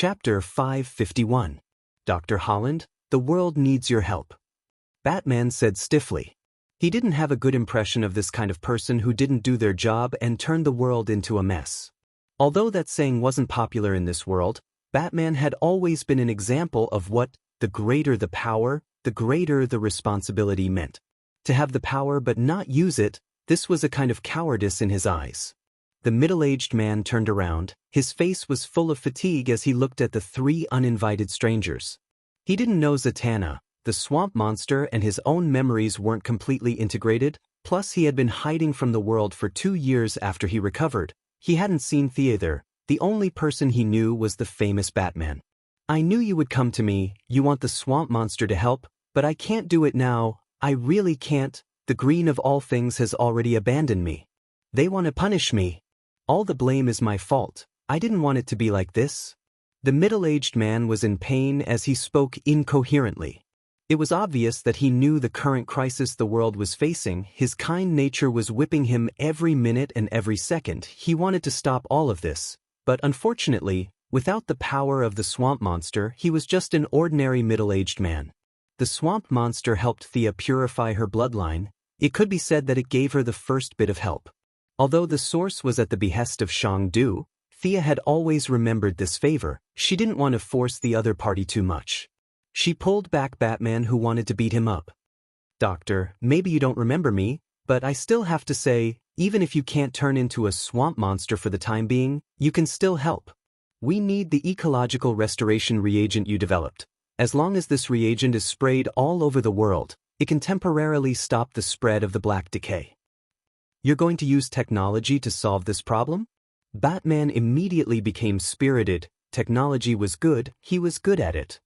Chapter 551. Dr. Holland, the world needs your help. Batman said stiffly. He didn't have a good impression of this kind of person who didn't do their job and turned the world into a mess. Although that saying wasn't popular in this world, Batman had always been an example of what the greater the power, the greater the responsibility meant. To have the power but not use it, this was a kind of cowardice in his eyes. The middle-aged man turned around. His face was full of fatigue as he looked at the three uninvited strangers. He didn't know Zatanna, the swamp monster, and his own memories weren't completely integrated, plus he had been hiding from the world for 2 years after he recovered. He hadn't seen Thea either. The only person he knew was the famous Batman. "I knew you would come to me. You want the swamp monster to help, but I can't do it now. I really can't. The green of all things has already abandoned me. They want to punish me. All the blame is my fault. I didn't want it to be like this." The middle-aged man was in pain as he spoke incoherently. It was obvious that he knew the current crisis the world was facing. His kind nature was whipping him every minute and every second. He wanted to stop all of this, but unfortunately, without the power of the swamp monster, he was just an ordinary middle-aged man. The swamp monster helped Thea purify her bloodline. It could be said that it gave her the first bit of help. Although the source was at the behest of Shang-Du, Thea had always remembered this favor. She didn't want to force the other party too much. She pulled back Batman, who wanted to beat him up. "Doctor, maybe you don't remember me, but I still have to say, even if you can't turn into a swamp monster for the time being, you can still help. We need the ecological restoration reagent you developed. As long as this reagent is sprayed all over the world, it can temporarily stop the spread of the black decay." "You're going to use technology to solve this problem?" Batman immediately became spirited. Technology was good, he was good at it.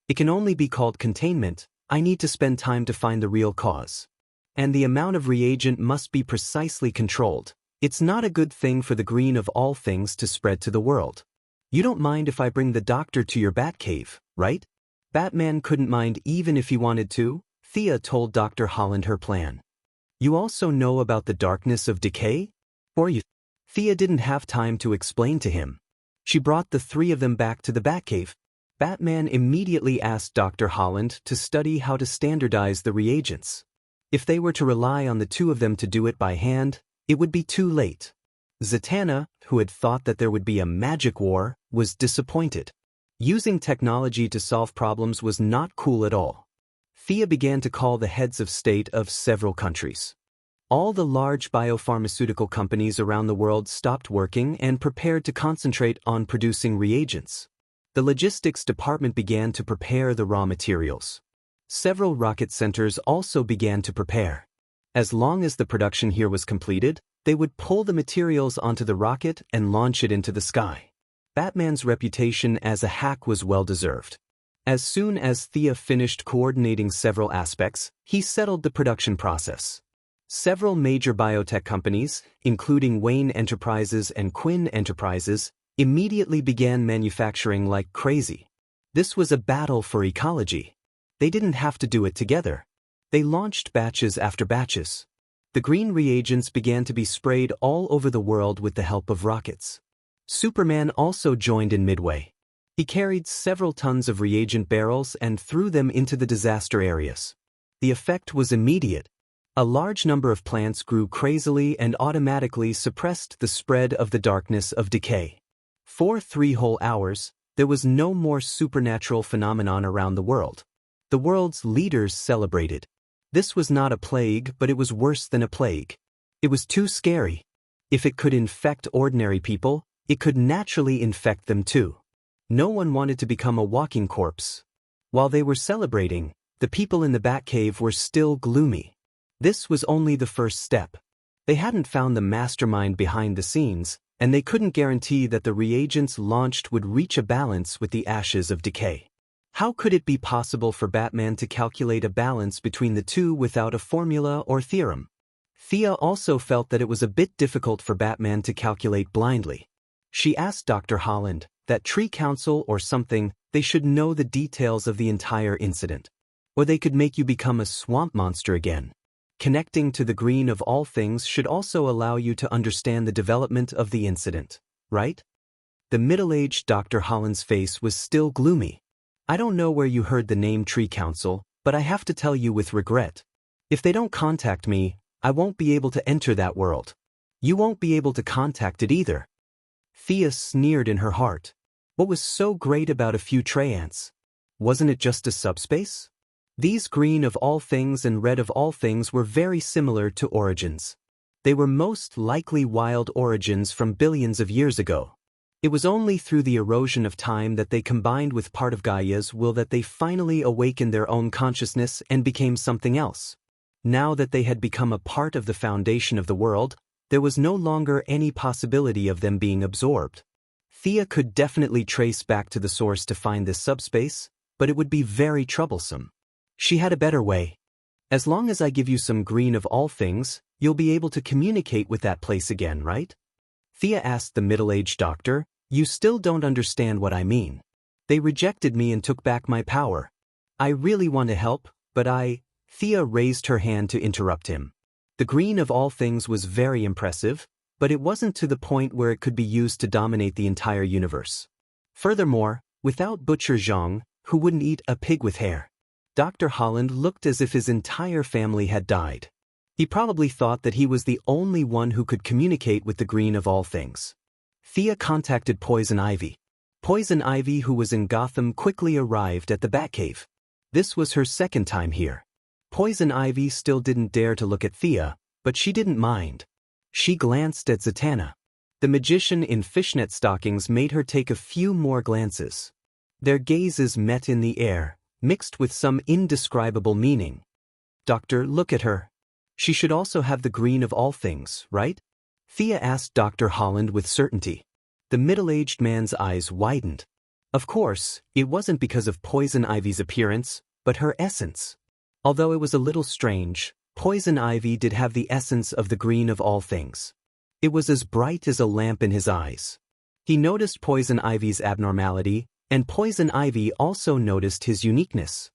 "It can only be called containment. I need to spend time to find the real cause. And the amount of reagent must be precisely controlled. It's not a good thing for the green of all things to spread to the world. You don't mind if I bring the doctor to your Batcave, right?" Batman couldn't mind even if he wanted to. Thea told Dr. Holland her plan. "You also know about the darkness of decay? Or you?" Thea didn't have time to explain to him. She brought the three of them back to the Batcave. Batman immediately asked Dr. Holland to study how to standardize the reagents. If they were to rely on the two of them to do it by hand, it would be too late. Zatanna, who had thought that there would be a magic war, was disappointed. Using technology to solve problems was not cool at all. Thea began to call the heads of state of several countries. All the large biopharmaceutical companies around the world stopped working and prepared to concentrate on producing reagents. The logistics department began to prepare the raw materials. Several rocket centers also began to prepare. As long as the production here was completed, they would pull the materials onto the rocket and launch it into the sky. Batman's reputation as a hack was well-deserved. As soon as Thea finished coordinating several aspects, he settled the production process. Several major biotech companies, including Wayne Enterprises and Quinn Enterprises, immediately began manufacturing like crazy. This was a battle for ecology. They didn't have to do it together. They launched batches after batches. The green reagents began to be sprayed all over the world with the help of rockets. Superman also joined in midway. He carried several tons of reagent barrels and threw them into the disaster areas. The effect was immediate. A large number of plants grew crazily and automatically suppressed the spread of the darkness of decay. For 3 whole hours, there was no more supernatural phenomenon around the world. The world's leaders celebrated. This was not a plague, but it was worse than a plague. It was too scary. If it could infect ordinary people, it could naturally infect them too. No one wanted to become a walking corpse. While they were celebrating, the people in the Batcave were still gloomy. This was only the first step. They hadn't found the mastermind behind the scenes, and they couldn't guarantee that the reagents launched would reach a balance with the ashes of decay. How could it be possible for Batman to calculate a balance between the two without a formula or theorem? Thea also felt that it was a bit difficult for Batman to calculate blindly. She asked Dr. Holland, that tree council or something, they should know the details of the entire incident. Or they could make you become a swamp monster again. Connecting to the green of all things should also allow you to understand the development of the incident, right? The middle-aged Dr. Holland's face was still gloomy. I don't know where you heard the name Tree Council, but I have to tell you with regret. If they don't contact me, I won't be able to enter that world. You won't be able to contact it either. Thea sneered in her heart. What was so great about a few tree ants? Wasn't it just a subspace? These green of all things and red of all things were very similar to origins. They were most likely wild origins from billions of years ago. It was only through the erosion of time that they combined with part of Gaia's will that they finally awakened their own consciousness and became something else. Now that they had become a part of the foundation of the world, there was no longer any possibility of them being absorbed. Thea could definitely trace back to the source to find this subspace, but it would be very troublesome. She had a better way. As long as I give you some green of all things, you'll be able to communicate with that place again, right? Thea asked the middle-aged doctor. You still don't understand what I mean. They rejected me and took back my power. I really want to help, but Thea raised her hand to interrupt him. The green of all things was very impressive, but it wasn't to the point where it could be used to dominate the entire universe. Furthermore, without Butcher Zhang, who wouldn't eat a pig with hair, Dr. Holland looked as if his entire family had died. He probably thought that he was the only one who could communicate with the green of all things. Thea contacted Poison Ivy. Poison Ivy, who was in Gotham, quickly arrived at the Batcave. This was her second time here. Poison Ivy still didn't dare to look at Thea, but she didn't mind. She glanced at Zatanna. The magician in fishnet stockings made her take a few more glances. Their gazes met in the air, mixed with some indescribable meaning. Doctor, look at her. She should also have the green of all things, right? Thea asked Dr. Holland with certainty. The middle-aged man's eyes widened. Of course, it wasn't because of Poison Ivy's appearance, but her essence. Although it was a little strange, Poison Ivy did have the essence of the green of all things. It was as bright as a lamp in his eyes. He noticed Poison Ivy's abnormality, and Poison Ivy also noticed his uniqueness.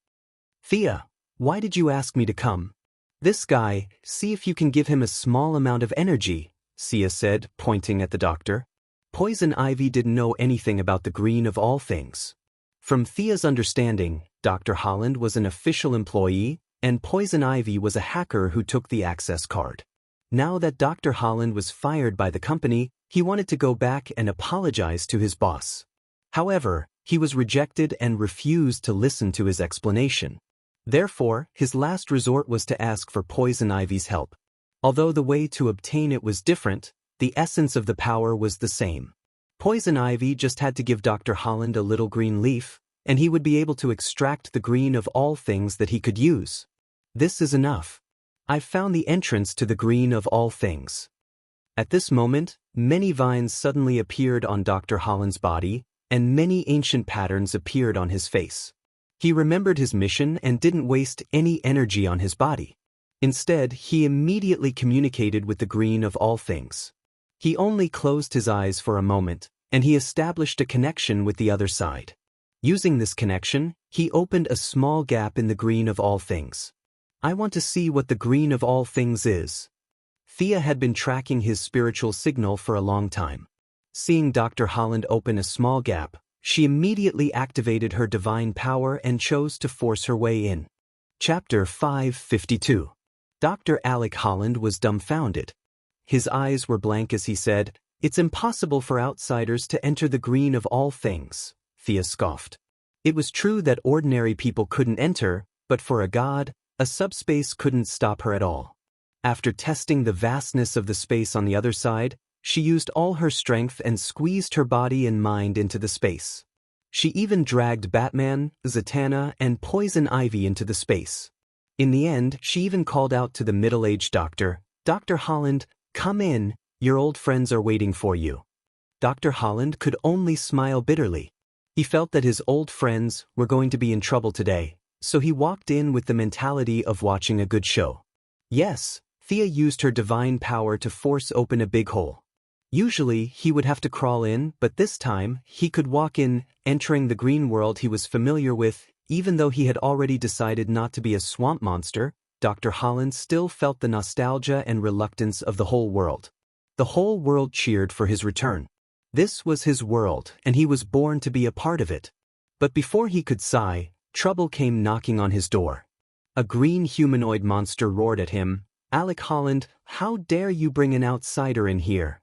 Thea, why did you ask me to come? This guy, see if you can give him a small amount of energy, Thea said, pointing at the doctor. Poison Ivy didn't know anything about the green of all things. From Thea's understanding, Dr. Holland was an official employee, and Poison Ivy was a hacker who took the access card. Now that Dr. Holland was fired by the company, he wanted to go back and apologize to his boss. However, he was rejected and refused to listen to his explanation. Therefore, his last resort was to ask for Poison Ivy's help. Although the way to obtain it was different, the essence of the power was the same. Poison Ivy just had to give Dr. Holland a little green leaf, and he would be able to extract the green of all things that he could use. This is enough. I've found the entrance to the green of all things. At this moment, many vines suddenly appeared on Dr. Holland's body, and many ancient patterns appeared on his face. He remembered his mission and didn't waste any energy on his body. Instead, he immediately communicated with the green of all things. He only closed his eyes for a moment, and he established a connection with the other side. Using this connection, he opened a small gap in the green of all things. I want to see what the green of all things is. Thea had been tracking his spiritual signal for a long time. Seeing Dr. Holland open a small gap, she immediately activated her divine power and chose to force her way in. Chapter 552. Dr. Alec Holland was dumbfounded. His eyes were blank as he said, "It's impossible for outsiders to enter the green of all things," Thea scoffed. It was true that ordinary people couldn't enter, but for a god, a subspace couldn't stop her at all. After testing the vastness of the space on the other side, she used all her strength and squeezed her body and mind into the space. She even dragged Batman, Zatanna, and Poison Ivy into the space. In the end, she even called out to the middle-aged doctor, "Dr. Holland, come in, your old friends are waiting for you." Dr. Holland could only smile bitterly. He felt that his old friends were going to be in trouble today, so he walked in with the mentality of watching a good show. Yes, Thea used her divine power to force open a big hole. Usually, he would have to crawl in, but this time, he could walk in, entering the green world he was familiar with. Even though he had already decided not to be a swamp monster, Dr. Holland still felt the nostalgia and reluctance of the whole world. The whole world cheered for his return. This was his world, and he was born to be a part of it. But before he could sigh, trouble came knocking on his door. A green humanoid monster roared at him, "Alec Holland, how dare you bring an outsider in here?"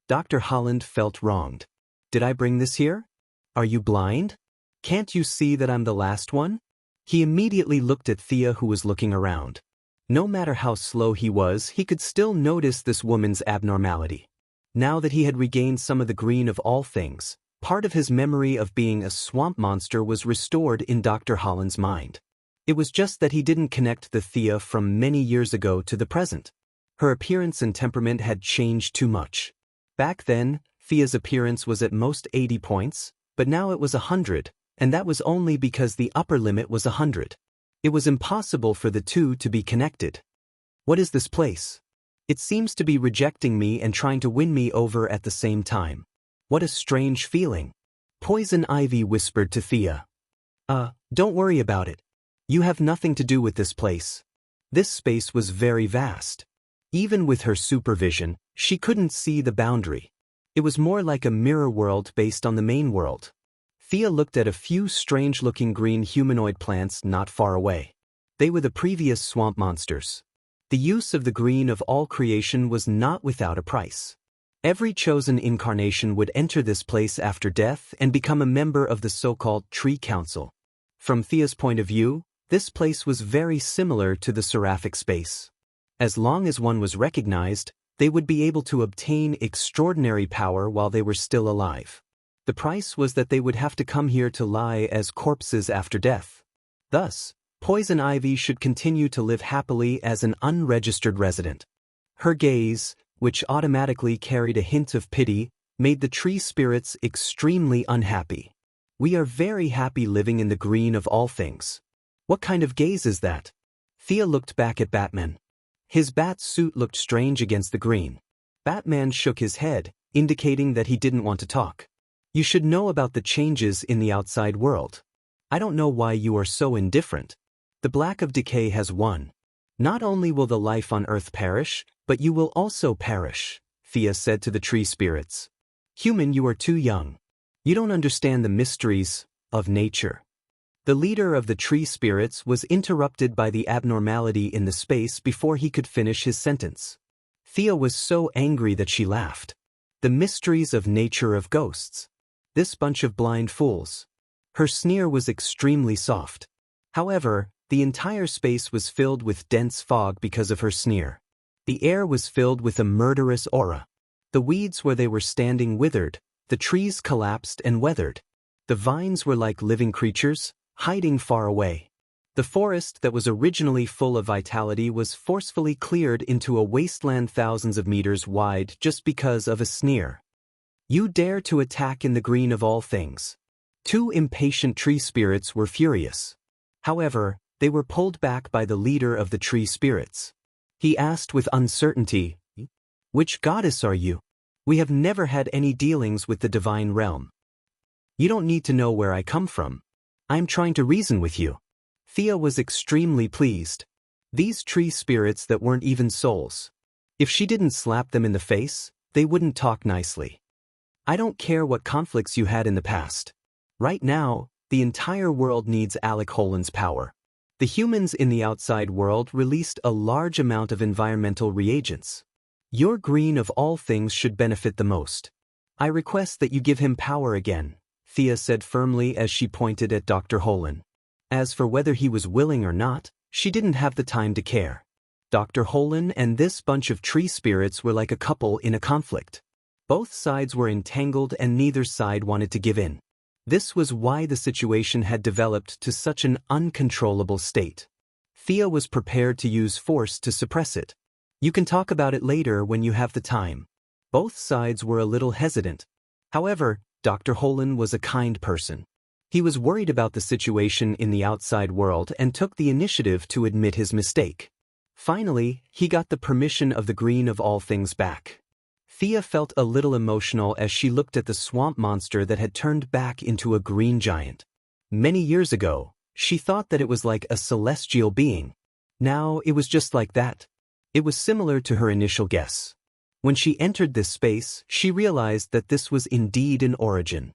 Dr. Holland felt wronged. "Did I bring this here? Are you blind? Can't you see that I'm the last one?" He immediately looked at Thea, who was looking around. No matter how slow he was, he could still notice this woman's abnormality. Now that he had regained some of the green of all things, part of his memory of being a swamp monster was restored in Dr. Holland's mind. It was just that he didn't connect the Thea from many years ago to the present. Her appearance and temperament had changed too much. Back then, Thea's appearance was at most 80 points, but now it was 100, and that was only because the upper limit was 100. It was impossible for the two to be connected. What is this place? It seems to be rejecting me and trying to win me over at the same time. What a strange feeling. Poison Ivy whispered to Thea. Don't worry about it. You have nothing to do with this place. This space was very vast. Even with her supervision, she couldn't see the boundary. It was more like a mirror world based on the main world. Thea looked at a few strange-looking green humanoid plants not far away. They were the previous swamp monsters. The use of the green of all creation was not without a price. Every chosen incarnation would enter this place after death and become a member of the so-called Tree Council. From Thea's point of view, this place was very similar to the seraphic space. As long as one was recognized, they would be able to obtain extraordinary power while they were still alive. The price was that they would have to come here to lie as corpses after death. Thus, Poison Ivy should continue to live happily as an unregistered resident. Her gaze, which automatically carried a hint of pity, made the tree spirits extremely unhappy. "We are very happy living in the green of all things." What kind of gaze is that? Thea looked back at Batman. His bat suit looked strange against the green. Batman shook his head, indicating that he didn't want to talk. "You should know about the changes in the outside world. I don't know why you are so indifferent. The black of decay has won. Not only will the life on Earth perish, but you will also perish," Thea said to the tree spirits. "Human, you are too young. You don't understand the mysteries of nature." The leader of the tree spirits was interrupted by the abnormality in the space before he could finish his sentence. Thea was so angry that she laughed. The mysteries of nature of ghosts. This bunch of blind fools. Her sneer was extremely soft. However, the entire space was filled with dense fog because of her sneer. The air was filled with a murderous aura. The weeds where they were standing withered, the trees collapsed and weathered. The vines were like living creatures, hiding far away. The forest that was originally full of vitality was forcefully cleared into a wasteland thousands of meters wide just because of a sneer. "You dare to attack in the green of all things." Two impatient tree spirits were furious. However, they were pulled back by the leader of the tree spirits. He asked with uncertainty, "Which goddess are you? We have never had any dealings with the divine realm." "You don't need to know where I come from. I'm trying to reason with you." Thea was extremely pleased. These tree spirits that weren't even souls. If she didn't slap them in the face, they wouldn't talk nicely. "I don't care what conflicts you had in the past. Right now, the entire world needs Alec Holland's power. The humans in the outside world released a large amount of environmental reagents. Your green of all things should benefit the most. I request that you give him power again," Thea said firmly as she pointed at Dr. Holland. As for whether he was willing or not, she didn't have the time to care. Dr. Holland and this bunch of tree spirits were like a couple in a conflict. Both sides were entangled and neither side wanted to give in. This was why the situation had developed to such an uncontrollable state. Thea was prepared to use force to suppress it. "You can talk about it later when you have the time." Both sides were a little hesitant. However, Dr. Holland was a kind person. He was worried about the situation in the outside world and took the initiative to admit his mistake. Finally, he got the permission of the green of all things back. Thea felt a little emotional as she looked at the swamp monster that had turned back into a green giant. Many years ago, she thought that it was like a celestial being. Now it was just like that. It was similar to her initial guess. When she entered this space, she realized that this was indeed an origin.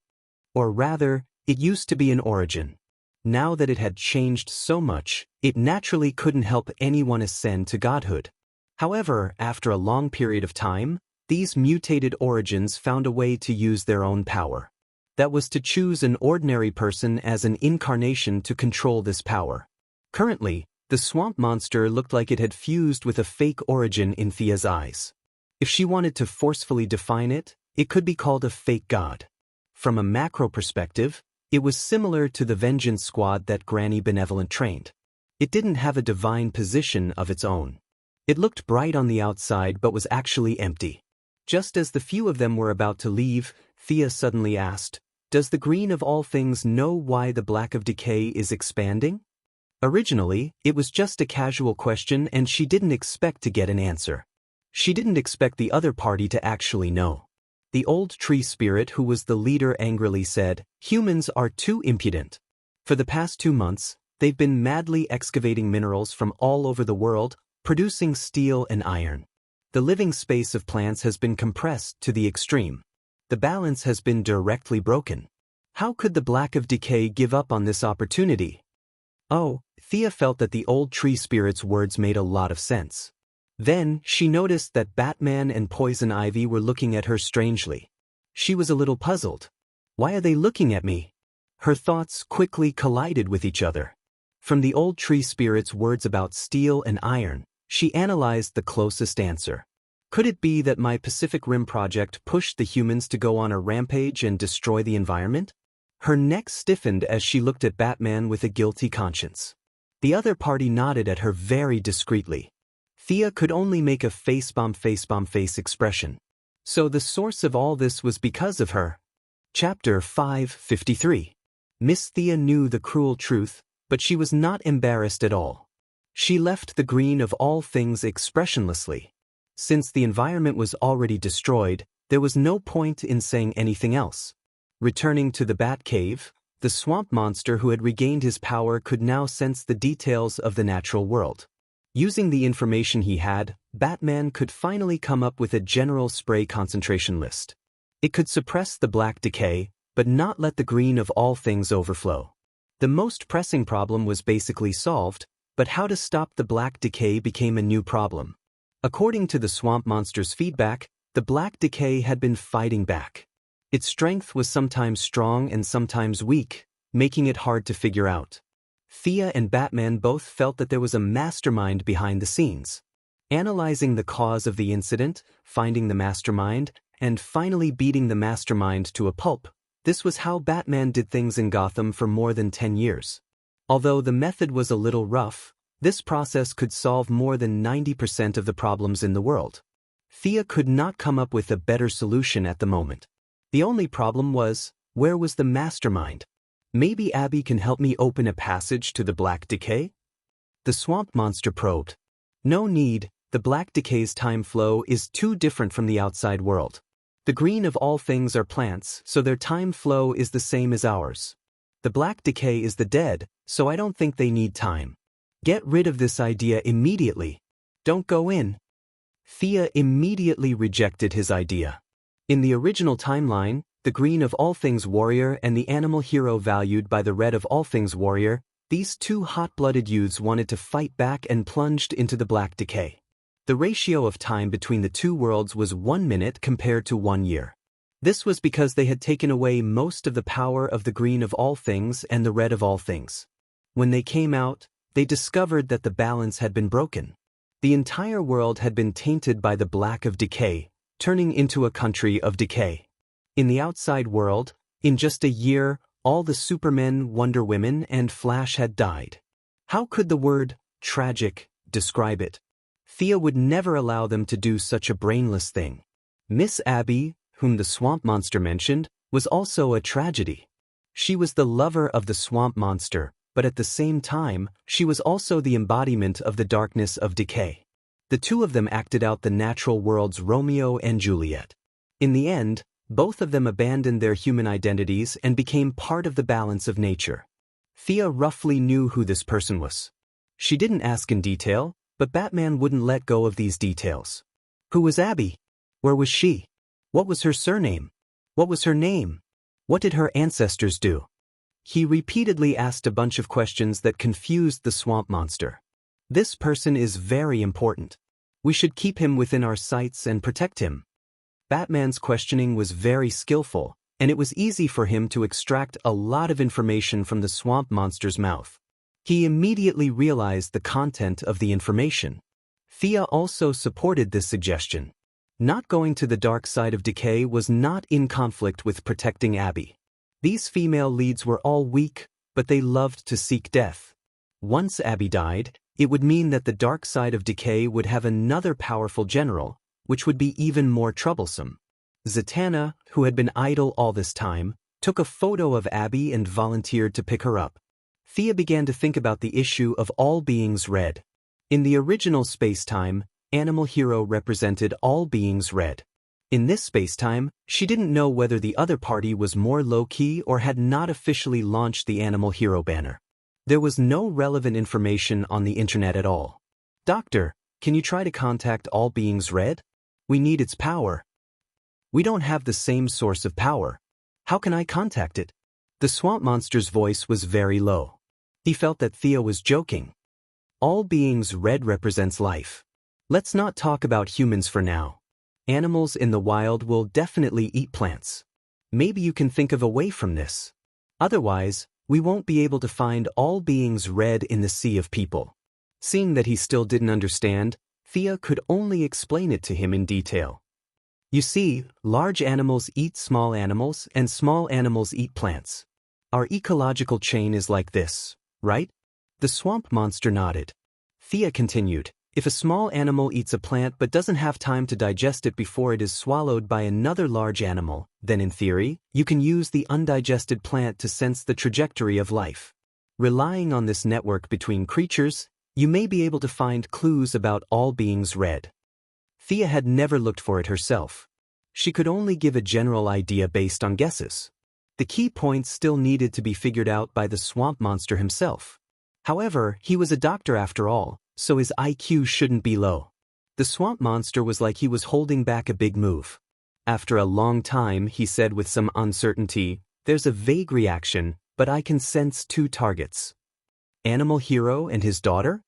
Or rather, it used to be an origin. Now that it had changed so much, it naturally couldn't help anyone ascend to godhood. However, after a long period of time, these mutated origins found a way to use their own power. That was to choose an ordinary person as an incarnation to control this power. Currently, the swamp monster looked like it had fused with a fake origin in Thea's eyes. If she wanted to forcefully define it, it could be called a fake god. From a macro perspective, it was similar to the vengeance squad that Granny Benevolent trained. It didn't have a divine position of its own. It looked bright on the outside but was actually empty. Just as the few of them were about to leave, Thea suddenly asked, "Does the green of all things know why the black of decay is expanding?" Originally, it was just a casual question and she didn't expect to get an answer. She didn't expect the other party to actually know. The old tree spirit who was the leader angrily said, "Humans are too impudent. For the past 2 months, they've been madly excavating minerals from all over the world, producing steel and iron. The living space of plants has been compressed to the extreme. The balance has been directly broken. How could the black of decay give up on this opportunity?" Oh, Thea felt that the old tree spirit's words made a lot of sense. Then, she noticed that Batman and Poison Ivy were looking at her strangely. She was a little puzzled. Why are they looking at me? Her thoughts quickly collided with each other. From the old tree spirit's words about steel and iron, she analyzed the closest answer. Could it be that my Pacific Rim project pushed the humans to go on a rampage and destroy the environment? Her neck stiffened as she looked at Batman with a guilty conscience. The other party nodded at her very discreetly. Thea could only make a facepalm face expression. So the source of all this was because of her. Chapter 553. Miss Thea knew the cruel truth, but she was not embarrassed at all. She left the green of all things expressionlessly. Since the environment was already destroyed, there was no point in saying anything else. Returning to the Bat Cave, the swamp monster who had regained his power could now sense the details of the natural world. Using the information he had, Batman could finally come up with a general spray concentration list. It could suppress the black decay, but not let the green of all things overflow. The most pressing problem was basically solved, but how to stop the black decay became a new problem. According to the swamp monster's feedback, the black decay had been fighting back. Its strength was sometimes strong and sometimes weak, making it hard to figure out. Thea and Batman both felt that there was a mastermind behind the scenes. Analyzing the cause of the incident, finding the mastermind, and finally beating the mastermind to a pulp, this was how Batman did things in Gotham for more than 10 years. Although the method was a little rough, this process could solve more than 90% of the problems in the world. Thea could not come up with a better solution at the moment. The only problem was, where was the mastermind? Maybe Abby can help me open a passage to the black decay? The swamp monster probed. No need, the black decay's time flow is too different from the outside world. The green of all things are plants, so their time flow is the same as ours. The black decay is the dead, so I don't think they need time. Get rid of this idea immediately. Don't go in. Thea immediately rejected his idea. In the original timeline, the green of all things warrior and the animal hero valued by the red of all things warrior, these two hot-blooded youths wanted to fight back and plunged into the black decay. The ratio of time between the two worlds was 1 minute compared to 1 year. This was because they had taken away most of the power of the green of all things and the red of all things. When they came out, they discovered that the balance had been broken. The entire world had been tainted by the black of decay, turning into a country of decay. In the outside world, in just a year, all the Supermen, Wonder Women, and Flash had died. How could the word tragic describe it? Thea would never allow them to do such a brainless thing. Miss Abby, whom the swamp monster mentioned, was also a tragedy. She was the lover of the swamp monster, but at the same time, she was also the embodiment of the darkness of decay. The two of them acted out the natural world's Romeo and Juliet. In the end, both of them abandoned their human identities and became part of the balance of nature. Thea roughly knew who this person was. She didn't ask in detail, but Batman wouldn't let go of these details. Who was Abby? Where was she? What was her surname? What was her name? What did her ancestors do? He repeatedly asked a bunch of questions that confused the swamp monster. This person is very important. We should keep him within our sights and protect him. Batman's questioning was very skillful, and it was easy for him to extract a lot of information from the swamp monster's mouth. He immediately realized the content of the information. Thea also supported this suggestion. Not going to the dark side of decay was not in conflict with protecting Abby. These female leads were all weak, but they loved to seek death. Once Abby died, it would mean that the dark side of decay would have another powerful general, which would be even more troublesome. Zatanna, who had been idle all this time, took a photo of Abby and volunteered to pick her up. Thea began to think about the issue of all beings red. In the original space-time, Animal Hero represented all beings red. In this space-time, she didn't know whether the other party was more low-key or had not officially launched the Animal Hero banner. There was no relevant information on the internet at all. Doctor, can you try to contact all beings red? We need its power. We don't have the same source of power. How can I contact it? The swamp monster's voice was very low. He felt that Thea was joking. All beings red represents life. Let's not talk about humans for now. Animals in the wild will definitely eat plants. Maybe you can think of a way from this. Otherwise, we won't be able to find all beings red in the sea of people. Seeing that he still didn't understand, Thea could only explain it to him in detail. You see, large animals eat small animals and small animals eat plants. Our ecological chain is like this, right? The swamp monster nodded. Thea continued, if a small animal eats a plant but doesn't have time to digest it before it is swallowed by another large animal, then in theory, you can use the undigested plant to sense the trajectory of life. Relying on this network between creatures, you may be able to find clues about all beings red. Thea had never looked for it herself. She could only give a general idea based on guesses. The key points still needed to be figured out by the swamp monster himself. However, he was a doctor after all, so his IQ shouldn't be low. The swamp monster was like he was holding back a big move. After a long time, he said with some uncertainty, there's a vague reaction, but I can sense two targets. Animal Hero and his daughter?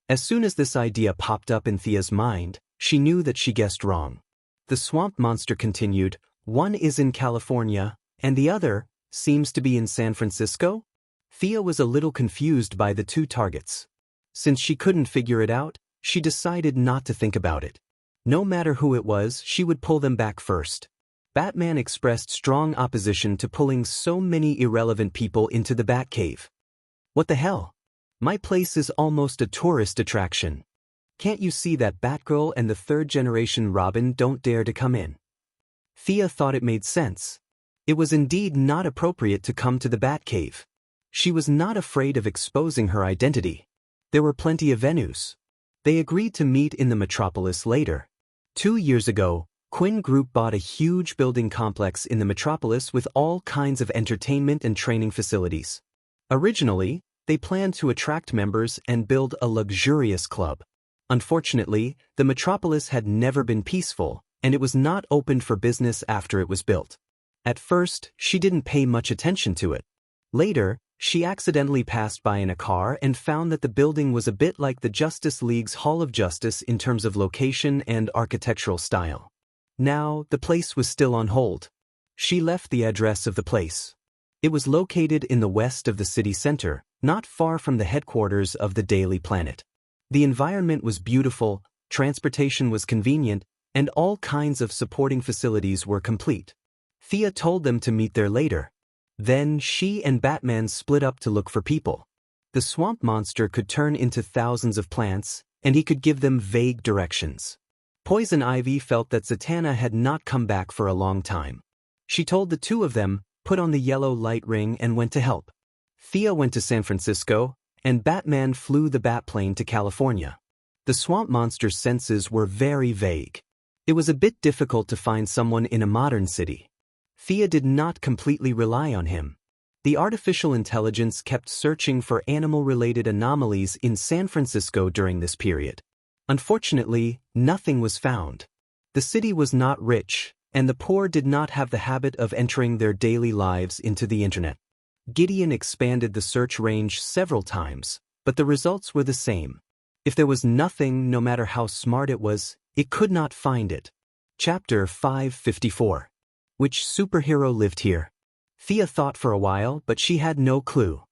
As soon as this idea popped up in Thea's mind, she knew that she guessed wrong. The swamp monster continued, one is in California, and the other seems to be in San Francisco? Thea was a little confused by the two targets. Since she couldn't figure it out, she decided not to think about it. No matter who it was, she would pull them back first. Batman expressed strong opposition to pulling so many irrelevant people into the Batcave. What the hell? My place is almost a tourist attraction. Can't you see that Batgirl and the third-generation Robin don't dare to come in? Thea thought it made sense. It was indeed not appropriate to come to the Batcave. She was not afraid of exposing her identity. There were plenty of venues. They agreed to meet in the metropolis later. 2 years ago, Quinn Group bought a huge building complex in the metropolis with all kinds of entertainment and training facilities. Originally, they planned to attract members and build a luxurious club. Unfortunately, the metropolis had never been peaceful, and it was not opened for business after it was built. At first, she didn't pay much attention to it. Later, she accidentally passed by in a car and found that the building was a bit like the Justice League's Hall of Justice in terms of location and architectural style. Now, the place was still on hold. She left the address of the place. It was located in the west of the city center, not far from the headquarters of the Daily Planet. The environment was beautiful, transportation was convenient, and all kinds of supporting facilities were complete. Thea told them to meet there later. Then she and Batman split up to look for people. The swamp monster could turn into thousands of plants, and he could give them vague directions. Poison Ivy felt that Zatanna had not come back for a long time. She told the two of them, put on the yellow light ring and went to help. Thea went to San Francisco, and Batman flew the Batplane to California. The swamp monster's senses were very vague. It was a bit difficult to find someone in a modern city. Thea did not completely rely on him. The artificial intelligence kept searching for animal-related anomalies in San Francisco during this period. Unfortunately, nothing was found. The city was not rich, and the poor did not have the habit of entering their daily lives into the internet. Gideon expanded the search range several times, but the results were the same. If there was nothing, no matter how smart it was, it could not find it. Chapter 554. Which superhero lived here? Thea thought for a while, but she had no clue.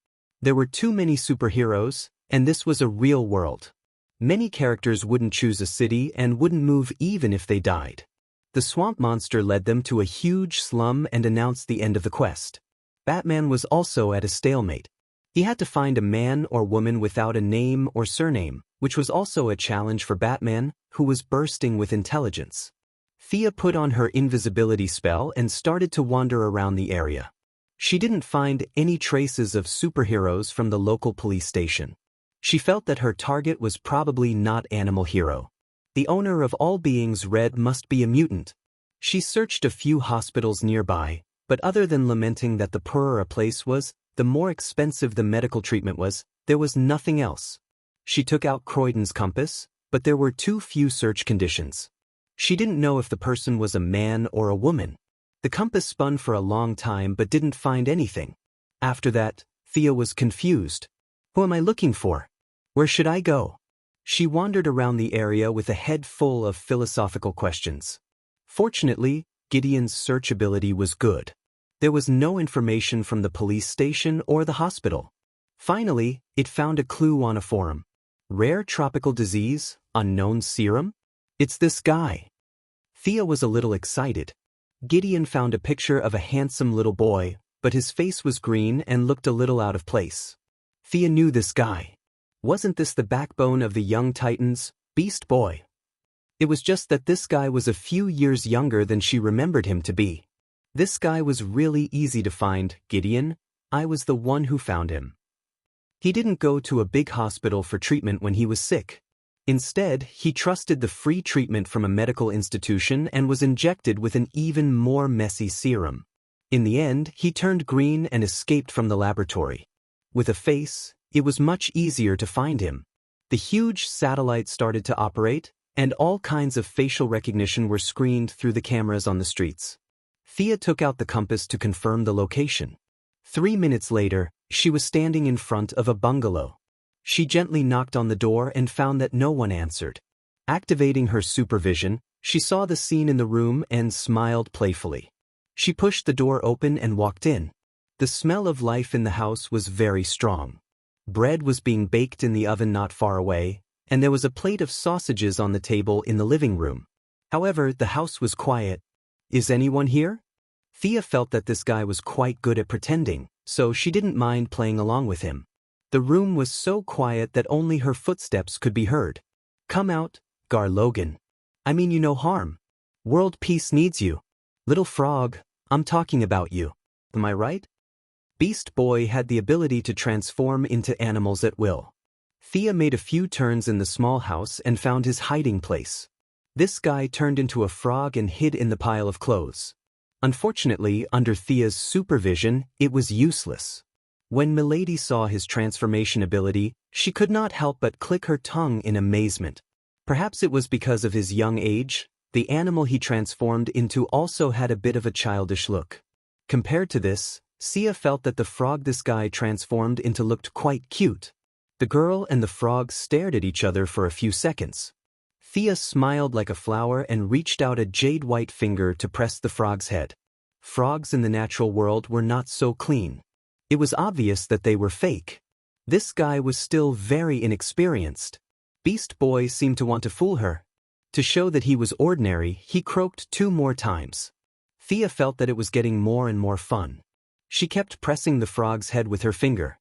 There were too many superheroes, and this was a real world. Many characters wouldn't choose a city and wouldn't move even if they died. The swamp monster led them to a huge slum and announced the end of the quest. Batman was also at a stalemate. He had to find a man or woman without a name or surname, which was also a challenge for Batman, who was bursting with intelligence. Thea put on her invisibility spell and started to wander around the area. She didn't find any traces of superheroes from the local police station. She felt that her target was probably not Animal Hero. The owner of all beings red must be a mutant. She searched a few hospitals nearby, but other than lamenting that the poorer a place was, the more expensive the medical treatment was, there was nothing else. She took out Croydon's compass, but there were too few search conditions. She didn't know if the person was a man or a woman. The compass spun for a long time but didn't find anything. After that, Thea was confused. Who am I looking for? Where should I go? She wandered around the area with a head full of philosophical questions. Fortunately, Gideon's search ability was good. There was no information from the police station or the hospital. Finally, it found a clue on a forum. Rare tropical disease, unknown serum? It's this guy. Thea was a little excited. Gideon found a picture of a handsome little boy, but his face was green and looked a little out of place. Thea knew this guy. Wasn't this the backbone of the young Titans, Beast Boy? It was just that this guy was a few years younger than she remembered him to be. This guy was really easy to find, Gideon. I was the one who found him. He didn't go to a big hospital for treatment when he was sick. Instead, he trusted the free treatment from a medical institution and was injected with an even more messy serum. In the end, he turned green and escaped from the laboratory. With a face, it was much easier to find him. The huge satellite started to operate, and all kinds of facial recognition were screened through the cameras on the streets. Thea took out the compass to confirm the location. 3 minutes later, she was standing in front of a bungalow. She gently knocked on the door and found that no one answered. Activating her supervision, she saw the scene in the room and smiled playfully. She pushed the door open and walked in. The smell of life in the house was very strong. Bread was being baked in the oven not far away, and there was a plate of sausages on the table in the living room. However, the house was quiet. Is anyone here? Thea felt that this guy was quite good at pretending, so she didn't mind playing along with him. The room was so quiet that only her footsteps could be heard. Come out, Gar Logan. I mean you no harm. World peace needs you. Little frog, I'm talking about you. Am I right? Beast Boy had the ability to transform into animals at will. Thea made a few turns in the small house and found his hiding place. This guy turned into a frog and hid in the pile of clothes. Unfortunately, under Thea's supervision, it was useless. When Milady saw his transformation ability, she could not help but click her tongue in amazement. Perhaps it was because of his young age. The animal he transformed into also had a bit of a childish look. Compared to this, Thea felt that the frog this guy transformed into looked quite cute. The girl and the frog stared at each other for a few seconds. Thea smiled like a flower and reached out a jade-white finger to press the frog's head. Frogs in the natural world were not so clean. It was obvious that they were fake. This guy was still very inexperienced. Beast Boy seemed to want to fool her. To show that he was ordinary, he croaked 2 more times. Thea felt that it was getting more and more fun. She kept pressing the frog's head with her finger.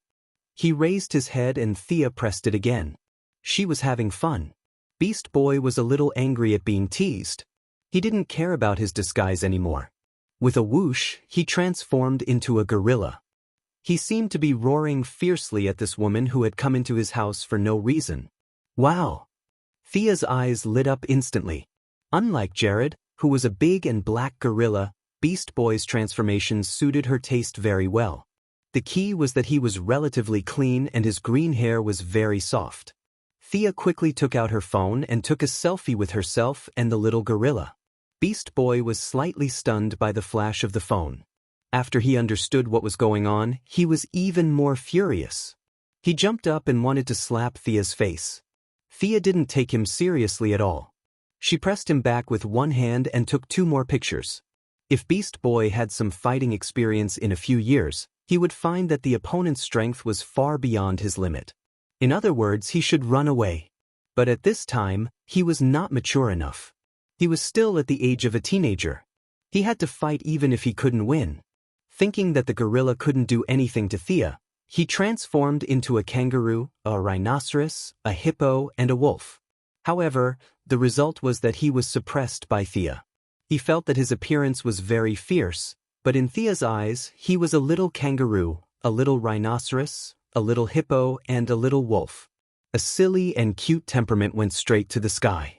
He raised his head and Thea pressed it again. She was having fun. Beast Boy was a little angry at being teased. He didn't care about his disguise anymore. With a whoosh, he transformed into a gorilla. He seemed to be roaring fiercely at this woman who had come into his house for no reason. Wow! Thea's eyes lit up instantly. Unlike Jared, who was a big and black gorilla, Beast Boy's transformation suited her taste very well. The key was that he was relatively clean and his green hair was very soft. Thea quickly took out her phone and took a selfie with herself and the little gorilla. Beast Boy was slightly stunned by the flash of the phone. After he understood what was going on, he was even more furious. He jumped up and wanted to slap Thea's face. Thea didn't take him seriously at all. She pressed him back with one hand and took 2 more pictures. If Beast Boy had some fighting experience in a few years, he would find that the opponent's strength was far beyond his limit. In other words, he should run away. But at this time, he was not mature enough. He was still at the age of a teenager. He had to fight even if he couldn't win. Thinking that the gorilla couldn't do anything to Thea, he transformed into a kangaroo, a rhinoceros, a hippo, and a wolf. However, the result was that he was suppressed by Thea. He felt that his appearance was very fierce, but in Thea's eyes, he was a little kangaroo, a little rhinoceros, a little hippo, and a little wolf. A silly and cute temperament went straight to the sky.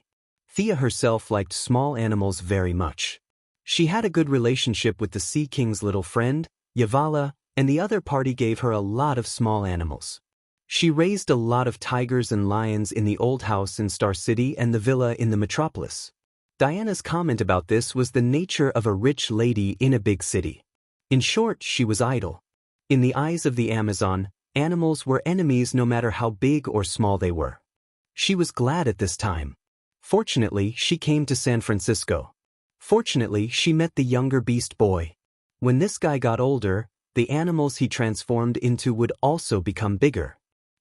Thea herself liked small animals very much. She had a good relationship with the Sea King's little friend, Yavala, and the other party gave her a lot of small animals. She raised a lot of tigers and lions in the old house in Star City and the villa in the metropolis. Diana's comment about this was the nature of a rich lady in a big city. In short, she was idle. In the eyes of the Amazon, animals were enemies no matter how big or small they were. She was glad at this time. Fortunately, she came to San Francisco. Fortunately, she met the younger Beast Boy. When this guy got older, the animals he transformed into would also become bigger.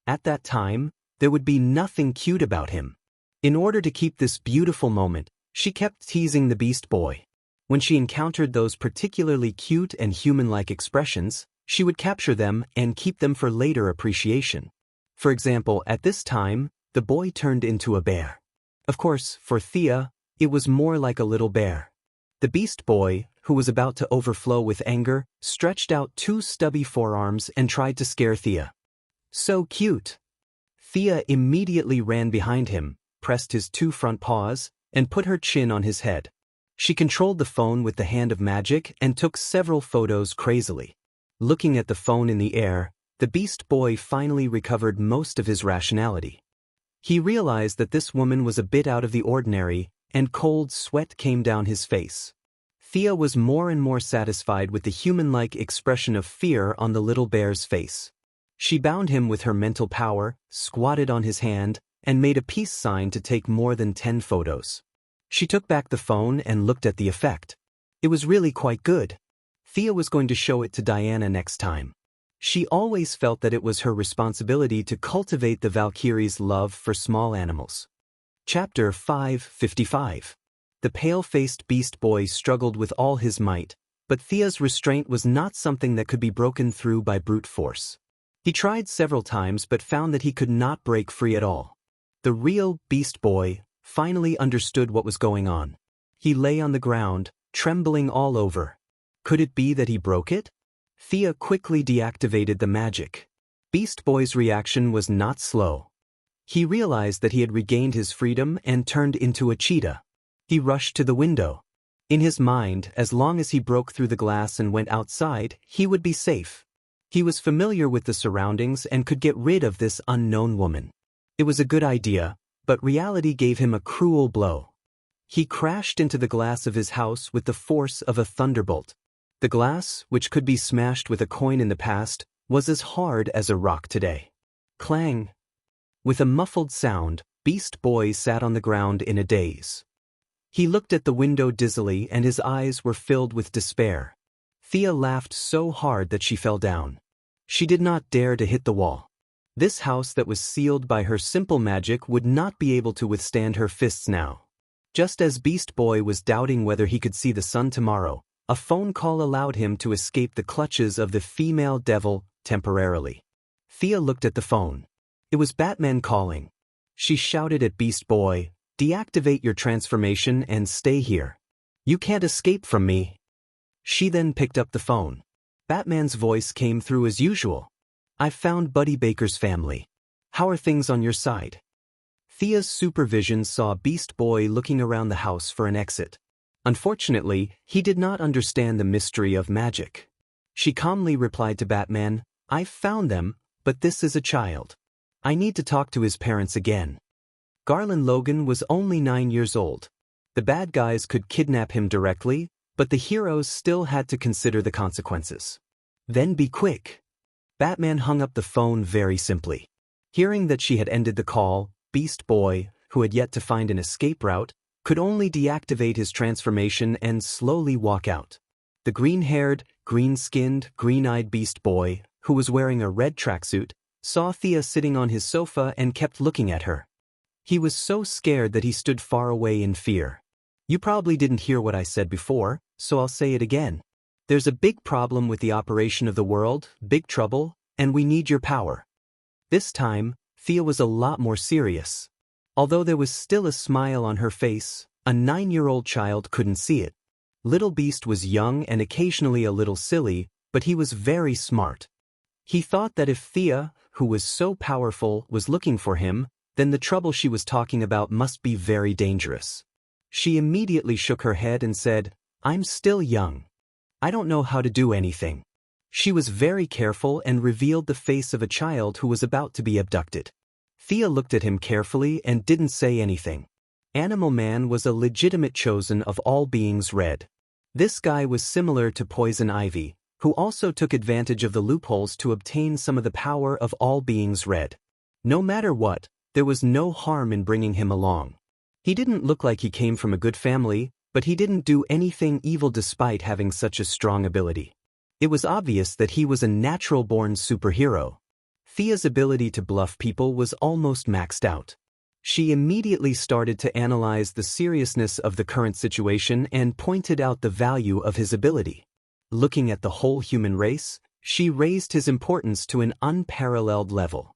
At that time, there would be nothing cute about him. In order to keep this beautiful moment, she kept teasing the Beast Boy. When she encountered those particularly cute and human-like expressions, she would capture them and keep them for later appreciation. For example, at this time, the boy turned into a bear. Of course, for Thea, it was more like a little bear. The Beast Boy, who was about to overflow with anger, stretched out 2 stubby forearms and tried to scare Thea. So cute! Thea immediately ran behind him, pressed his 2 front paws, and put her chin on his head. She controlled the phone with the hand of magic and took several photos crazily. Looking at the phone in the air, the Beast Boy finally recovered most of his rationality. He realized that this woman was a bit out of the ordinary, and cold sweat came down his face. Thea was more and more satisfied with the human-like expression of fear on the little bear's face. She bound him with her mental power, squatted on his hand, and made a peace sign to take more than 10 photos. She took back the phone and looked at the effect. It was really quite good. Thea was going to show it to Diana next time. She always felt that it was her responsibility to cultivate the Valkyrie's love for small animals. Chapter 555. The pale-faced Beast Boy struggled with all his might, but Thea's restraint was not something that could be broken through by brute force. He tried several times but found that he could not break free at all. The real Beast Boy finally understood what was going on. He lay on the ground, trembling all over. Could it be that he broke it? Thea quickly deactivated the magic. Beast Boy's reaction was not slow. He realized that he had regained his freedom and turned into a cheetah. He rushed to the window. In his mind, as long as he broke through the glass and went outside, he would be safe. He was familiar with the surroundings and could get rid of this unknown woman. It was a good idea, but reality gave him a cruel blow. He crashed into the glass of his house with the force of a thunderbolt. The glass, which could be smashed with a coin in the past, was as hard as a rock today. Clang! With a muffled sound, Beast Boy sat on the ground in a daze. He looked at the window dizzily and his eyes were filled with despair. Thea laughed so hard that she fell down. She did not dare to hit the wall. This house that was sealed by her simple magic would not be able to withstand her fists now. Just as Beast Boy was doubting whether he could see the sun tomorrow, a phone call allowed him to escape the clutches of the female devil temporarily. Thea looked at the phone. It was Batman calling. She shouted at Beast Boy, "Deactivate your transformation and stay here. You can't escape from me." She then picked up the phone. Batman's voice came through as usual. "I've found Buddy Baker's family. How are things on your side?" Thea's supervision saw Beast Boy looking around the house for an exit. Unfortunately, he did not understand the mystery of magic. She calmly replied to Batman, "I've found them, but this is a child. I need to talk to his parents again." Garland Logan was only 9 years old. The bad guys could kidnap him directly, but the heroes still had to consider the consequences. Then be quick. Batman hung up the phone very simply. Hearing that she had ended the call, Beast Boy, who had yet to find an escape route, could only deactivate his transformation and slowly walk out. The green-haired, green-skinned, green-eyed Beast Boy, who was wearing a red tracksuit, saw Thea sitting on his sofa and kept looking at her. He was so scared that he stood far away in fear. You probably didn't hear what I said before, so I'll say it again. There's a big problem with the operation of the world, big trouble, and we need your power. This time, Thea was a lot more serious. Although there was still a smile on her face, a 9-year-old child couldn't see it. Little Beast was young and occasionally a little silly, but he was very smart. He thought that if Thea, who was so powerful, was looking for him, then the trouble she was talking about must be very dangerous. She immediately shook her head and said, "I'm still young. I don't know how to do anything." She was very careful and revealed the face of a child who was about to be abducted. Thea looked at him carefully and didn't say anything. Animal Man was a legitimate chosen of all beings red. This guy was similar to Poison Ivy, who also took advantage of the loopholes to obtain some of the power of all beings red. No matter what, there was no harm in bringing him along. He didn't look like he came from a good family, but he didn't do anything evil despite having such a strong ability. It was obvious that he was a natural-born superhero. Thea's ability to bluff people was almost maxed out. She immediately started to analyze the seriousness of the current situation and pointed out the value of his ability. Looking at the whole human race, she raised his importance to an unparalleled level.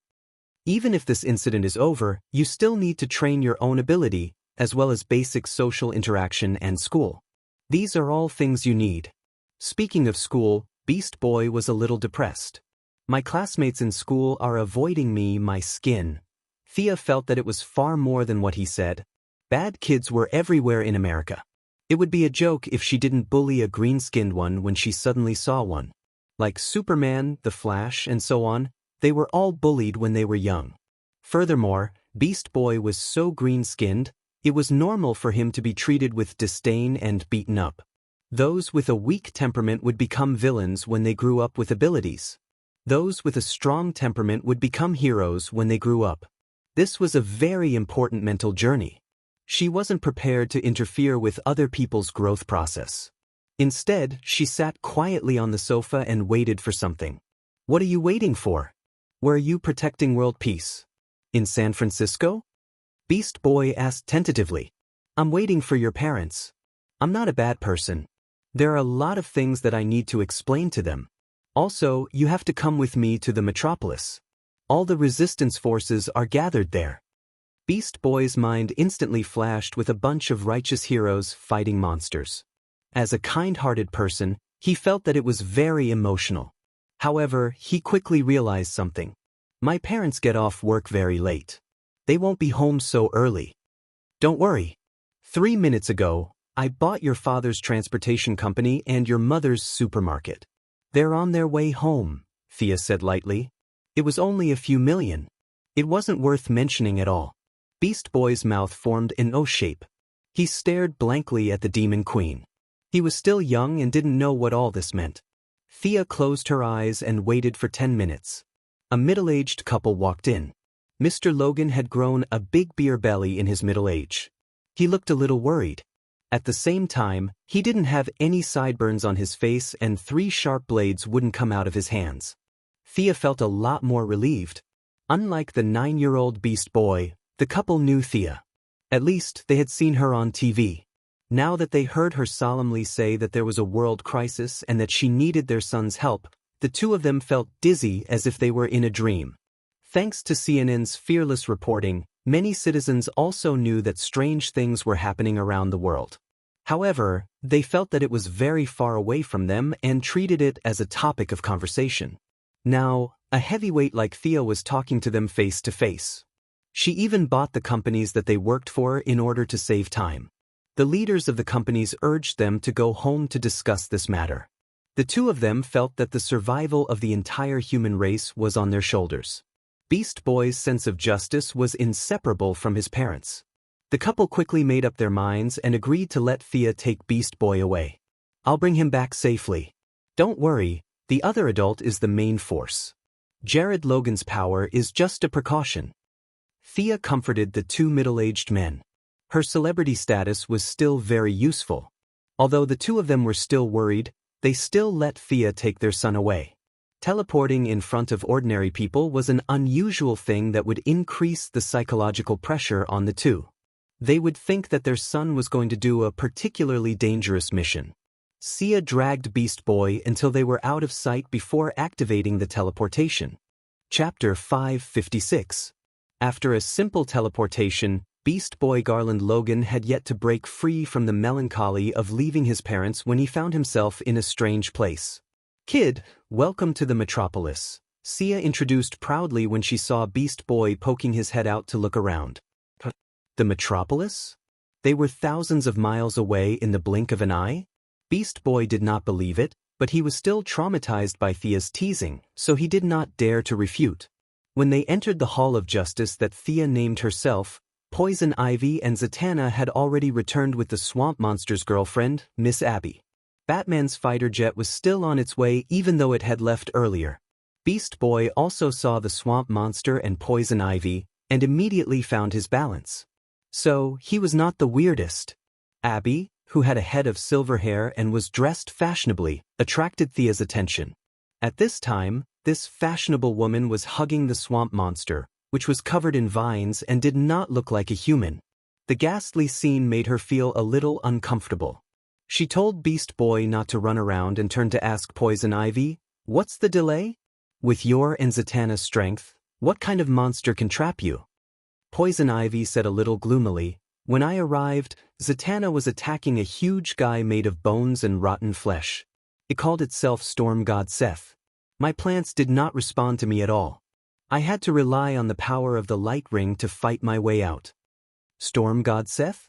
Even if this incident is over, you still need to train your own ability, as well as basic social interaction and school. These are all things you need. Speaking of school, Beast Boy was a little depressed. My classmates in school are avoiding me, my skin. Thea felt that it was far more than what he said. Bad kids were everywhere in America. It would be a joke if she didn't bully a green-skinned one when she suddenly saw one. Like Superman, the Flash, and so on, they were all bullied when they were young. Furthermore, Beast Boy was so green-skinned, it was normal for him to be treated with disdain and beaten up. Those with a weak temperament would become villains when they grew up with abilities. Those with a strong temperament would become heroes when they grew up. This was a very important mental journey. She wasn't prepared to interfere with other people's growth process. Instead, she sat quietly on the sofa and waited for something. What are you waiting for? Where are you protecting world peace? In San Francisco? Beast Boy asked tentatively. I'm waiting for your parents. I'm not a bad person. There are a lot of things that I need to explain to them. Also, you have to come with me to the metropolis. All the resistance forces are gathered there. Beast Boy's mind instantly flashed with a bunch of righteous heroes fighting monsters. As a kind-hearted person, he felt that it was very emotional. However, he quickly realized something. My parents get off work very late. They won't be home so early. Don't worry. 3 minutes ago, I bought your father's transportation company and your mother's supermarket. They're on their way home, Thea said lightly. It was only a few million. It wasn't worth mentioning at all. Beast Boy's mouth formed an O shape. He stared blankly at the Demon Queen. He was still young and didn't know what all this meant. Thea closed her eyes and waited for 10 minutes. A middle-aged couple walked in. Mr. Logan had grown a big beer belly in his middle age. He looked a little worried. At the same time, he didn't have any sideburns on his face and 3 sharp blades wouldn't come out of his hands. Thea felt a lot more relieved. Unlike the 9-year-old Beast Boy, the couple knew Thea. At least, they had seen her on TV. Now that they heard her solemnly say that there was a world crisis and that she needed their son's help, the two of them felt dizzy as if they were in a dream. Thanks to CNN's fearless reporting, many citizens also knew that strange things were happening around the world. However, they felt that it was very far away from them and treated it as a topic of conversation. Now, a heavyweight like Thea was talking to them face to face. She even bought the companies that they worked for in order to save time. The leaders of the companies urged them to go home to discuss this matter. The two of them felt that the survival of the entire human race was on their shoulders. Beast Boy's sense of justice was inseparable from his parents. The couple quickly made up their minds and agreed to let Thea take Beast Boy away. I'll bring him back safely. Don't worry, the other adult is the main force. Jared Logan's power is just a precaution. Thea comforted the two middle-aged men. Her celebrity status was still very useful. Although the two of them were still worried, they still let Thea take their son away. Teleporting in front of ordinary people was an unusual thing that would increase the psychological pressure on the two. They would think that their son was going to do a particularly dangerous mission. Sia dragged Beast Boy until they were out of sight before activating the teleportation. Chapter 556. After a simple teleportation, Beast Boy Garland Logan had yet to break free from the melancholy of leaving his parents when he found himself in a strange place. Kid, welcome to the metropolis, Sia introduced proudly when she saw Beast Boy poking his head out to look around. The metropolis? They were thousands of miles away in the blink of an eye? Beast Boy did not believe it, but he was still traumatized by Thea's teasing, so he did not dare to refute. When they entered the Hall of Justice that Thea named herself, Poison Ivy and Zatanna had already returned with the swamp monster's girlfriend, Miss Abby. Batman's fighter jet was still on its way even though it had left earlier. Beast Boy also saw the swamp monster and Poison Ivy, and immediately found his balance. So, he was not the weirdest. Abby, who had a head of silver hair and was dressed fashionably, attracted Thea's attention. At this time, this fashionable woman was hugging the swamp monster, which was covered in vines and did not look like a human. The ghastly scene made her feel a little uncomfortable. She told Beast Boy not to run around and turned to ask Poison Ivy, "What's the delay? With your and Zatanna's strength, what kind of monster can trap you?" Poison Ivy said a little gloomily, "When I arrived, Zatanna was attacking a huge guy made of bones and rotten flesh. It called itself Storm God Seth. My plants did not respond to me at all. I had to rely on the power of the light ring to fight my way out." Storm God Seth?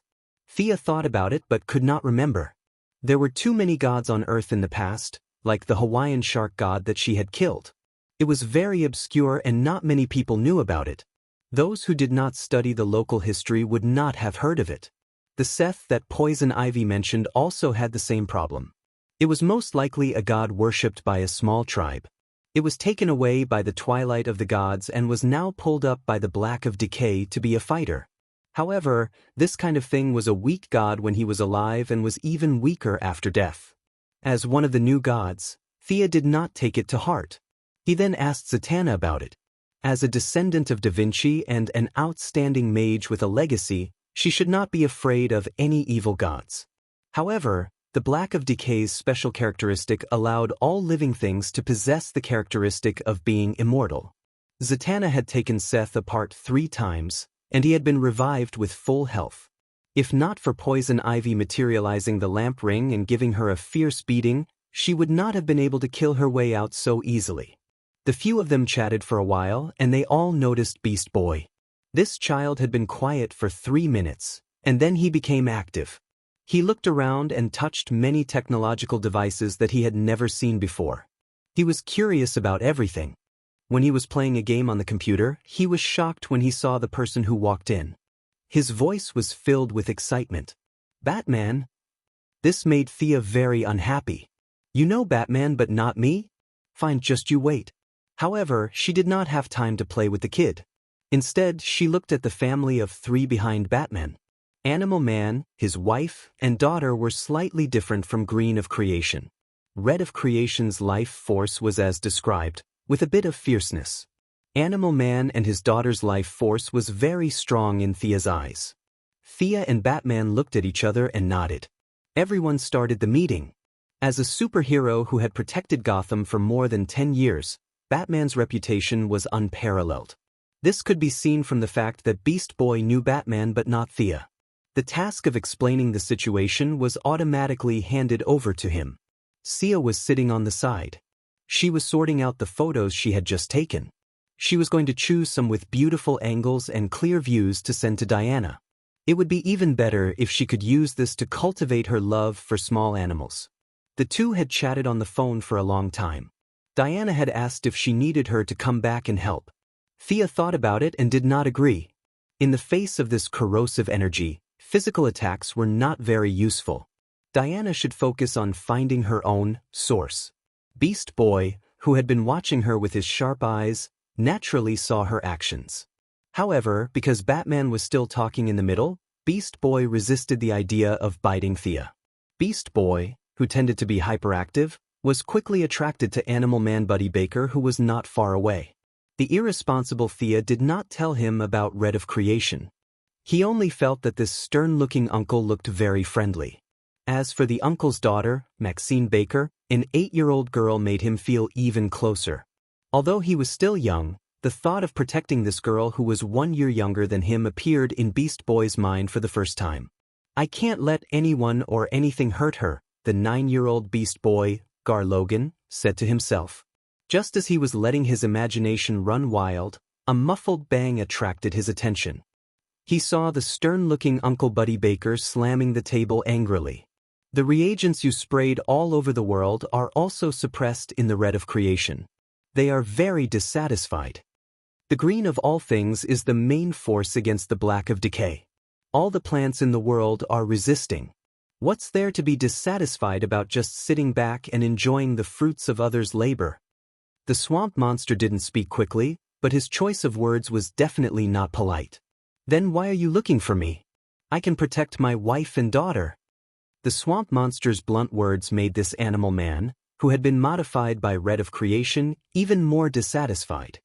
Thea thought about it but could not remember. There were too many gods on Earth in the past, like the Hawaiian shark god that she had killed. It was very obscure and not many people knew about it. Those who did not study the local history would not have heard of it. The Seth that Poison Ivy mentioned also had the same problem. It was most likely a god worshipped by a small tribe. It was taken away by the twilight of the gods and was now pulled up by the black of decay to be a fighter. However, this kind of thing was a weak god when he was alive and was even weaker after death. As one of the new gods, Thea did not take it to heart. He then asked Zatanna about it. As a descendant of Da Vinci and an outstanding mage with a legacy, she should not be afraid of any evil gods. However, the Black of Decay's special characteristic allowed all living things to possess the characteristic of being immortal. Zatanna had taken Seth apart 3 times, and he had been revived with full health. If not for Poison Ivy materializing the lamp ring and giving her a fierce beating, she would not have been able to kill her way out so easily. The few of them chatted for a while, and they all noticed Beast Boy. This child had been quiet for 3 minutes, and then he became active. He looked around and touched many technological devices that he had never seen before. He was curious about everything. When he was playing a game on the computer, he was shocked when he saw the person who walked in. His voice was filled with excitement. "Batman?" This made Thea very unhappy. "You know Batman but not me? Fine, just you wait." However, she did not have time to play with the kid. Instead, she looked at the family of 3 behind Batman. Animal Man, his wife, and daughter were slightly different from Green of Creation. Red of Creation's life force was as described, with a bit of fierceness. Animal Man and his daughter's life force was very strong in Thea's eyes. Thea and Batman looked at each other and nodded. Everyone started the meeting. As a superhero who had protected Gotham for more than 10 years, Batman's reputation was unparalleled. This could be seen from the fact that Beast Boy knew Batman but not Thea. The task of explaining the situation was automatically handed over to him. Sia was sitting on the side. She was sorting out the photos she had just taken. She was going to choose some with beautiful angles and clear views to send to Diana. It would be even better if she could use this to cultivate her love for small animals. The two had chatted on the phone for a long time. Diana had asked if she needed her to come back and help. Thea thought about it and did not agree. In the face of this corrosive energy, physical attacks were not very useful. Diana should focus on finding her own source. Beast Boy, who had been watching her with his sharp eyes, naturally saw her actions. However, because Batman was still talking in the middle, Beast Boy resisted the idea of biting Thea. Beast Boy, who tended to be hyperactive, was quickly attracted to Animal Man Buddy Baker, who was not far away. The irresponsible Thea did not tell him about Red of Creation. He only felt that this stern-looking uncle looked very friendly. As for the uncle's daughter, Maxine Baker, an 8-year-old girl made him feel even closer. Although he was still young, the thought of protecting this girl who was 1 year younger than him appeared in Beast Boy's mind for the first time. I can't let anyone or anything hurt her, the 9-year-old Beast Boy, Gar Logan, said to himself. Just as he was letting his imagination run wild, a muffled bang attracted his attention. He saw the stern-looking Uncle Buddy Baker slamming the table angrily. The reagents you sprayed all over the world are also suppressed in the Red of Creation. They are very dissatisfied. The green of all things is the main force against the black of decay. All the plants in the world are resisting. What's there to be dissatisfied about just sitting back and enjoying the fruits of others' labor? The swamp monster didn't speak quickly, but his choice of words was definitely not polite. Then why are you looking for me? I can protect my wife and daughter. The swamp monster's blunt words made this animal man, who had been modified by Red of Creation, even more dissatisfied.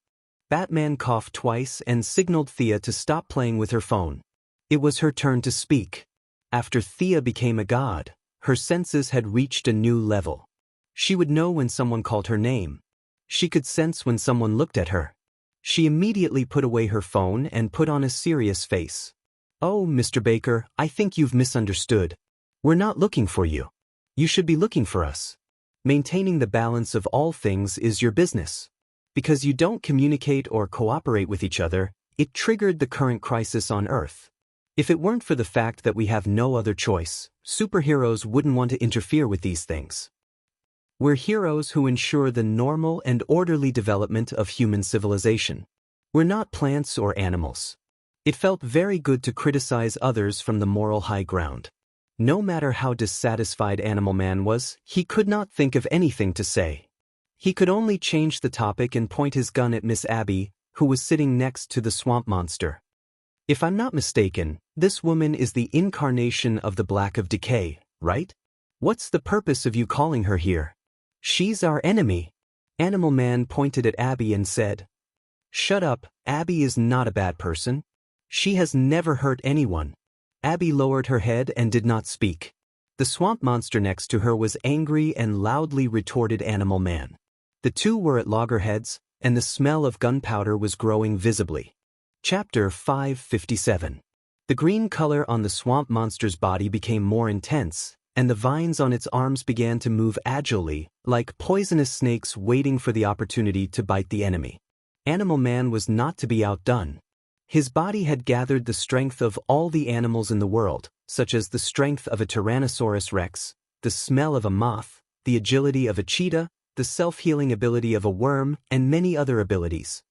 Batman coughed twice and signaled Thea to stop playing with her phone. It was her turn to speak. After Thea became a god, her senses had reached a new level. She would know when someone called her name. She could sense when someone looked at her. She immediately put away her phone and put on a serious face. "Oh, Mr. Baker, I think you've misunderstood. We're not looking for you. You should be looking for us. Maintaining the balance of all things is your business. Because you don't communicate or cooperate with each other, it triggered the current crisis on Earth. If it weren't for the fact that we have no other choice, superheroes wouldn't want to interfere with these things. We're heroes who ensure the normal and orderly development of human civilization. We're not plants or animals." It felt very good to criticize others from the moral high ground. No matter how dissatisfied Animal Man was, he could not think of anything to say. He could only change the topic and point his gun at Miss Abby, who was sitting next to the swamp monster. "If I'm not mistaken, this woman is the incarnation of the Black of Decay, right? What's the purpose of you calling her here? She's our enemy." Animal Man pointed at Abby and said, "Shut up, Abby is not a bad person. She has never hurt anyone." Abby lowered her head and did not speak. The swamp monster next to her was angry and loudly retorted Animal Man. The two were at loggerheads, and the smell of gunpowder was growing visibly. Chapter 557. The green color on the swamp monster's body became more intense, and the vines on its arms began to move agilely, like poisonous snakes waiting for the opportunity to bite the enemy. Animal Man was not to be outdone. His body had gathered the strength of all the animals in the world, such as the strength of a Tyrannosaurus Rex, the smell of a moth, the agility of a cheetah, the self-healing ability of a worm, and many other abilities.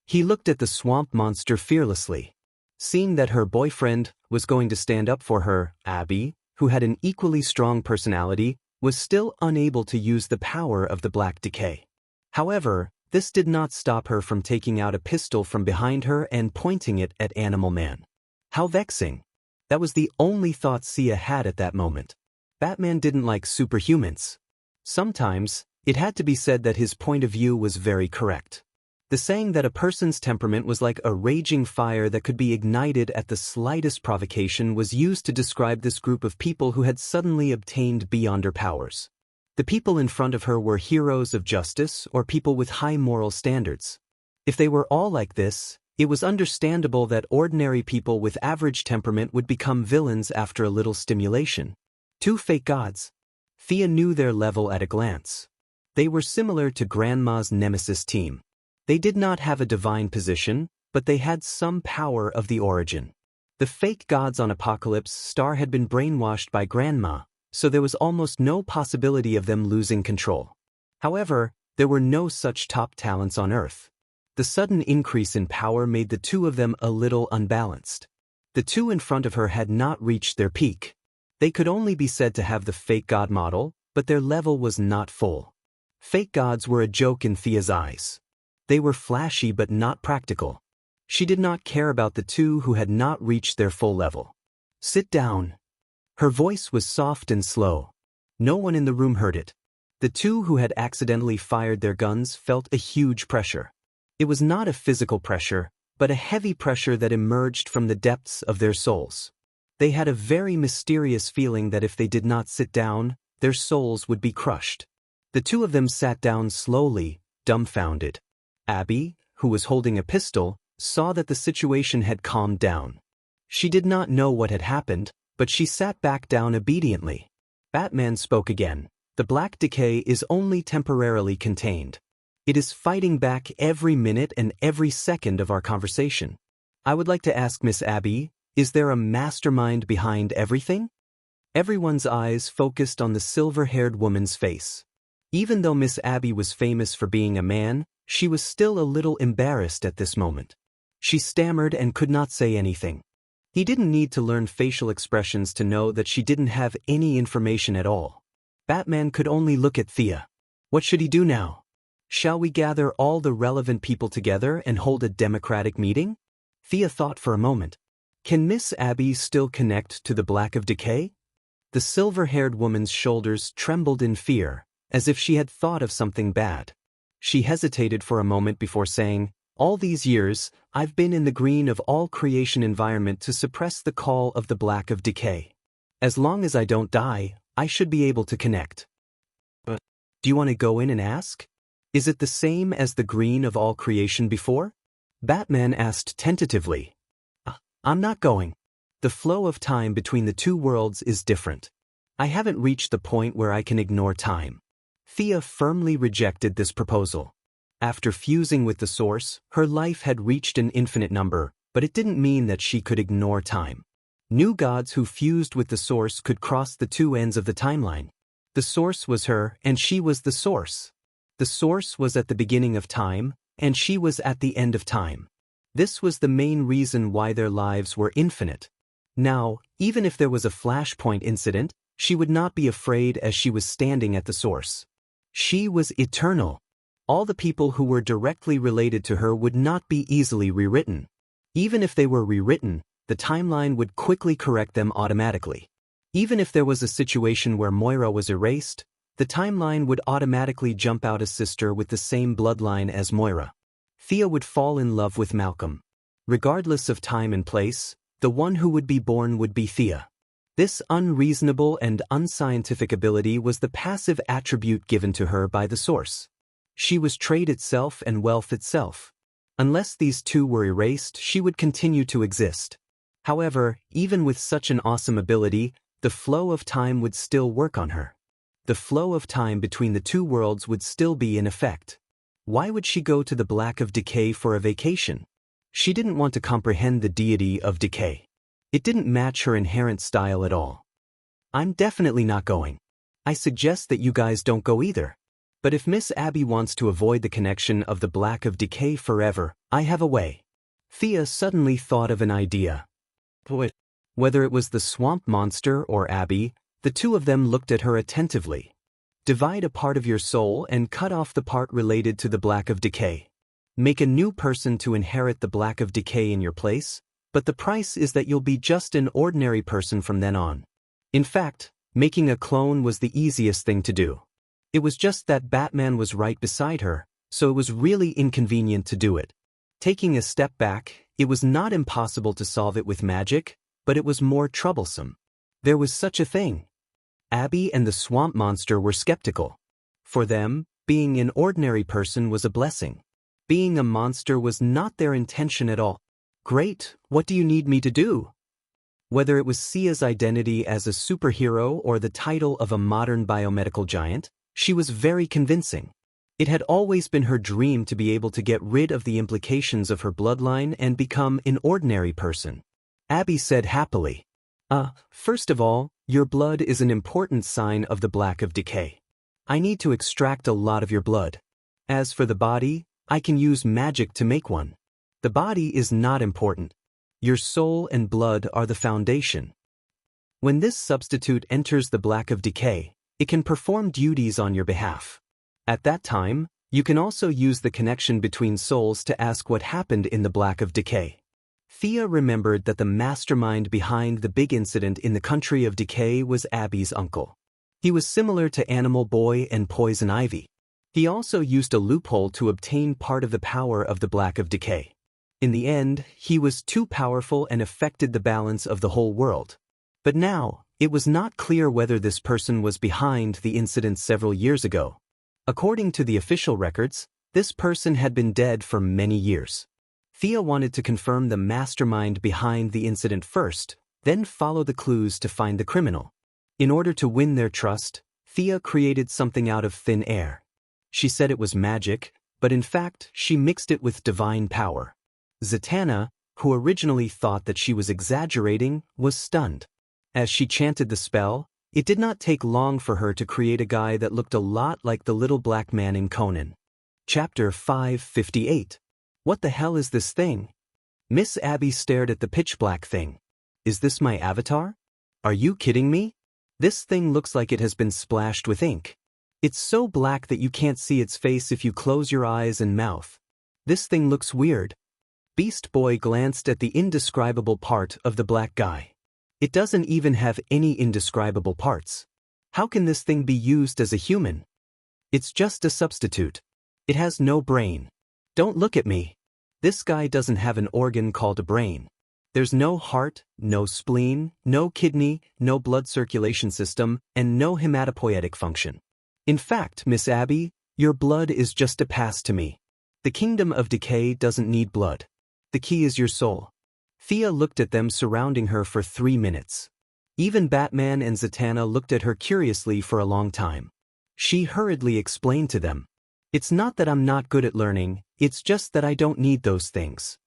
He looked at the swamp monster fearlessly. Seeing that her boyfriend was going to stand up for her, Abby, who had an equally strong personality, was still unable to use the power of the Black Decay. However, this did not stop her from taking out a pistol from behind her and pointing it at Animal Man. How vexing. That was the only thought Sia had at that moment. Batman didn't like superhumans. Sometimes, it had to be said that his point of view was very correct. The saying that a person's temperament was like a raging fire that could be ignited at the slightest provocation was used to describe this group of people who had suddenly obtained beyonder powers. The people in front of her were heroes of justice or people with high moral standards. If they were all like this, it was understandable that ordinary people with average temperament would become villains after a little stimulation. Two fake gods. Thea knew their level at a glance. They were similar to Grandma's nemesis team. They did not have a divine position, but they had some power of the origin. The fake gods on Apocalypse Star had been brainwashed by Grandma, so there was almost no possibility of them losing control. However, there were no such top talents on Earth. The sudden increase in power made the two of them a little unbalanced. The two in front of her had not reached their peak. They could only be said to have the fake god model, but their level was not full. Fake gods were a joke in Thea's eyes. They were flashy but not practical. She did not care about the two who had not reached their full level. "Sit down." Her voice was soft and slow. No one in the room heard it. The two who had accidentally fired their guns felt a huge pressure. It was not a physical pressure, but a heavy pressure that emerged from the depths of their souls. They had a very mysterious feeling that if they did not sit down, their souls would be crushed. The two of them sat down slowly, dumbfounded. Abby, who was holding a pistol, saw that the situation had calmed down. She did not know what had happened, but she sat back down obediently. Batman spoke again. "The black decay is only temporarily contained. It is fighting back every minute and every second of our conversation. I would like to ask Miss Abby, is there a mastermind behind everything?" Everyone's eyes focused on the silver-haired woman's face. Even though Miss Abby was famous for being a man, she was still a little embarrassed at this moment. She stammered and could not say anything. He didn't need to learn facial expressions to know that she didn't have any information at all. Batman could only look at Thea. What should he do now? Shall we gather all the relevant people together and hold a democratic meeting? Thea thought for a moment. Can Miss Abby still connect to the black of decay? The silver-haired woman's shoulders trembled in fear, as if she had thought of something bad. She hesitated for a moment before saying, "All these years, I've been in the green of all creation environment to suppress the call of the black of decay. As long as I don't die, I should be able to connect." "But do you want to go in and ask? Is it the same as the green of all creation before?" Batman asked tentatively. "I'm not going. The flow of time between the two worlds is different. I haven't reached the point where I can ignore time." Thea firmly rejected this proposal. After fusing with the source, her life had reached an infinite number, but it didn't mean that she could ignore time. New gods who fused with the source could cross the two ends of the timeline. The source was her, and she was the source. The source was at the beginning of time, and she was at the end of time. This was the main reason why their lives were infinite. Now, even if there was a flashpoint incident, she would not be afraid as she was standing at the source. She was eternal. All the people who were directly related to her would not be easily rewritten. Even if they were rewritten, the timeline would quickly correct them automatically. Even if there was a situation where Moira was erased, the timeline would automatically jump out a sister with the same bloodline as Moira. Thea would fall in love with Malcolm. Regardless of time and place, the one who would be born would be Thea. This unreasonable and unscientific ability was the passive attribute given to her by the source. She was trade itself and wealth itself. Unless these two were erased, she would continue to exist. However, even with such an awesome ability, the flow of time would still work on her. The flow of time between the two worlds would still be in effect. Why would she go to the black of decay for a vacation? She didn't want to comprehend the deity of decay. It didn't match her inherent style at all. "I'm definitely not going. I suggest that you guys don't go either. But if Miss Abby wants to avoid the connection of the black of decay forever, I have a way." Thea suddenly thought of an idea. Whether it was the swamp monster or Abby, the two of them looked at her attentively. Divide a part of your soul and cut off the part related to the black of decay. Make a new person to inherit the black of decay in your place, but the price is that you'll be just an ordinary person from then on. In fact, making a clone was the easiest thing to do. It was just that Batman was right beside her, so it was really inconvenient to do it. Taking a step back, it was not impossible to solve it with magic, but it was more troublesome. There was such a thing. Abby and the swamp monster were skeptical. For them, being an ordinary person was a blessing. Being a monster was not their intention at all. "Great, what do you need me to do?" Whether it was Sia's identity as a superhero or the title of a modern biomedical giant, she was very convincing. It had always been her dream to be able to get rid of the implications of her bloodline and become an ordinary person. Abby said happily, First of all, your blood is an important sign of the black of decay. I need to extract a lot of your blood. As for the body, I can use magic to make one. The body is not important. Your soul and blood are the foundation. When this substitute enters the black of decay, it can perform duties on your behalf. At that time, you can also use the connection between souls to ask what happened in the black of decay. Thea remembered that the mastermind behind the big incident in the country of decay was Abby's uncle. He was similar to Animal Boy and Poison Ivy. He also used a loophole to obtain part of the power of the black of decay. In the end, he was too powerful and affected the balance of the whole world. But now, it was not clear whether this person was behind the incident several years ago. According to the official records, this person had been dead for many years. Thea wanted to confirm the mastermind behind the incident first, then follow the clues to find the criminal. In order to win their trust, Thea created something out of thin air. She said it was magic, but in fact, she mixed it with divine power. Zatanna, who originally thought that she was exaggerating, was stunned. As she chanted the spell, it did not take long for her to create a guy that looked a lot like the little black man in Conan. Chapter 558. What the hell is this thing? Miss Abby stared at the pitch-black thing. Is this my avatar? Are you kidding me? This thing looks like it has been splashed with ink. It's so black that you can't see its face if you close your eyes and mouth. This thing looks weird. Beast Boy glanced at the indescribable part of the black guy. It doesn't even have any indescribable parts. How can this thing be used as a human? It's just a substitute. It has no brain. Don't look at me. This guy doesn't have an organ called a brain. There's no heart, no spleen, no kidney, no blood circulation system, and no hematopoietic function. In fact, Miss Abby, your blood is just a pass to me. The kingdom of decay doesn't need blood. The key is your soul. Thea looked at them surrounding her for 3 minutes. Even Batman and Zatanna looked at her curiously for a long time. She hurriedly explained to them. It's not that I'm not good at learning, it's just that I don't need those things.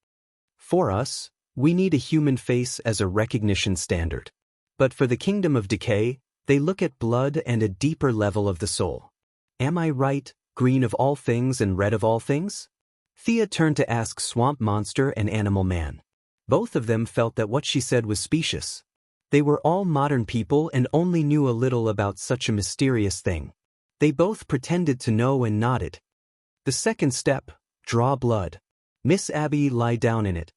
For us, we need a human face as a recognition standard. But for the kingdom of decay, they look at blood and a deeper level of the soul. Am I right, green of all things and red of all things? Thea turned to ask Swamp Monster and Animal Man. Both of them felt that what she said was specious. They were all modern people and only knew a little about such a mysterious thing. They both pretended to know and nodded. The second step, draw blood. Miss Abby, lie down in it.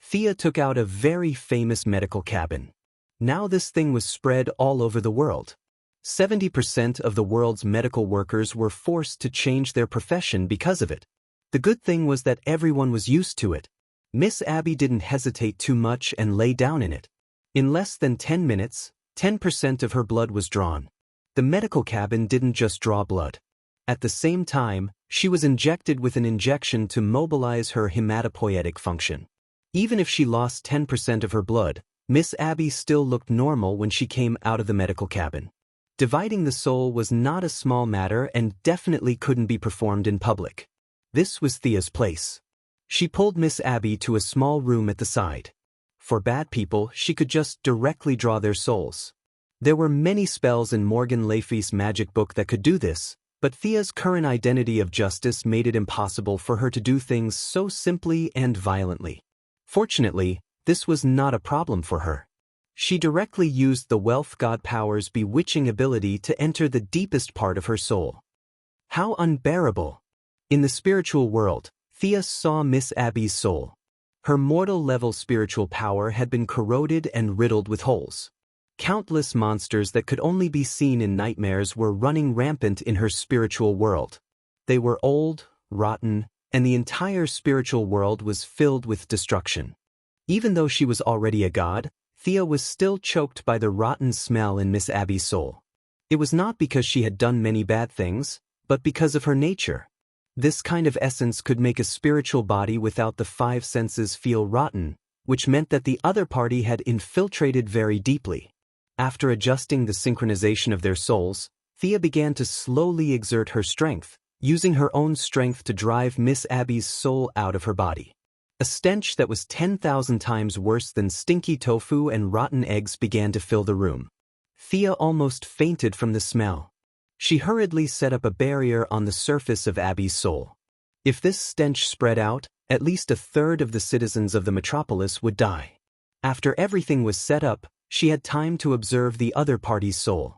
Thea took out a very famous medical cabin. Now this thing was spread all over the world. 70% of the world's medical workers were forced to change their profession because of it. The good thing was that everyone was used to it. Miss Abby didn't hesitate too much and lay down in it. In less than 10 minutes, 10% of her blood was drawn. The medical cabin didn't just draw blood. At the same time, she was injected with an injection to mobilize her hematopoietic function. Even if she lost 10% of her blood, Miss Abby still looked normal when she came out of the medical cabin. Dividing the soul was not a small matter and definitely couldn't be performed in public. This was Thea's place. She pulled Miss Abby to a small room at the side. For bad people, she could just directly draw their souls. There were many spells in Morgan Le Fay's magic book that could do this, but Thea's current identity of justice made it impossible for her to do things so simply and violently. Fortunately, this was not a problem for her. She directly used the Wealth God Power's bewitching ability to enter the deepest part of her soul. How unbearable! In the spiritual world, Thea saw Miss Abby's soul. Her mortal-level spiritual power had been corroded and riddled with holes. Countless monsters that could only be seen in nightmares were running rampant in her spiritual world. They were old, rotten, and the entire spiritual world was filled with destruction. Even though she was already a god, Thea was still choked by the rotten smell in Miss Abby's soul. It was not because she had done many bad things, but because of her nature. This kind of essence could make a spiritual body without the 5 senses feel rotten, which meant that the other party had infiltrated very deeply. After adjusting the synchronization of their souls, Thea began to slowly exert her strength, using her own strength to drive Miss Abby's soul out of her body. A stench that was 10,000 times worse than stinky tofu and rotten eggs began to fill the room. Thea almost fainted from the smell. She hurriedly set up a barrier on the surface of Abby's soul. If this stench spread out, at least a third of the citizens of the metropolis would die. After everything was set up, she had time to observe the other party's soul.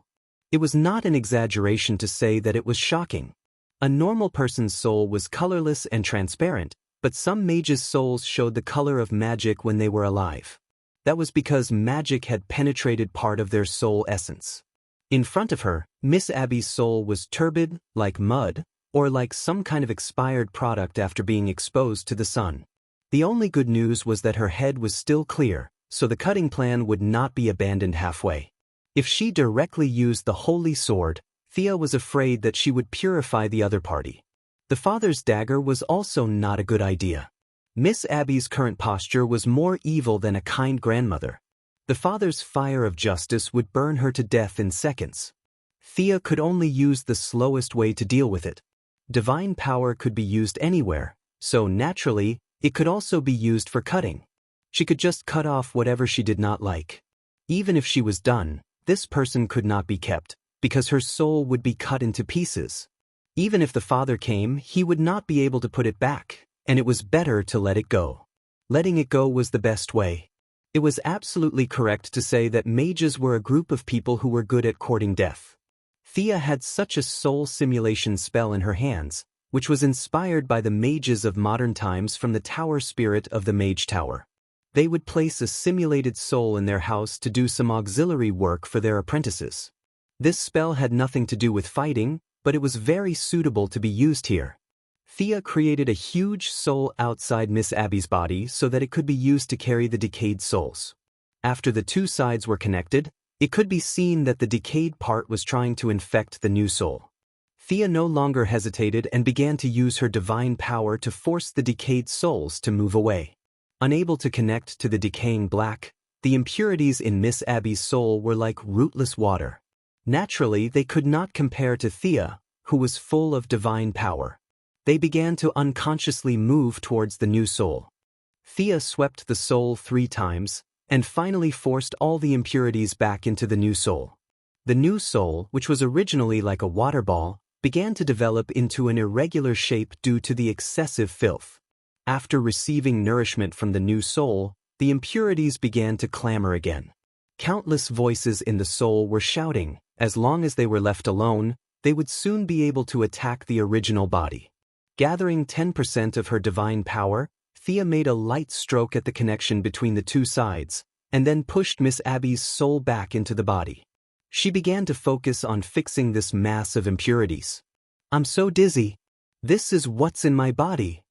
It was not an exaggeration to say that it was shocking. A normal person's soul was colorless and transparent, but some mages' souls showed the color of magic when they were alive. That was because magic had penetrated part of their soul essence. In front of her, Miss Abby's soul was turbid, like mud, or like some kind of expired product after being exposed to the sun. The only good news was that her head was still clear, so the cutting plan would not be abandoned halfway. If she directly used the holy sword, Thea was afraid that she would purify the other party. The father's dagger was also not a good idea. Miss Abby's current posture was more evil than a kind grandmother. The father's fire of justice would burn her to death in seconds. Thea could only use the slowest way to deal with it. Divine power could be used anywhere, so naturally, it could also be used for cutting. She could just cut off whatever she did not like. Even if she was done, this person could not be kept, because her soul would be cut into pieces. Even if the father came, he would not be able to put it back, and it was better to let it go. Letting it go was the best way. It was absolutely correct to say that mages were a group of people who were good at courting death. Thea had such a soul simulation spell in her hands, which was inspired by the mages of modern times from the tower spirit of the Mage Tower. They would place a simulated soul in their house to do some auxiliary work for their apprentices. This spell had nothing to do with fighting, but it was very suitable to be used here. Thea created a huge soul outside Miss Abby's body so that it could be used to carry the decayed souls. After the two sides were connected, it could be seen that the decayed part was trying to infect the new soul. Thea no longer hesitated and began to use her divine power to force the decayed souls to move away. Unable to connect to the decaying black, the impurities in Miss Abby's soul were like rootless water. Naturally, they could not compare to Thea, who was full of divine power. They began to unconsciously move towards the new soul. Thea swept the soul 3 times, and finally forced all the impurities back into the new soul. The new soul, which was originally like a water ball, began to develop into an irregular shape due to the excessive filth. After receiving nourishment from the new soul, the impurities began to clamor again. Countless voices in the soul were shouting, as long as they were left alone, they would soon be able to attack the original body. Gathering 10% of her divine power, Thea made a light stroke at the connection between the two sides, and then pushed Miss Abby's soul back into the body. She began to focus on fixing this mass of impurities. "I'm so dizzy. This is what's in my body."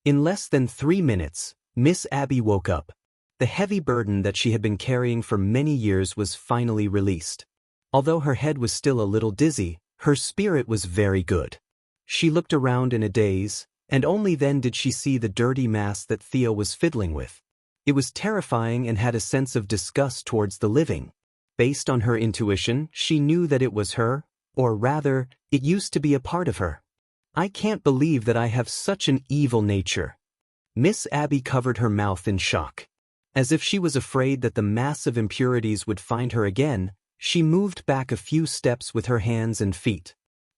In less than 3 minutes, Miss Abby woke up. The heavy burden that she had been carrying for many years was finally released. Although her head was still a little dizzy, her spirit was very good. She looked around in a daze, and only then did she see the dirty mass that Thea was fiddling with. It was terrifying and had a sense of disgust towards the living. Based on her intuition, she knew that it was her, or rather, it used to be a part of her. "I can't believe that I have such an evil nature." Miss Abby covered her mouth in shock. As if she was afraid that the mass of impurities would find her again, she moved back a few steps with her hands and feet.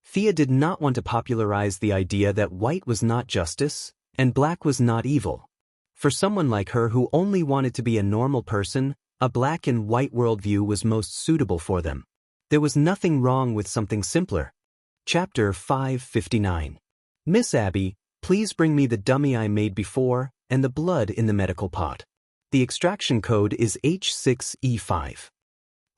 Thea did not want to popularize the idea that white was not justice, and black was not evil. For someone like her who only wanted to be a normal person, a black and white worldview was most suitable for them. There was nothing wrong with something simpler. Chapter 559. Miss Abby, please bring me the dummy I made before, and the blood in the medical pot. The extraction code is H6E5.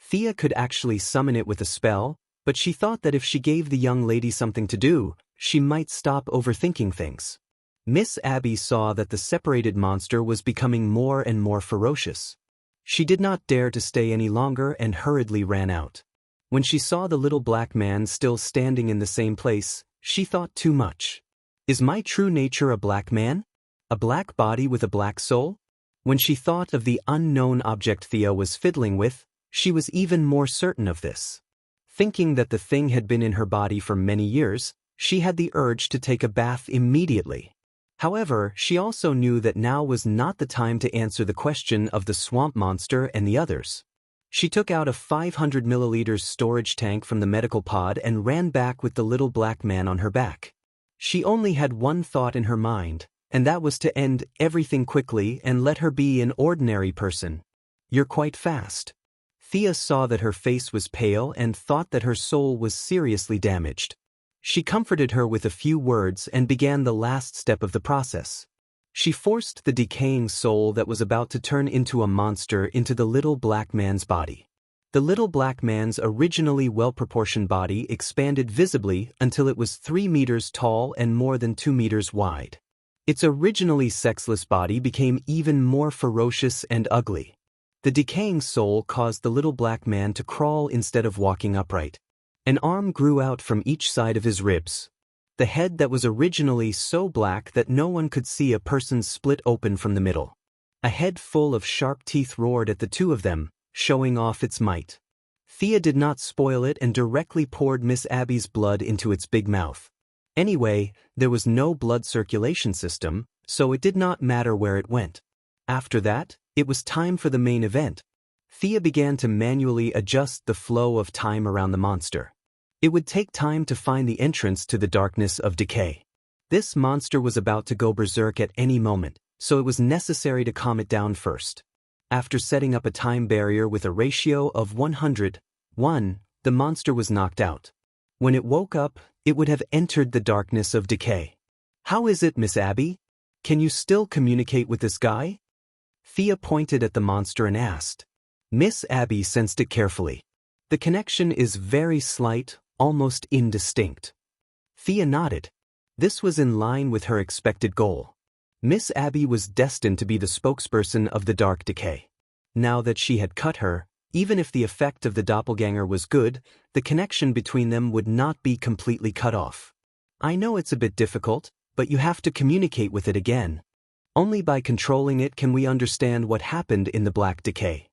Thea could actually summon it with a spell, but she thought that if she gave the young lady something to do, she might stop overthinking things. Miss Abby saw that the separated monster was becoming more and more ferocious. She did not dare to stay any longer and hurriedly ran out. When she saw the little black man still standing in the same place, she thought too much. Is my true nature a black man? A black body with a black soul? When she thought of the unknown object Thea was fiddling with, she was even more certain of this. Thinking that the thing had been in her body for many years, she had the urge to take a bath immediately. However, she also knew that now was not the time to answer the question of the swamp monster and the others. She took out a 500 milliliters storage tank from the medical pod and ran back with the little black man on her back. She only had one thought in her mind, and that was to end everything quickly and let her be an ordinary person. "You're quite fast." Thea saw that her face was pale and thought that her soul was seriously damaged. She comforted her with a few words and began the last step of the process. She forced the decaying soul that was about to turn into a monster into the little black man's body. The little black man's originally well-proportioned body expanded visibly until it was 3 meters tall and more than 2 meters wide. Its originally sexless body became even more ferocious and ugly. The decaying soul caused the little black man to crawl instead of walking upright. An arm grew out from each side of his ribs. The head that was originally so black that no one could see a person split open from the middle. A head full of sharp teeth roared at the two of them, showing off its might. Thea did not spoil it and directly poured Miss Abby's blood into its big mouth. Anyway, there was no blood circulation system, so it did not matter where it went. After that, it was time for the main event. Thea began to manually adjust the flow of time around the monster. It would take time to find the entrance to the darkness of decay. This monster was about to go berserk at any moment, so it was necessary to calm it down first. After setting up a time barrier with a ratio of 100:1, the monster was knocked out. When it woke up, it would have entered the darkness of decay. "How is it, Miss Abby? Can you still communicate with this guy?" Thea pointed at the monster and asked. Miss Abby sensed it carefully. "The connection is very slight, almost indistinct." Thea nodded. This was in line with her expected goal. Miss Abby was destined to be the spokesperson of the dark decay. Now that she had cut her, even if the effect of the doppelganger was good, the connection between them would not be completely cut off. "I know it's a bit difficult, but you have to communicate with it again. Only by controlling it can we understand what happened in the black decay.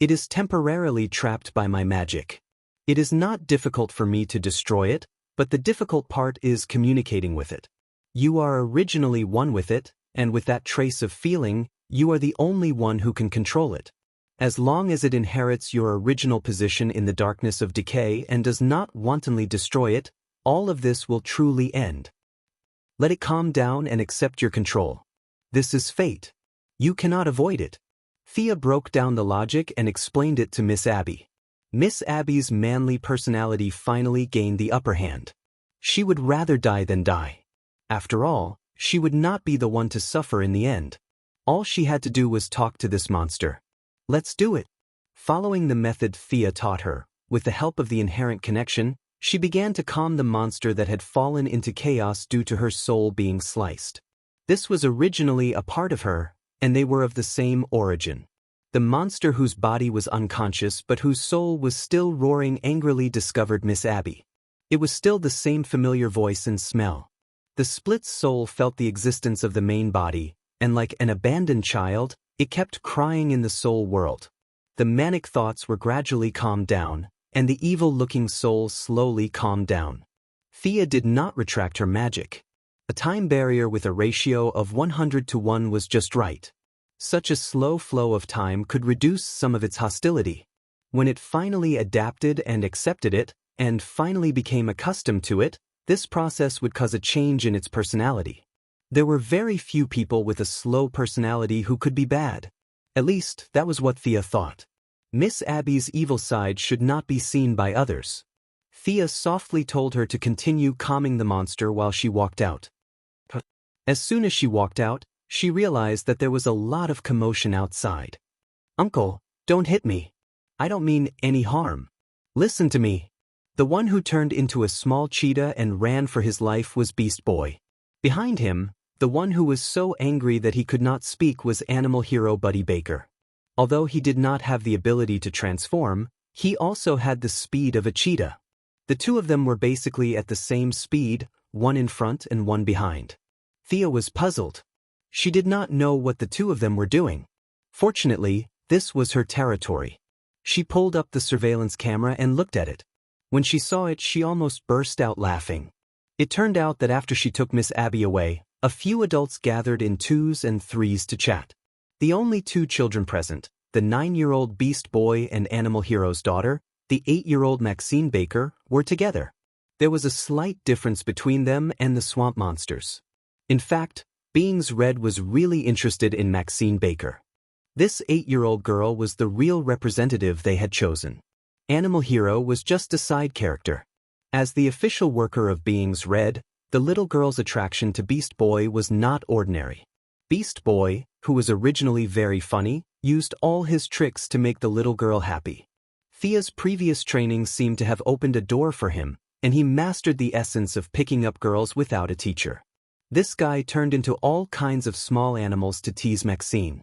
It is temporarily trapped by my magic. It is not difficult for me to destroy it, but the difficult part is communicating with it. You are originally one with it, and with that trace of feeling, you are the only one who can control it. As long as it inherits your original position in the darkness of decay and does not wantonly destroy it, all of this will truly end. Let it calm down and accept your control. This is fate. You cannot avoid it." Thea broke down the logic and explained it to Miss Abby. Miss Abby's manly personality finally gained the upper hand. She would rather die than die. After all, she would not be the one to suffer in the end. All she had to do was talk to this monster. "Let's do it." Following the method Thea taught her, with the help of the inherent connection, she began to calm the monster that had fallen into chaos due to her soul being sliced. This was originally a part of her, and they were of the same origin. The monster whose body was unconscious but whose soul was still roaring angrily discovered Miss Abby. It was still the same familiar voice and smell. The split soul felt the existence of the main body, and like an abandoned child, it kept crying in the soul world. The manic thoughts were gradually calmed down, and the evil-looking soul slowly calmed down. Thea did not retract her magic. A time barrier with a ratio of 100:1 was just right. Such a slow flow of time could reduce some of its hostility. When it finally adapted and accepted it, and finally became accustomed to it, this process would cause a change in its personality. There were very few people with a slow personality who could be bad. At least, that was what Thea thought. Miss Abby's evil side should not be seen by others. Thea softly told her to continue calming the monster while she walked out. As soon as she walked out, she realized that there was a lot of commotion outside. "Uncle, don't hit me. I don't mean any harm. Listen to me." The one who turned into a small cheetah and ran for his life was Beast Boy. Behind him, the one who was so angry that he could not speak was animal hero Buddy Baker. Although he did not have the ability to transform, he also had the speed of a cheetah. The two of them were basically at the same speed, one in front and one behind. Thea was puzzled. She did not know what the two of them were doing. Fortunately, this was her territory. She pulled up the surveillance camera and looked at it. When she saw it, she almost burst out laughing. It turned out that after she took Miss Abby away, a few adults gathered in 2s and 3s to chat. The only two children present, the 9-year-old Beast Boy and Animal Hero's daughter, the 8-year-old Maxine Baker, were together. There was a slight difference between them and the swamp monsters. In fact, Beings Red was really interested in Maxine Baker. This 8-year-old girl was the real representative they had chosen. Animal Hero was just a side character. As the official worker of Beings Red, the little girl's attraction to Beast Boy was not ordinary. Beast Boy, who was originally very funny, used all his tricks to make the little girl happy. Thea's previous training seemed to have opened a door for him, and he mastered the essence of picking up girls without a teacher. This guy turned into all kinds of small animals to tease Maxine.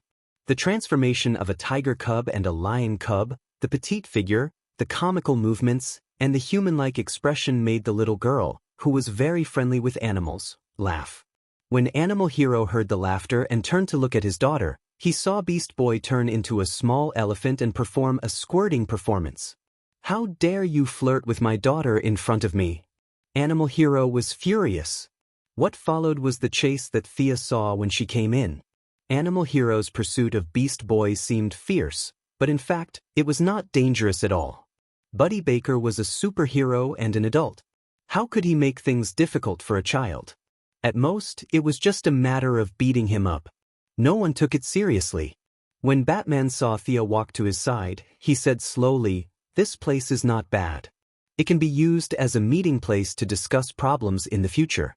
The transformation of a tiger cub and a lion cub, the petite figure, the comical movements, and the human-like expression made the little girl, who was very friendly with animals, laugh. When Animal Hero heard the laughter and turned to look at his daughter, he saw Beast Boy turn into a small elephant and perform a squirting performance. "How dare you flirt with my daughter in front of me?" Animal Hero was furious. What followed was the chase that Thea saw when she came in. Animal Hero's pursuit of Beast Boy seemed fierce, but in fact, it was not dangerous at all. Buddy Baker was a superhero and an adult. How could he make things difficult for a child? At most, it was just a matter of beating him up. No one took it seriously. When Batman saw Thea walk to his side, he said slowly, "This place is not bad. It can be used as a meeting place to discuss problems in the future."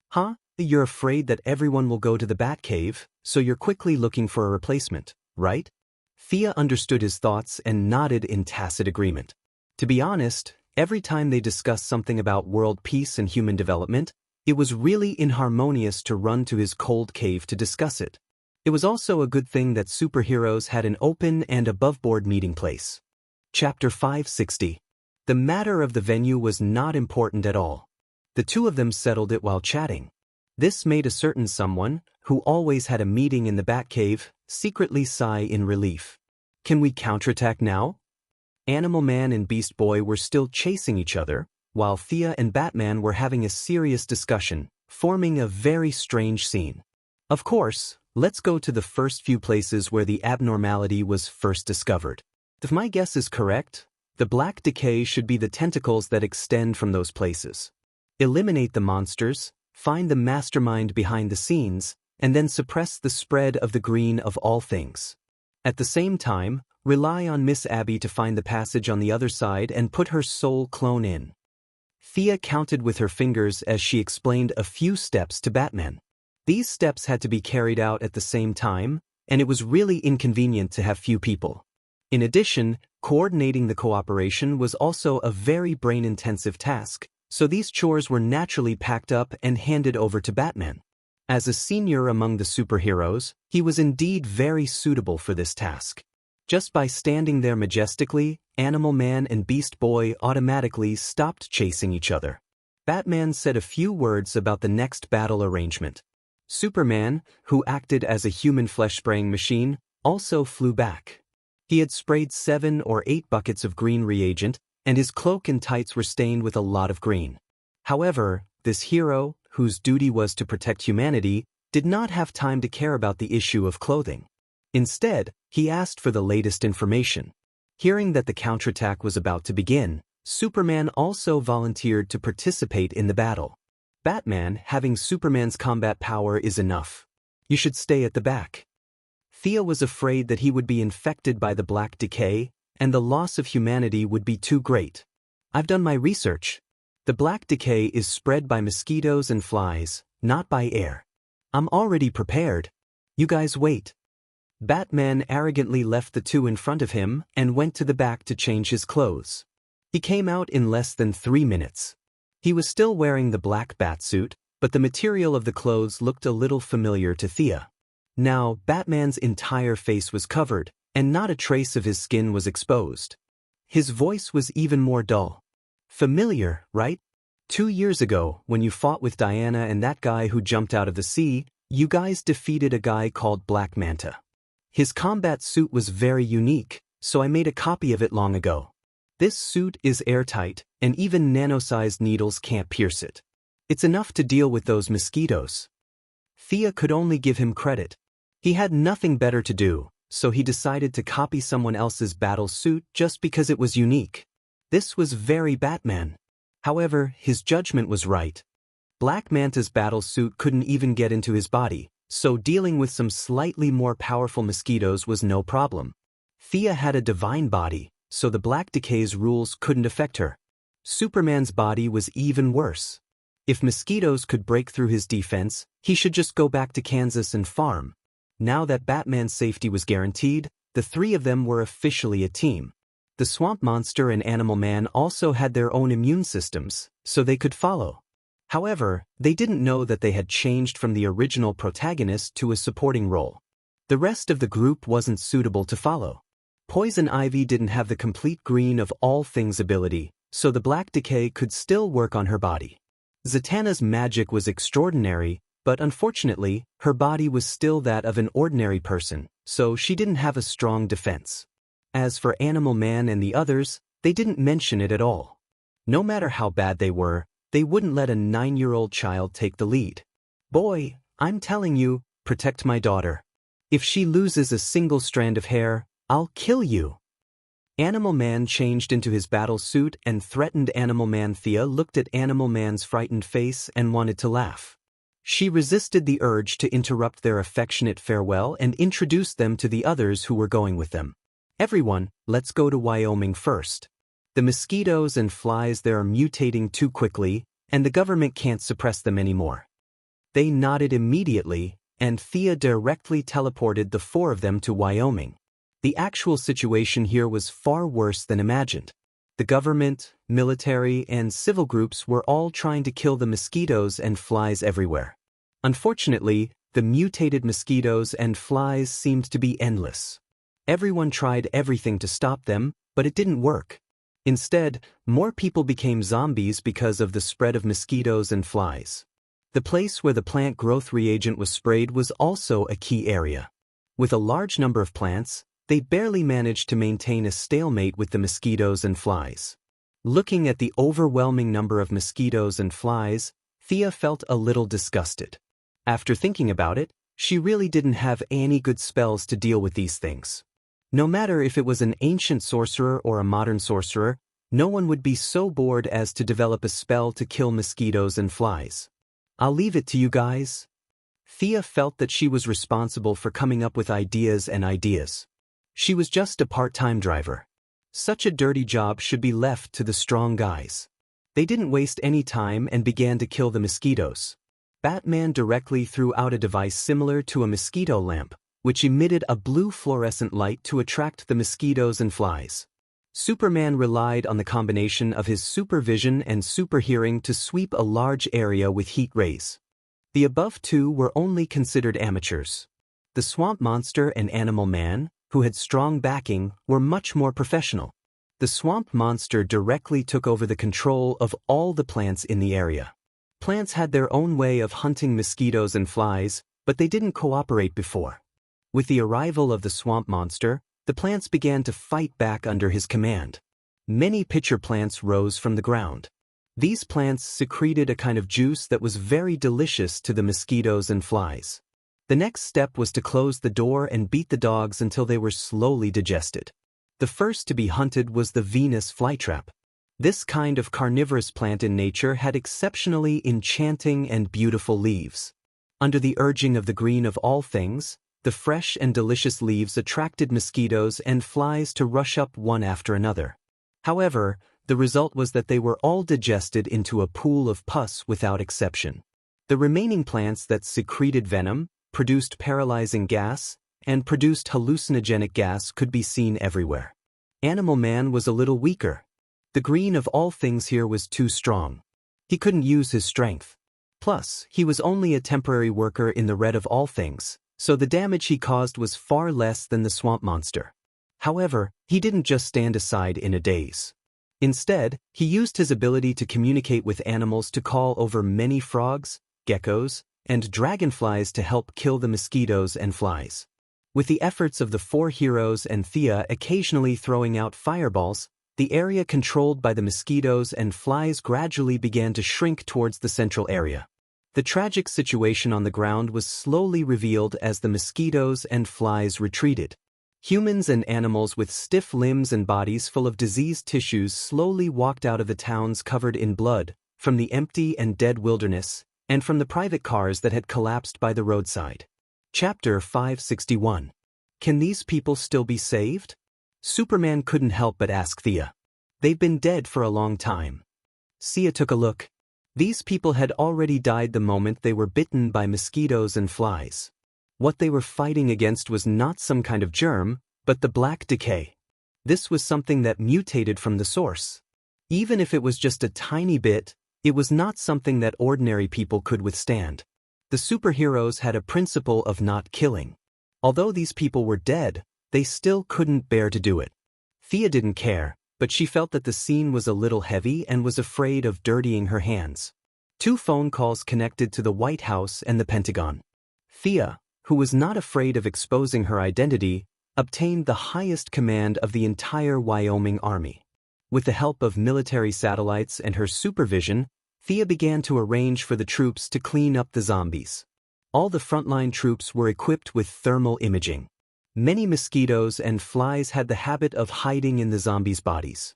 "Huh? You're afraid that everyone will go to the Batcave, so you're quickly looking for a replacement, right?" Thea understood his thoughts and nodded in tacit agreement. To be honest, every time they discussed something about world peace and human development, it was really inharmonious to run to his cold cave to discuss it. It was also a good thing that superheroes had an open and above-board meeting place. Chapter 560. The matter of the venue was not important at all. The two of them settled it while chatting. This made a certain someone, who always had a meeting in the Batcave, secretly sigh in relief. "Can we counterattack now?" Animal Man and Beast Boy were still chasing each other, while Thea and Batman were having a serious discussion, forming a very strange scene. Of course, let's go to the first few places where the abnormality was first discovered. If my guess is correct, the black decay should be the tentacles that extend from those places. Eliminate the monsters, find the mastermind behind the scenes, and then suppress the spread of the green of all things. At the same time, rely on Miss Abby to find the passage on the other side and put her soul clone in. Thea counted with her fingers as she explained a few steps to Batman. These steps had to be carried out at the same time, and it was really inconvenient to have few people. In addition, coordinating the cooperation was also a very brain-intensive task, so these chores were naturally packed up and handed over to Batman. As a senior among the superheroes, he was indeed very suitable for this task. Just by standing there majestically, Animal Man and Beast Boy automatically stopped chasing each other. Batman said a few words about the next battle arrangement. Superman, who acted as a human flesh-spraying machine, also flew back. He had sprayed 7 or 8 buckets of green reagent, and his cloak and tights were stained with a lot of green. However, this hero, whose duty was to protect humanity, did not have time to care about the issue of clothing. Instead, he asked for the latest information. Hearing that the counterattack was about to begin, Superman also volunteered to participate in the battle. Batman, having Superman's combat power is enough. You should stay at the back. Thea was afraid that he would be infected by the black decay, and the loss of humanity would be too great. I've done my research. The black decay is spread by mosquitoes and flies, not by air. I'm already prepared. You guys wait. Batman arrogantly left the two in front of him and went to the back to change his clothes. He came out in less than 3 minutes. He was still wearing the black batsuit, but the material of the clothes looked a little familiar to Thea. Now, Batman's entire face was covered, and not a trace of his skin was exposed. His voice was even more dull. Familiar, right? 2 years ago, when you fought with Diana and that guy who jumped out of the sea, you guys defeated a guy called Black Manta. His combat suit was very unique, so I made a copy of it long ago. This suit is airtight, and even nano-sized needles can't pierce it. It's enough to deal with those mosquitoes. Thea could only give him credit. He had nothing better to do, so he decided to copy someone else's battle suit just because it was unique. This was very Batman. However, his judgment was right. Black Manta's battle suit couldn't even get into his body, so dealing with some slightly more powerful mosquitoes was no problem. Thea had a divine body, so the Black Decay's rules couldn't affect her. Superman's body was even worse. If mosquitoes could break through his defense, he should just go back to Kansas and farm. Now that Batman's safety was guaranteed, the three of them were officially a team. The Swamp Monster and Animal Man also had their own immune systems, so they could follow. However, they didn't know that they had changed from the original protagonist to a supporting role. The rest of the group wasn't suitable to follow. Poison Ivy didn't have the complete green of all things ability, so the Black Decay could still work on her body. Zatanna's magic was extraordinary, but unfortunately, her body was still that of an ordinary person, so she didn't have a strong defense. As for Animal Man and the others, they didn't mention it at all. No matter how bad they were, they wouldn't let a 9-year-old child take the lead. Boy, I'm telling you, protect my daughter. If she loses a single strand of hair, I'll kill you. Animal Man changed into his battle suit and threatened Animal Man. Thea looked at Animal Man's frightened face and wanted to laugh. She resisted the urge to interrupt their affectionate farewell and introduced them to the others who were going with them. Everyone, let's go to Wyoming first. The mosquitoes and flies there are mutating too quickly, and the government can't suppress them anymore. They nodded immediately, and Thea directly teleported the four of them to Wyoming. The actual situation here was far worse than imagined. The government, military, and civil groups were all trying to kill the mosquitoes and flies everywhere. Unfortunately, the mutated mosquitoes and flies seemed to be endless. Everyone tried everything to stop them, but it didn't work. Instead, more people became zombies because of the spread of mosquitoes and flies. The place where the plant growth reagent was sprayed was also a key area. With a large number of plants, they barely managed to maintain a stalemate with the mosquitoes and flies. Looking at the overwhelming number of mosquitoes and flies, Thea felt a little disgusted. After thinking about it, she really didn't have any good spells to deal with these things. No matter if it was an ancient sorcerer or a modern sorcerer, no one would be so bored as to develop a spell to kill mosquitoes and flies. I'll leave it to you guys. Thea felt that she was responsible for coming up with ideas and ideas. She was just a part-time driver. Such a dirty job should be left to the strong guys. They didn't waste any time and began to kill the mosquitoes. Batman directly threw out a device similar to a mosquito lamp, which emitted a blue fluorescent light to attract the mosquitoes and flies. Superman relied on the combination of his supervision and superhearing to sweep a large area with heat rays. The above two were only considered amateurs. The Swamp Monster and Animal Man, who had strong backing, were much more professional. The Swamp Monster directly took over the control of all the plants in the area. Plants had their own way of hunting mosquitoes and flies, but they didn't cooperate before. With the arrival of the Swamp Monster, the plants began to fight back under his command. Many pitcher plants rose from the ground. These plants secreted a kind of juice that was very delicious to the mosquitoes and flies. The next step was to close the door and beat the dogs until they were slowly digested. The first to be hunted was the Venus flytrap. This kind of carnivorous plant in nature had exceptionally enchanting and beautiful leaves. Under the urging of the green of all things, the fresh and delicious leaves attracted mosquitoes and flies to rush up one after another. However, the result was that they were all digested into a pool of pus without exception. The remaining plants that secreted venom, produced paralyzing gas, and produced hallucinogenic gas could be seen everywhere. Animal Man was a little weaker. The green of all things here was too strong. He couldn't use his strength. Plus, he was only a temporary worker in the red of all things, so the damage he caused was far less than the Swamp Monster. However, he didn't just stand aside in a daze. Instead, he used his ability to communicate with animals to call over many frogs, geckos, and dragonflies to help kill the mosquitoes and flies. With the efforts of the four heroes and Thea occasionally throwing out fireballs, the area controlled by the mosquitoes and flies gradually began to shrink towards the central area. The tragic situation on the ground was slowly revealed as the mosquitoes and flies retreated. Humans and animals with stiff limbs and bodies full of diseased tissues slowly walked out of the towns covered in blood, from the empty and dead wilderness, and from the private cars that had collapsed by the roadside. Chapter 561. Can these people still be saved? Superman couldn't help but ask Thea. They've been dead for a long time. Sia took a look. These people had already died the moment they were bitten by mosquitoes and flies. What they were fighting against was not some kind of germ, but the black decay. This was something that mutated from the source. Even if it was just a tiny bit, it was not something that ordinary people could withstand. The superheroes had a principle of not killing. Although these people were dead, they still couldn't bear to do it. Thea didn't care, but she felt that the scene was a little heavy and was afraid of dirtying her hands. 2 phone calls connected to the White House and the Pentagon. Thea, who was not afraid of exposing her identity, obtained the highest command of the entire Wyoming Army. With the help of military satellites and her supervision, Thea began to arrange for the troops to clean up the zombies. All the frontline troops were equipped with thermal imaging. Many mosquitoes and flies had the habit of hiding in the zombies' bodies.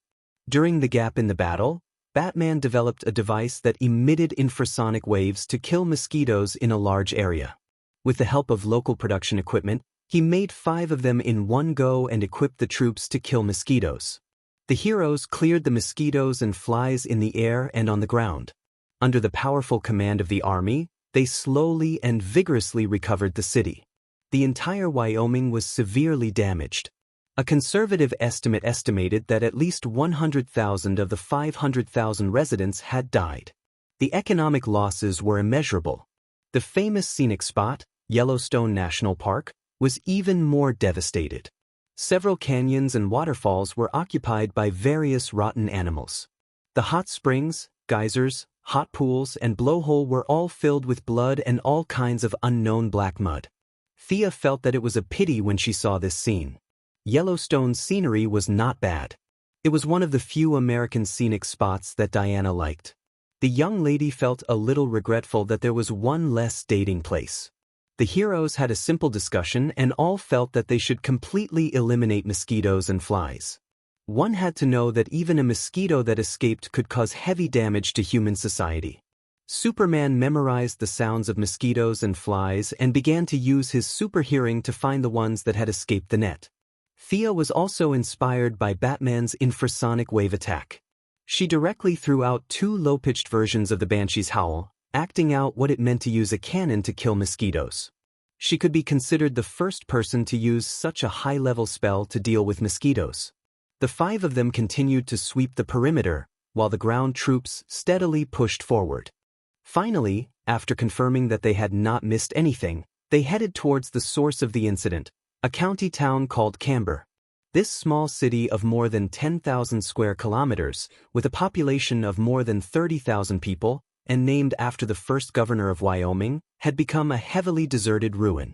During the gap in the battle, Batman developed a device that emitted infrasonic waves to kill mosquitoes in a large area. With the help of local production equipment, he made 5 of them in one go and equipped the troops to kill mosquitoes. The heroes cleared the mosquitoes and flies in the air and on the ground. Under the powerful command of the army, they slowly and vigorously recovered the city. The entire Wyoming was severely damaged. A conservative estimate estimated that at least 100,000 of the 500,000 residents had died. The economic losses were immeasurable. The famous scenic spot, Yellowstone National Park, was even more devastated. Several canyons and waterfalls were occupied by various rotten animals. The hot springs, geysers, hot pools, and blowhole were all filled with blood and all kinds of unknown black mud. Thea felt that it was a pity when she saw this scene. Yellowstone's scenery was not bad. It was one of the few American scenic spots that Diana liked. The young lady felt a little regretful that there was one less dating place. The heroes had a simple discussion and all felt that they should completely eliminate mosquitoes and flies. One had to know that even a mosquito that escaped could cause heavy damage to human society. Superman memorized the sounds of mosquitoes and flies and began to use his super hearing to find the ones that had escaped the net. Thea was also inspired by Batman's infrasonic wave attack. She directly threw out 2 low-pitched versions of the Banshee's howl, acting out what it meant to use a cannon to kill mosquitoes. She could be considered the first person to use such a high-level spell to deal with mosquitoes. The 5 of them continued to sweep the perimeter, while the ground troops steadily pushed forward. Finally, after confirming that they had not missed anything, they headed towards the source of the incident, a county town called Camber. This small city of more than 10,000 square kilometers, with a population of more than 30,000 people, and named after the first governor of Wyoming, had become a heavily deserted ruin.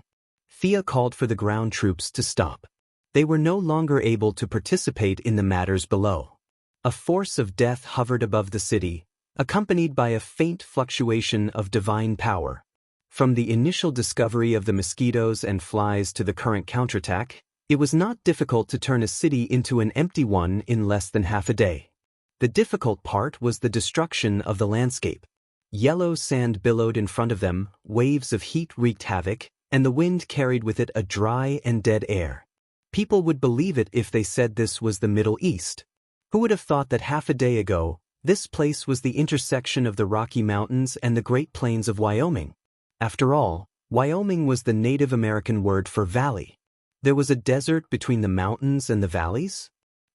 Thea called for the ground troops to stop. They were no longer able to participate in the matters below. A force of death hovered above the city, accompanied by a faint fluctuation of divine power. From the initial discovery of the mosquitoes and flies to the current counterattack, it was not difficult to turn a city into an empty one in less than half a day. The difficult part was the destruction of the landscape. Yellow sand billowed in front of them, waves of heat wreaked havoc, and the wind carried with it a dry and dead air. People would believe it if they said this was the Middle East. Who would have thought that half a day ago, this place was the intersection of the Rocky Mountains and the Great Plains of Wyoming? After all, Wyoming was the Native American word for valley. There was a desert between the mountains and the valleys?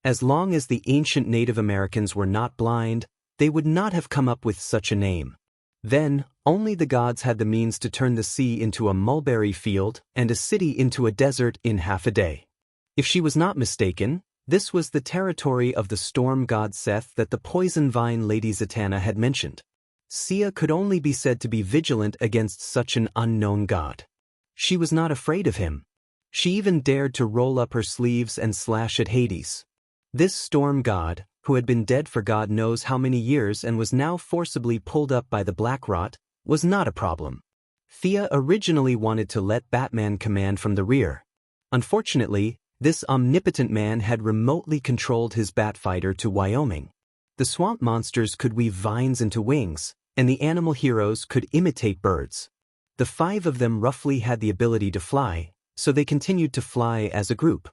As long as the ancient Native Americans were not blind, they would not have come up with such a name. Then, only the gods had the means to turn the sea into a mulberry field and a city into a desert in half a day. If she was not mistaken, this was the territory of the storm god Seth that the poison vine Lady Zatanna had mentioned. Sia could only be said to be vigilant against such an unknown god. She was not afraid of him. She even dared to roll up her sleeves and slash at Hades. This storm god, who had been dead for God knows how many years and was now forcibly pulled up by the black rot, was not a problem. Thea originally wanted to let Batman command from the rear. Unfortunately, This omnipotent man had remotely controlled his bat fighter to Wyoming. The swamp monsters could weave vines into wings, and the animal heroes could imitate birds. The 5 of them roughly had the ability to fly, so they continued to fly as a group.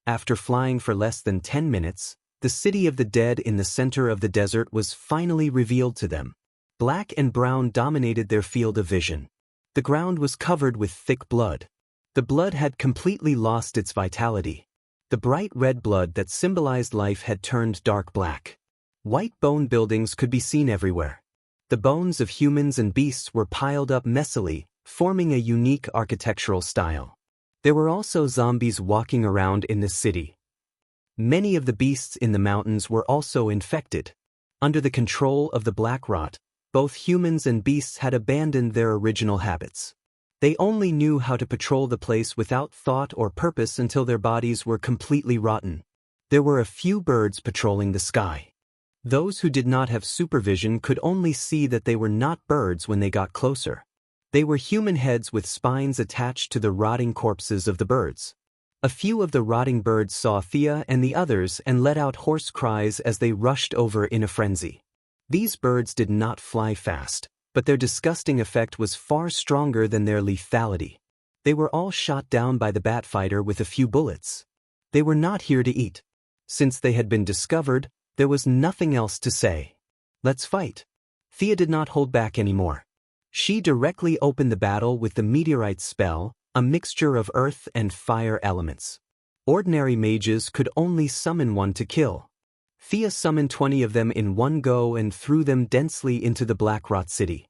After flying for less than 10 minutes, the city of the dead in the center of the desert was finally revealed to them. Black and brown dominated their field of vision. The ground was covered with thick blood. The blood had completely lost its vitality. The bright red blood that symbolized life had turned dark black. White bone buildings could be seen everywhere. The bones of humans and beasts were piled up messily, forming a unique architectural style. There were also zombies walking around in the city. Many of the beasts in the mountains were also infected. Under the control of the black rot, both humans and beasts had abandoned their original habits. They only knew how to patrol the place without thought or purpose until their bodies were completely rotten. There were a few birds patrolling the sky. Those who did not have supervision could only see that they were not birds when they got closer. They were human heads with spines attached to the rotting corpses of the birds. A few of the rotting birds saw Thea and the others and let out hoarse cries as they rushed over in a frenzy. These birds did not fly fast, but their disgusting effect was far stronger than their lethality. They were all shot down by the bat fighter with a few bullets. They were not here to eat. Since they had been discovered, there was nothing else to say. Let's fight. Thea did not hold back anymore. She directly opened the battle with the meteorite spell, a mixture of earth and fire elements. Ordinary mages could only summon one to kill. Thea summoned 20 of them in one go and threw them densely into the Black Rot City.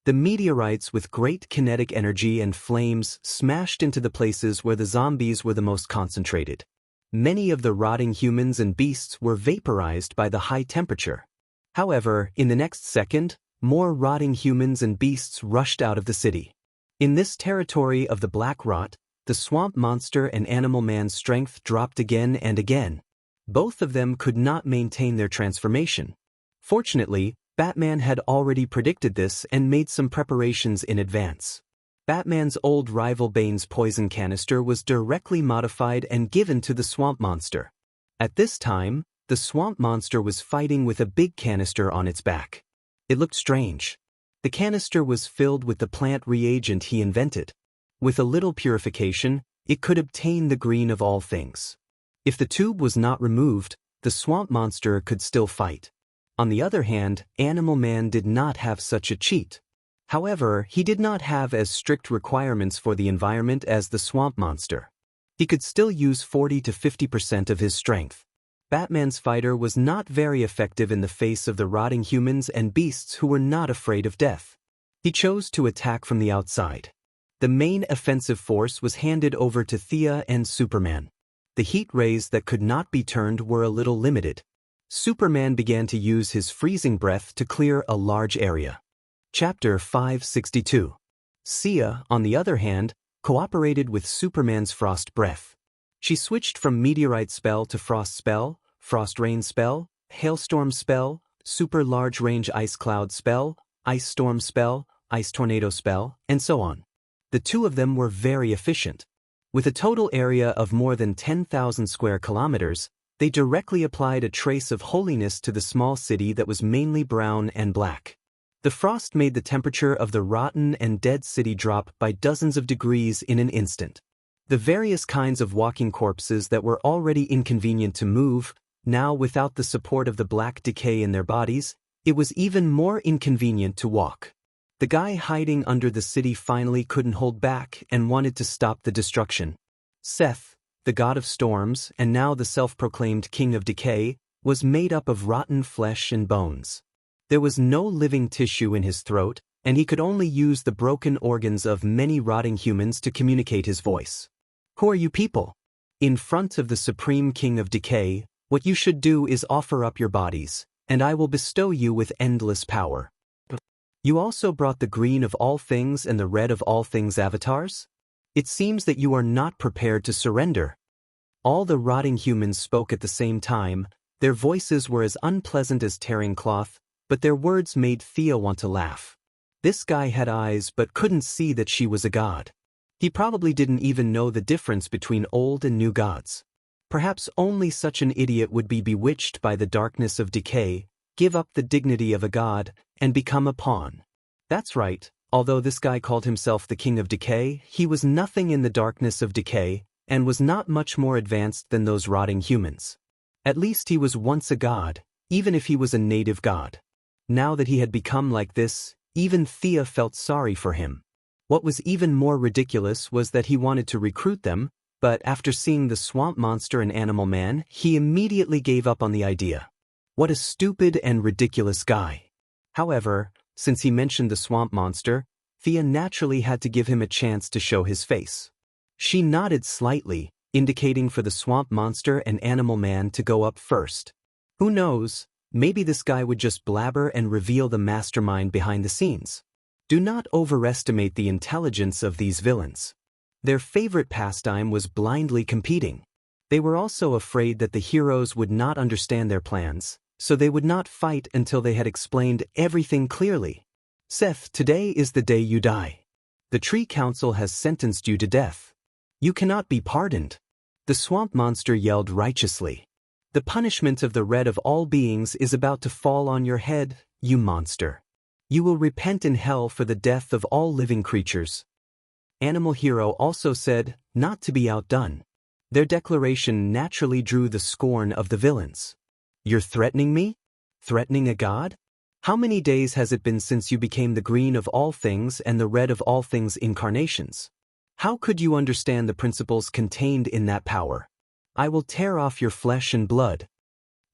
The meteorites with great kinetic energy and flames smashed into the places where the zombies were the most concentrated. Many of the rotting humans and beasts were vaporized by the high temperature. However, in the next second, more rotting humans and beasts rushed out of the city. In this territory of the Black Rot, the swamp monster and animal man's strength dropped again and again. Both of them could not maintain their transformation. Fortunately, Batman had already predicted this and made some preparations in advance. Batman's old rival Bane's poison canister was directly modified and given to the swamp monster. At this time, the swamp monster was fighting with a big canister on its back. It looked strange. The canister was filled with the plant reagent he invented. With a little purification, it could obtain the green of all things. If the tube was not removed, the swamp monster could still fight. On the other hand, Animal Man did not have such a cheat. However, he did not have as strict requirements for the environment as the swamp monster. He could still use 40 to 50% of his strength. Batman's fighter was not very effective in the face of the rotting humans and beasts who were not afraid of death. He chose to attack from the outside. The main offensive force was handed over to Thea and Superman. The heat rays that could not be turned were a little limited. Superman began to use his freezing breath to clear a large area. Chapter 562. Sia, on the other hand, cooperated with Superman's frost breath. She switched from meteorite spell to frost spell, frost rain spell, hailstorm spell, super large range ice cloud spell, ice storm spell, ice tornado spell, and so on. The two of them were very efficient. With a total area of more than 10,000 square kilometers, they directly applied a trace of holiness to the small city that was mainly brown and black. The frost made the temperature of the rotten and dead city drop by dozens of degrees in an instant. The various kinds of walking corpses that were already inconvenient to move, now without the support of the black decay in their bodies, it was even more inconvenient to walk. The guy hiding under the city finally couldn't hold back and wanted to stop the destruction. Seth, the god of storms and now the self-proclaimed king of decay, was made up of rotten flesh and bones. There was no living tissue in his throat, and he could only use the broken organs of many rotting humans to communicate his voice. Who are you people? In front of the supreme king of decay, what you should do is offer up your bodies, and I will bestow you with endless power. You also brought the green of all things and the red of all things avatars? It seems that you are not prepared to surrender. All the rotting humans spoke at the same time. Their voices were as unpleasant as tearing cloth, but their words made Thea want to laugh. This guy had eyes but couldn't see that she was a god. He probably didn't even know the difference between old and new gods. Perhaps only such an idiot would be bewitched by the darkness of decay, give up the dignity of a god, and become a pawn. That's right, although this guy called himself the King of Decay, he was nothing in the darkness of decay, and was not much more advanced than those rotting humans. At least he was once a god, even if he was a native god. Now that he had become like this, even Thea felt sorry for him. What was even more ridiculous was that he wanted to recruit them, but after seeing the swamp monster and animal man, he immediately gave up on the idea. What a stupid and ridiculous guy. However, since he mentioned the swamp monster, Thea naturally had to give him a chance to show his face. She nodded slightly, indicating for the swamp monster and animal man to go up first. Who knows, maybe this guy would just blabber and reveal the mastermind behind the scenes. Do not overestimate the intelligence of these villains. Their favorite pastime was blindly competing. They were also afraid that the heroes would not understand their plans, so they would not fight until they had explained everything clearly. Seth, today is the day you die. The Tree Council has sentenced you to death. You cannot be pardoned. The swamp monster yelled righteously. The punishment of the red of all beings is about to fall on your head, you monster. You will repent in hell for the death of all living creatures. Animal Hero also said, not to be outdone. Their declaration naturally drew the scorn of the villains. You're threatening me? Threatening a god? How many days has it been since you became the green of all things and the red of all things incarnations? How could you understand the principles contained in that power? I will tear off your flesh and blood.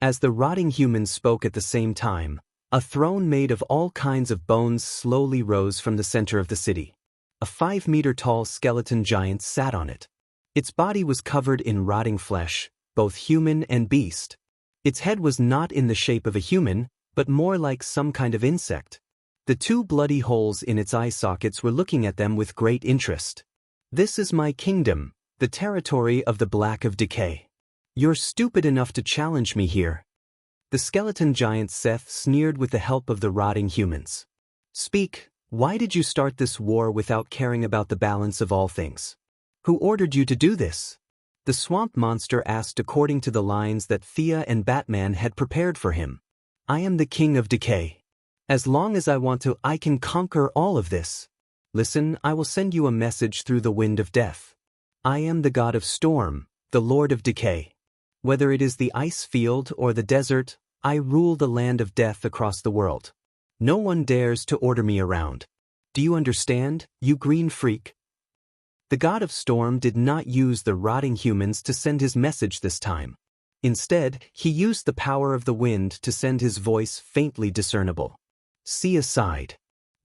As the rotting humans spoke at the same time, a throne made of all kinds of bones slowly rose from the center of the city. A 5-meter-tall skeleton giant sat on it. Its body was covered in rotting flesh, both human and beast. Its head was not in the shape of a human, but more like some kind of insect. The 2 bloody holes in its eye sockets were looking at them with great interest. This is my kingdom, the territory of the Black of Decay. You're stupid enough to challenge me here. The skeleton giant Seth sneered with the help of the rotting humans. Speak. Why did you start this war without caring about the balance of all things? Who ordered you to do this? The swamp monster asked according to the lines that Thea and Batman had prepared for him. I am the King of Decay. As long as I want to, I can conquer all of this. Listen, I will send you a message through the wind of death. I am the god of storm, the lord of decay. Whether it is the ice field or the desert, I rule the land of death across the world. No one dares to order me around. Do you understand, you green freak? The god of storm did not use the rotting humans to send his message this time. Instead, he used the power of the wind to send his voice faintly discernible. See aside.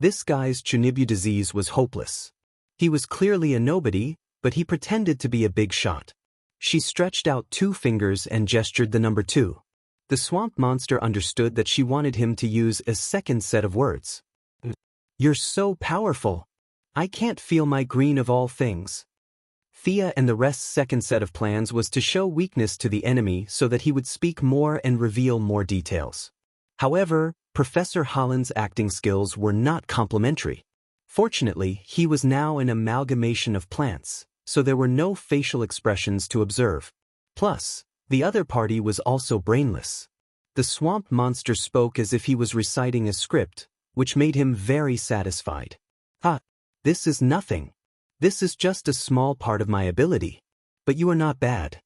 This guy's Chunibu disease was hopeless. He was clearly a nobody, but he pretended to be a big shot. She stretched out 2 fingers and gestured the number 2. The swamp monster understood that she wanted him to use a second set of words. You're so powerful. I can't feel my green of all things. Thea and the rest's second set of plans was to show weakness to the enemy so that he would speak more and reveal more details. However, Professor Holland's acting skills were not complimentary. Fortunately, he was now an amalgamation of plants, so there were no facial expressions to observe. Plus, the other party was also brainless. The swamp monster spoke as if he was reciting a script, which made him very satisfied. This is nothing. This is just a small part of my ability. But you are not bad.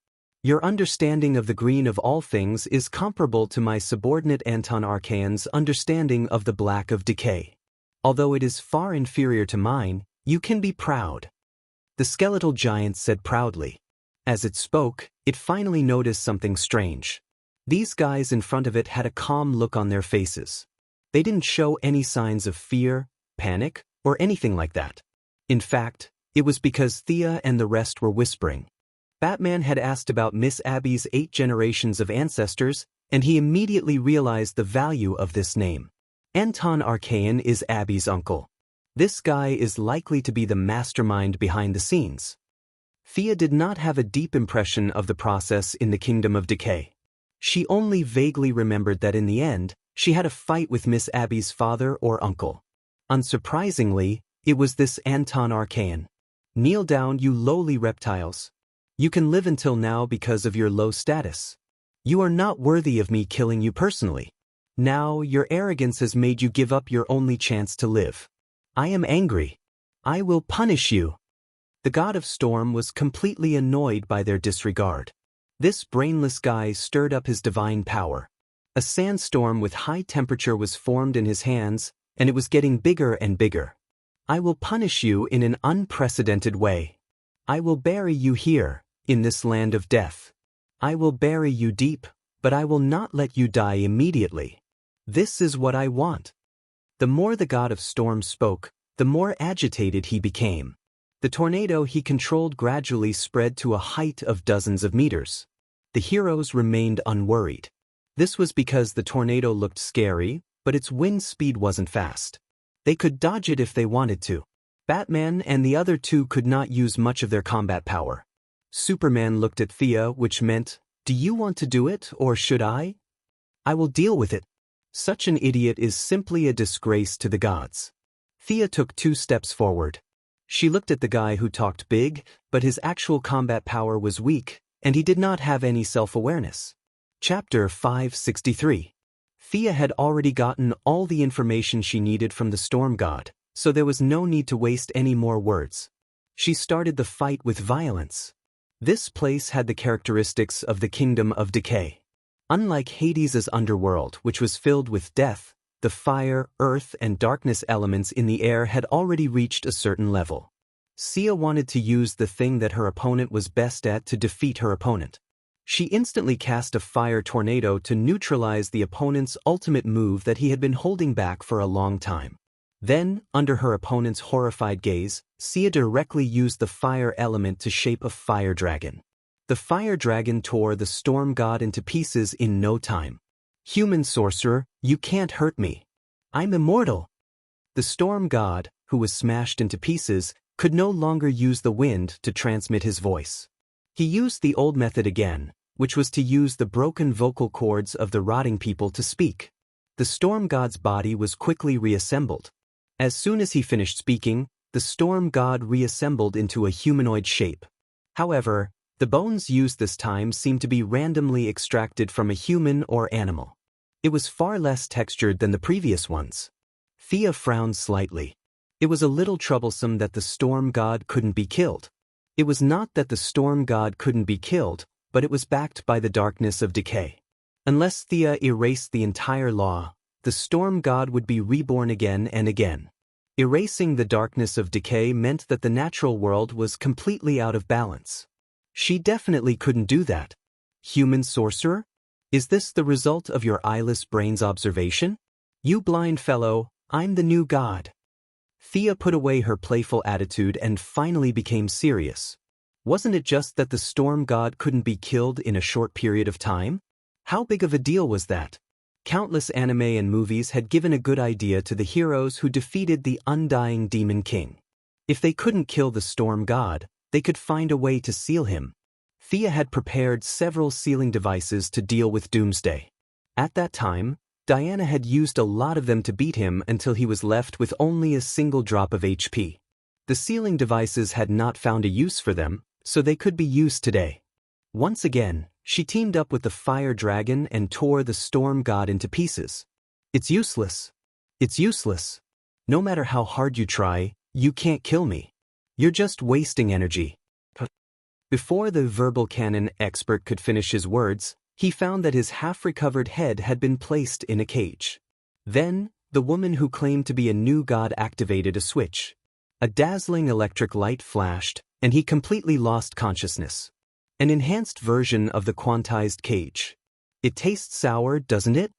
Your understanding of the green of all things is comparable to my subordinate Anton Archaean's understanding of the black of decay. Although it is far inferior to mine, you can be proud. The skeletal giant said proudly. As it spoke, it finally noticed something strange. These guys in front of it had a calm look on their faces. They didn't show any signs of fear, panic, or anything like that. In fact, it was because Thea and the rest were whispering. Batman had asked about Miss Abby's 8 generations of ancestors, and he immediately realized the value of this name. Anton Archaean is Abby's uncle. This guy is likely to be the mastermind behind the scenes. Thea did not have a deep impression of the process in the Kingdom of Decay. She only vaguely remembered that in the end, she had a fight with Miss Abby's father or uncle. Unsurprisingly, it was this Anton Archaean. Kneel down, you lowly reptiles. You can live until now because of your low status. You are not worthy of me killing you personally. Now, your arrogance has made you give up your only chance to live. I am angry. I will punish you." The god of storm was completely annoyed by their disregard. This brainless guy stirred up his divine power. A sandstorm with high temperature was formed in his hands, and it was getting bigger and bigger. "I will punish you in an unprecedented way. I will bury you here, in this land of death. I will bury you deep, but I will not let you die immediately. This is what I want." The more the god of storm spoke, the more agitated he became. The tornado he controlled gradually spread to a height of dozens of meters. The heroes remained unworried. This was because the tornado looked scary, but its wind speed wasn't fast. They could dodge it if they wanted to. Batman and the other two could not use much of their combat power. Superman looked at Thea, which meant, "Do you want to do it, or should I? I will deal with it." Such an idiot is simply a disgrace to the gods. Thea took 2 steps forward. She looked at the guy who talked big, but his actual combat power was weak, and he did not have any self-awareness. Chapter 563. Thea had already gotten all the information she needed from the storm god, so there was no need to waste any more words. She started the fight with violence. This place had the characteristics of the Kingdom of Decay. Unlike Hades' underworld, which was filled with death, the fire, earth, and darkness elements in the air had already reached a certain level. Sia wanted to use the thing that her opponent was best at to defeat her opponent. She instantly cast a fire tornado to neutralize the opponent's ultimate move that he had been holding back for a long time. Then, under her opponent's horrified gaze, Sia directly used the fire element to shape a fire dragon. The fire dragon tore the storm god into pieces in no time. "Human sorcerer, you can't hurt me. I'm immortal." The storm god, who was smashed into pieces, could no longer use the wind to transmit his voice. He used the old method again, which was to use the broken vocal cords of the rotting people to speak. The storm god's body was quickly reassembled. As soon as he finished speaking, the storm god reassembled into a humanoid shape. However, the bones used this time seemed to be randomly extracted from a human or animal. It was far less textured than the previous ones. Thea frowned slightly. It was a little troublesome that the storm god couldn't be killed. It was not that the storm god couldn't be killed, but it was backed by the darkness of decay. Unless Thea erased the entire law, the storm god would be reborn again and again. Erasing the darkness of decay meant that the natural world was completely out of balance. She definitely couldn't do that. "Human sorcerer? Is this the result of your eyeless brain's observation? You blind fellow, I'm the new god." Thea put away her playful attitude and finally became serious. Wasn't it just that the storm god couldn't be killed in a short period of time? How big of a deal was that? Countless anime and movies had given a good idea to the heroes who defeated the undying Demon King. If they couldn't kill the storm god, they could find a way to seal him. Thea had prepared several sealing devices to deal with Doomsday. At that time, Diana had used a lot of them to beat him until he was left with only a single drop of HP. The sealing devices had not found a use for them, so they could be used today. Once again, she teamed up with the fire dragon and tore the storm god into pieces. "It's useless. It's useless. No matter how hard you try, you can't kill me. You're just wasting energy." Before the verbal cannon expert could finish his words, he found that his half-recovered head had been placed in a cage. Then, the woman who claimed to be a new god activated a switch. A dazzling electric light flashed, and he completely lost consciousness. An enhanced version of the quantized cage. "It tastes sour, doesn't it?"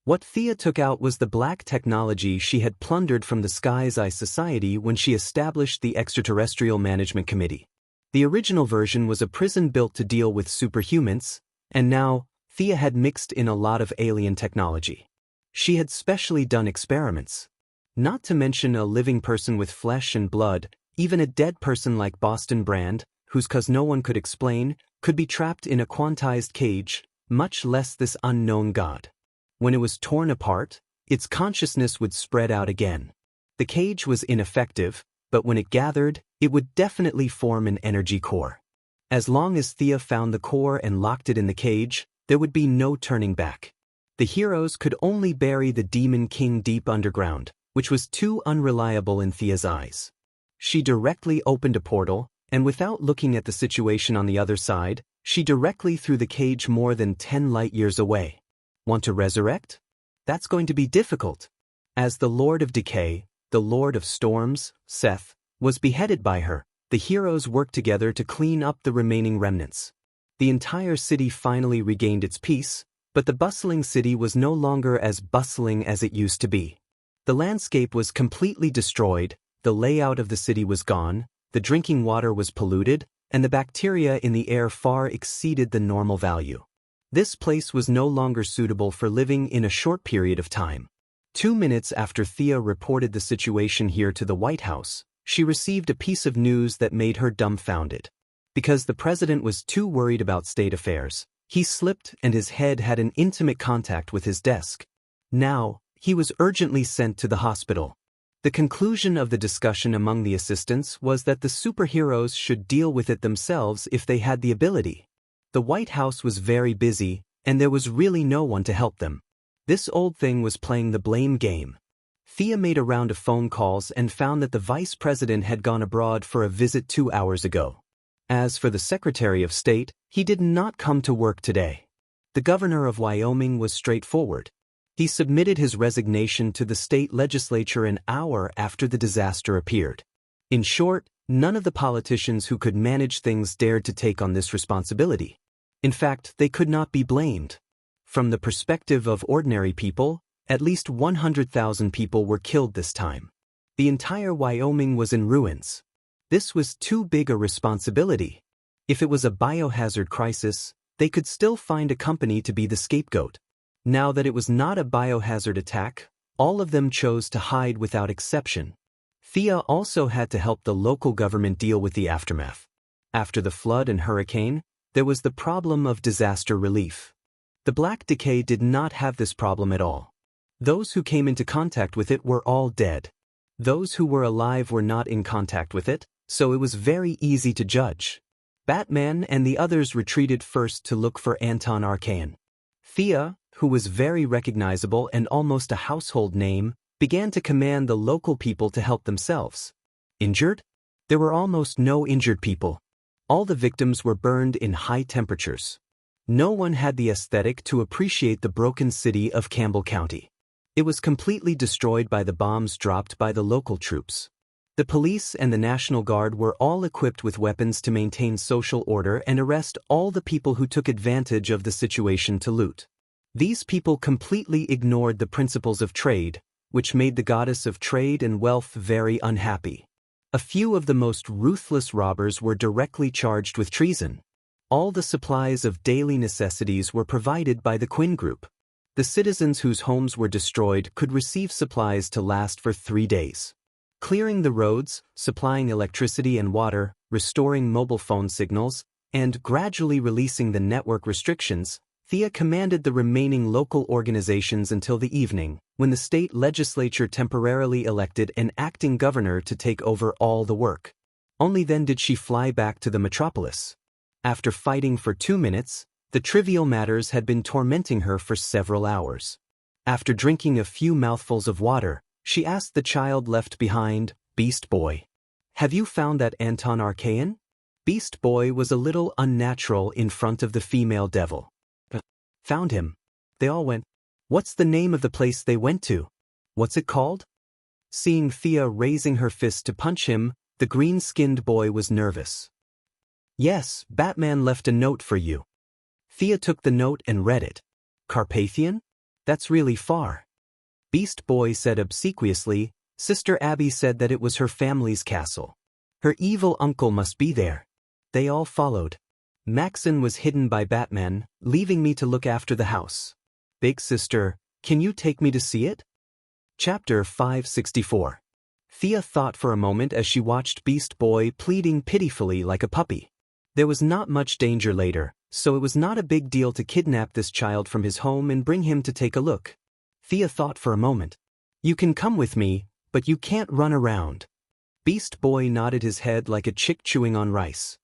What Thea took out was the black technology she had plundered from the Sky's Eye Society when she established the Extraterrestrial Management Committee. The original version was a prison built to deal with superhumans, and now, Thea had mixed in a lot of alien technology. She had specially done experiments. Not to mention a living person with flesh and blood, even a dead person like Boston Brand, whose cause no one could explain, could be trapped in a quantized cage, much less this unknown god. When it was torn apart, its consciousness would spread out again. The cage was ineffective, but when it gathered, it would definitely form an energy core. As long as Thea found the core and locked it in the cage, there would be no turning back. The heroes could only bury the Demon King deep underground, which was too unreliable in Thea's eyes. She directly opened a portal, and without looking at the situation on the other side, she directly threw the cage more than 10 light-years away. Want to resurrect? That's going to be difficult. As the Lord of Decay, the Lord of Storms, Seth, was beheaded by her, the heroes worked together to clean up the remaining remnants. The entire city finally regained its peace, but the bustling city was no longer as bustling as it used to be. The landscape was completely destroyed, the layout of the city was gone, the drinking water was polluted, and the bacteria in the air far exceeded the normal value. This place was no longer suitable for living in a short period of time. 2 minutes after Thea reported the situation here to the White House, she received a piece of news that made her dumbfounded. Because the president was too worried about state affairs, he slipped and his head had an intimate contact with his desk. Now, he was urgently sent to the hospital. The conclusion of the discussion among the assistants was that the superheroes should deal with it themselves if they had the ability. The White House was very busy, and there was really no one to help them. This old thing was playing the blame game. Thea made a round of phone calls and found that the vice president had gone abroad for a visit 2 hours ago. As for the Secretary of State, he did not come to work today. The governor of Wyoming was straightforward. He submitted his resignation to the state legislature an hour after the disaster appeared. In short, none of the politicians who could manage things dared to take on this responsibility. In fact, they could not be blamed. From the perspective of ordinary people, at least 100,000 people were killed this time. The entire Wyoming was in ruins. This was too big a responsibility. If it was a biohazard crisis, they could still find a company to be the scapegoat. Now that it was not a biohazard attack, all of them chose to hide without exception. Thea also had to help the local government deal with the aftermath. After the flood and hurricane, there was the problem of disaster relief. The Black Decay did not have this problem at all. Those who came into contact with it were all dead. Those who were alive were not in contact with it, so it was very easy to judge. Batman and the others retreated first to look for Anton Arcane. Thea, who was very recognizable and almost a household name, began to command the local people to help themselves. Injured? There were almost no injured people. All the victims were burned in high temperatures. No one had the aesthetic to appreciate the broken city of Campbell County. It was completely destroyed by the bombs dropped by the local troops. The police and the National Guard were all equipped with weapons to maintain social order and arrest all the people who took advantage of the situation to loot. These people completely ignored the principles of trade, which made the goddess of trade and wealth very unhappy. A few of the most ruthless robbers were directly charged with treason. All the supplies of daily necessities were provided by the Quinn Group. The citizens whose homes were destroyed could receive supplies to last for 3 days. Clearing the roads, supplying electricity and water, restoring mobile phone signals, and gradually releasing the network restrictions, Thea commanded the remaining local organizations until the evening, when the state legislature temporarily elected an acting governor to take over all the work. Only then did she fly back to the metropolis. After fighting for 2 minutes, the trivial matters had been tormenting her for several hours. After drinking a few mouthfuls of water, she asked the child left behind, Beast Boy, "Have you found that Anton Arcane?" Beast Boy was a little unnatural in front of the female devil. "Found him." They all went, "What's the name of the place they went to? What's it called?" Seeing Thea raising her fist to punch him, the green-skinned boy was nervous. "Yes, Batman left a note for you." Thea took the note and read it. "Carpathian? That's really far." Beast Boy said obsequiously, "Sister Abby said that it was her family's castle. Her evil uncle must be there." They all followed. Maxon was hidden by Batman, leaving me to look after the house. "Big sister, can you take me to see it?" Chapter 564. Thea thought for a moment as she watched Beast Boy pleading pitifully like a puppy. There was not much danger later, so it was not a big deal to kidnap this child from his home and bring him to take a look. Thea thought for a moment. "You can come with me, but you can't run around." Beast Boy nodded his head like a chick chewing on rice.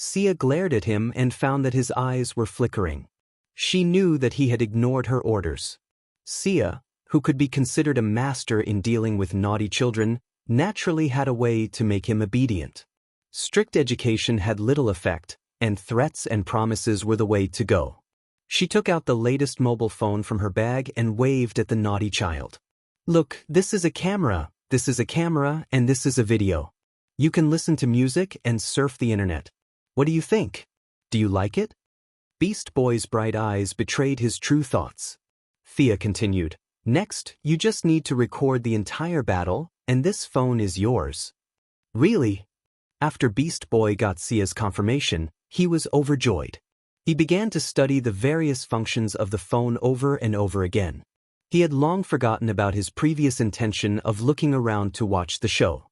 Sia glared at him and found that his eyes were flickering. She knew that he had ignored her orders. Sia, who could be considered a master in dealing with naughty children, naturally had a way to make him obedient. Strict education had little effect, and threats and promises were the way to go. She took out the latest mobile phone from her bag and waved at the naughty child. "Look, this is a camera, and this is a video. You can listen to music and surf the internet. What do you think? Do you like it?" Beast Boy's bright eyes betrayed his true thoughts. Thea continued, "Next, you just need to record the entire battle, and this phone is yours." "Really?" After Beast Boy got Sia's confirmation, he was overjoyed. He began to study the various functions of the phone over and over again. He had long forgotten about his previous intention of looking around to watch the show.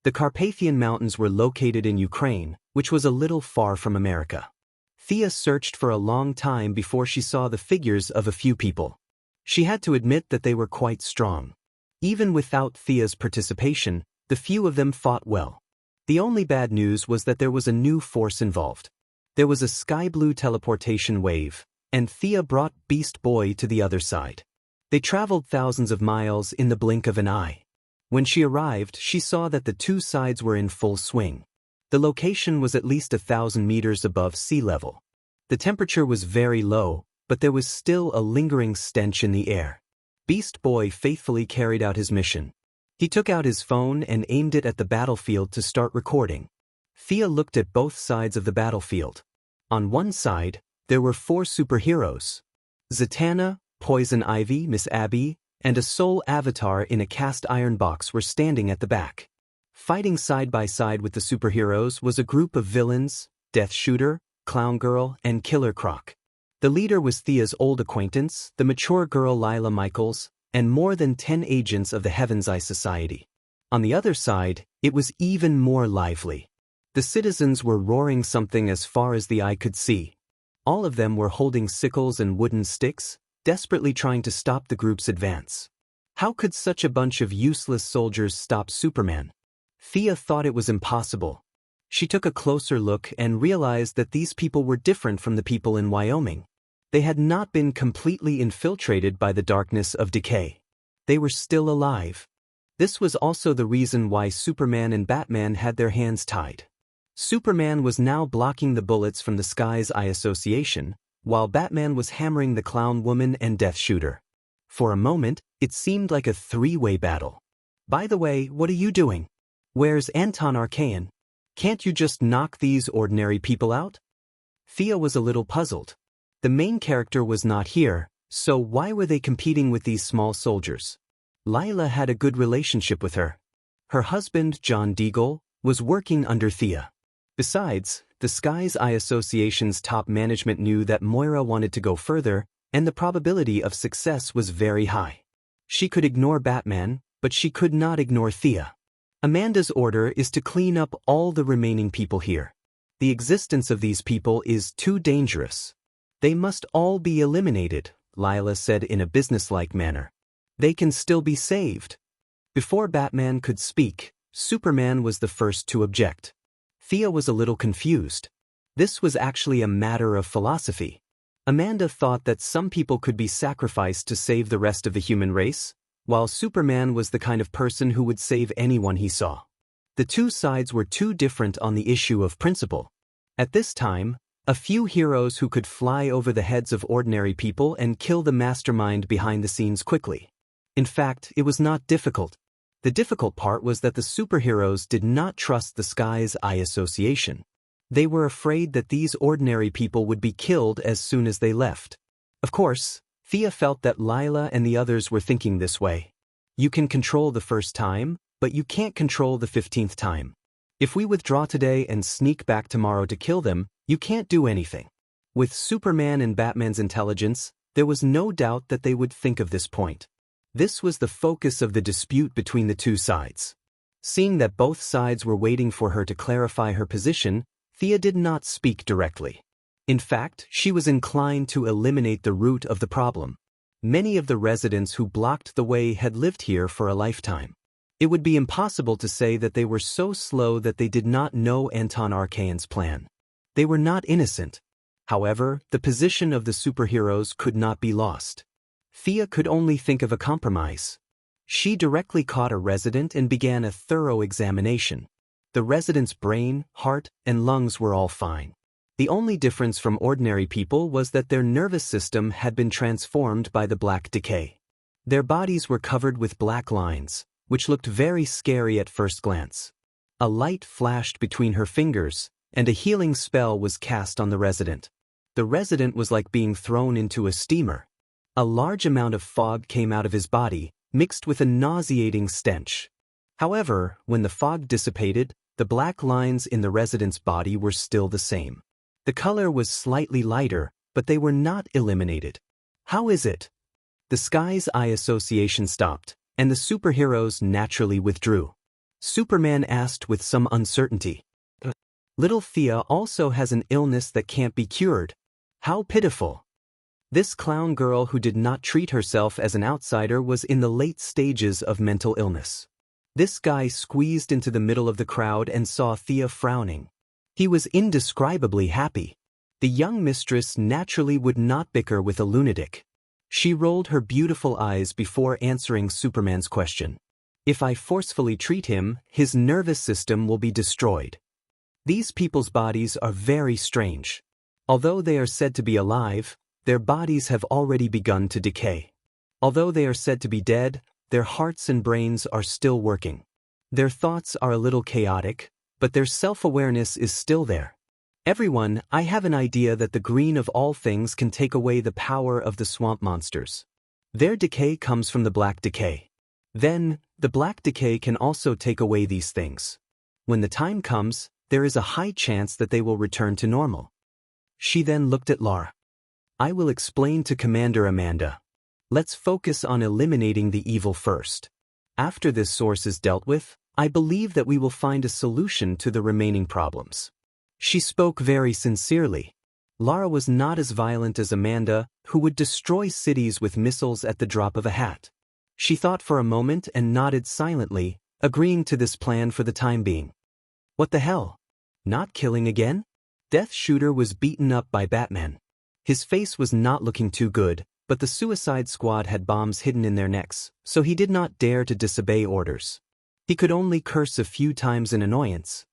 The Carpathian Mountains were located in Ukraine, which was a little far from America. Thea searched for a long time before she saw the figures of a few people. She had to admit that they were quite strong. Even without Thea's participation, the few of them fought well. The only bad news was that there was a new force involved. There was a sky-blue teleportation wave, and Thea brought Beast Boy to the other side. They traveled thousands of miles in the blink of an eye. When she arrived, she saw that the two sides were in full swing. The location was at least 1,000 meters above sea level. The temperature was very low, but there was still a lingering stench in the air. Beast Boy faithfully carried out his mission. He took out his phone and aimed it at the battlefield to start recording. Thea looked at both sides of the battlefield. On one side, there were 4 superheroes. Zatanna, Poison Ivy, Miss Abby, and a soul avatar in a cast iron box were standing at the back. Fighting side by side with the superheroes was a group of villains, Death Shooter, Clown Girl, and Killer Croc. The leader was Thea's old acquaintance, the mature girl Lila Michaels, and more than 10 agents of the Heaven's Eye Society. On the other side, it was even more lively. The citizens were roaring something as far as the eye could see. All of them were holding sickles and wooden sticks, desperately trying to stop the group's advance. How could such a bunch of useless soldiers stop Superman? Thea thought it was impossible. She took a closer look and realized that these people were different from the people in Wyoming. They had not been completely infiltrated by the darkness of decay. They were still alive. This was also the reason why Superman and Batman had their hands tied. Superman was now blocking the bullets from the Sky's Eye Association, while Batman was hammering the Clown Woman and Death Shooter. For a moment, it seemed like a 3-way battle. "By the way, what are you doing? Where's Anton Archaean? Can't you just knock these ordinary people out?" Thea was a little puzzled. The main character was not here, so why were they competing with these small soldiers? Lila had a good relationship with her. Her husband, John Deagle, was working under Thea. Besides, the Sky's Eye Association's top management knew that Moira wanted to go further, and the probability of success was very high. She could ignore Batman, but she could not ignore Thea. Amanda's order is to clean up all the remaining people here. The existence of these people is too dangerous. They must all be eliminated, Lila said in a businesslike manner. They can still be saved. Before Batman could speak, Superman was the first to object. Thea was a little confused. This was actually a matter of philosophy. Amanda thought that some people could be sacrificed to save the rest of the human race, while Superman was the kind of person who would save anyone he saw. The two sides were too different on the issue of principle. At this time, a few heroes who could fly over the heads of ordinary people and kill the mastermind behind the scenes quickly. In fact, it was not difficult. The difficult part was that the superheroes did not trust the Sky's Eye Association. They were afraid that these ordinary people would be killed as soon as they left. Of course, Thea felt that Lila and the others were thinking this way. You can control the first time, but you can't control the 15th time. If we withdraw today and sneak back tomorrow to kill them, you can't do anything. With Superman and Batman's intelligence, there was no doubt that they would think of this point. This was the focus of the dispute between the two sides. Seeing that both sides were waiting for her to clarify her position, Thea did not speak directly. In fact, she was inclined to eliminate the root of the problem. Many of the residents who blocked the way had lived here for a lifetime. It would be impossible to say that they were so slow that they did not know Anton Archaean's plan. They were not innocent. However, the position of the superheroes could not be lost. Thea could only think of a compromise. She directly caught a resident and began a thorough examination. The resident's brain, heart, and lungs were all fine. The only difference from ordinary people was that their nervous system had been transformed by the black decay. Their bodies were covered with black lines, which looked very scary at first glance. A light flashed between her fingers, and a healing spell was cast on the resident. The resident was like being thrown into a steamer. A large amount of fog came out of his body, mixed with a nauseating stench. However, when the fog dissipated, the black lines in the resident's body were still the same. The color was slightly lighter, but they were not eliminated. How is it? The Sky's Eye Association stopped, and the superheroes naturally withdrew. Superman asked with some uncertainty. Little Thea also has an illness that can't be cured. How pitiful. This clown girl who did not treat herself as an outsider was in the late stages of mental illness. This guy squeezed into the middle of the crowd and saw Thea frowning. He was indescribably happy. The young mistress naturally would not bicker with a lunatic. She rolled her beautiful eyes before answering Superman's question. If I forcefully treat him, his nervous system will be destroyed. These people's bodies are very strange. Although they are said to be alive, their bodies have already begun to decay. Although they are said to be dead, their hearts and brains are still working. Their thoughts are a little chaotic, but their self-awareness is still there. Everyone, I have an idea that the green of all things can take away the power of the swamp monsters. Their decay comes from the black decay. Then, the black decay can also take away these things. When the time comes, there is a high chance that they will return to normal. She then looked at Lara. I will explain to Commander Amanda. Let's focus on eliminating the evil first. After this source is dealt with, I believe that we will find a solution to the remaining problems. She spoke very sincerely. Lara was not as violent as Amanda, who would destroy cities with missiles at the drop of a hat. She thought for a moment and nodded silently, agreeing to this plan for the time being. What the hell? Not killing again? Death Shooter was beaten up by Batman. His face was not looking too good, but the Suicide Squad had bombs hidden in their necks, so he did not dare to disobey orders. He could only curse a few times in annoyance.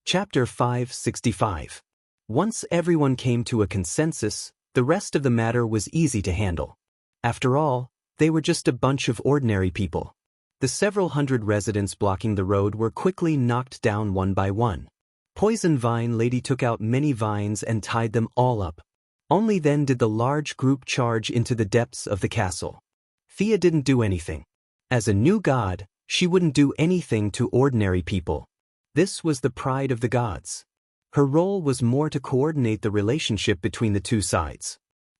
Chapter 565. Once everyone came to a consensus, the rest of the matter was easy to handle. After all, they were just a bunch of ordinary people. The several hundred residents blocking the road were quickly knocked down one by one. Poison Vine Lady took out many vines and tied them all up. Only then did the large group charge into the depths of the castle. Thea didn't do anything. As a new god, she wouldn't do anything to ordinary people. This was the pride of the gods. Her role was more to coordinate the relationship between the two sides.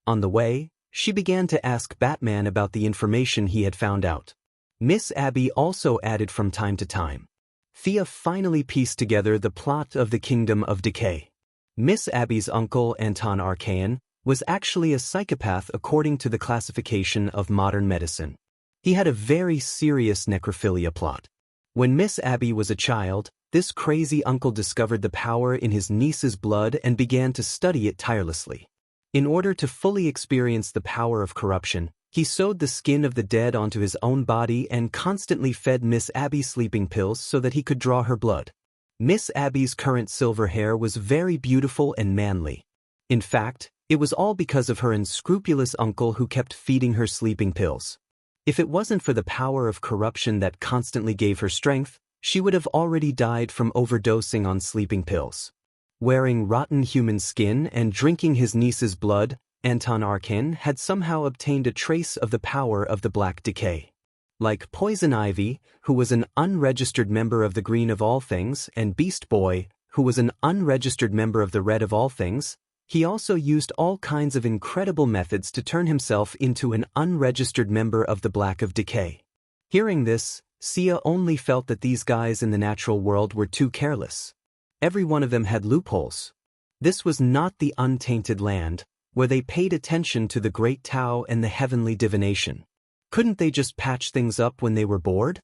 On the way, she began to ask Batman about the information he had found out. Miss Abby also added from time to time. Thea finally pieced together the plot of the Kingdom of Decay. Miss Abby's uncle, Anton Archaean, was actually a psychopath according to the classification of modern medicine. He had a very serious necrophilia plot. When Miss Abby was a child, this crazy uncle discovered the power in his niece's blood and began to study it tirelessly. In order to fully experience the power of corruption, he sewed the skin of the dead onto his own body and constantly fed Miss Abby sleeping pills so that he could draw her blood. Miss Abby's current silver hair was very beautiful and manly. In fact, it was all because of her unscrupulous uncle who kept feeding her sleeping pills. If it wasn't for the power of corruption that constantly gave her strength, she would have already died from overdosing on sleeping pills. Wearing rotten human skin and drinking his niece's blood, Anton Archaean had somehow obtained a trace of the power of the Black Decay. Like Poison Ivy, who was an unregistered member of the Green of All Things, and Beast Boy, who was an unregistered member of the Red of All Things, he also used all kinds of incredible methods to turn himself into an unregistered member of the Black of Decay. Hearing this, Sia only felt that these guys in the natural world were too careless. Every one of them had loopholes. This was not the untainted land, where they paid attention to the great Tao and the heavenly divination. Couldn't they just patch things up when they were bored?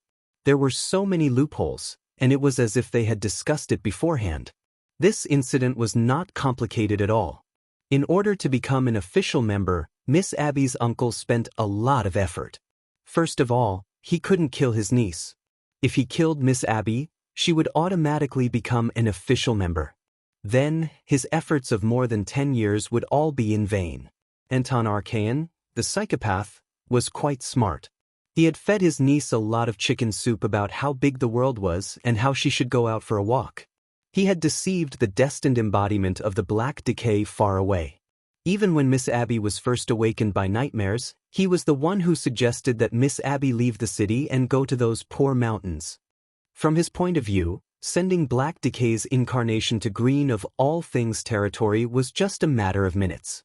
There were so many loopholes, and it was as if they had discussed it beforehand. This incident was not complicated at all. In order to become an official member, Miss Abby's uncle spent a lot of effort. First of all, he couldn't kill his niece. If he killed Miss Abby, she would automatically become an official member. Then, his efforts of more than 10 years would all be in vain. Anton Archaean, the psychopath, was quite smart. He had fed his niece a lot of chicken soup about how big the world was and how she should go out for a walk. He had deceived the destined embodiment of the black decay far away. Even when Miss Abby was first awakened by nightmares, he was the one who suggested that Miss Abby leave the city and go to those poor mountains. From his point of view, sending Black Decay's incarnation to Green of All Things territory was just a matter of minutes.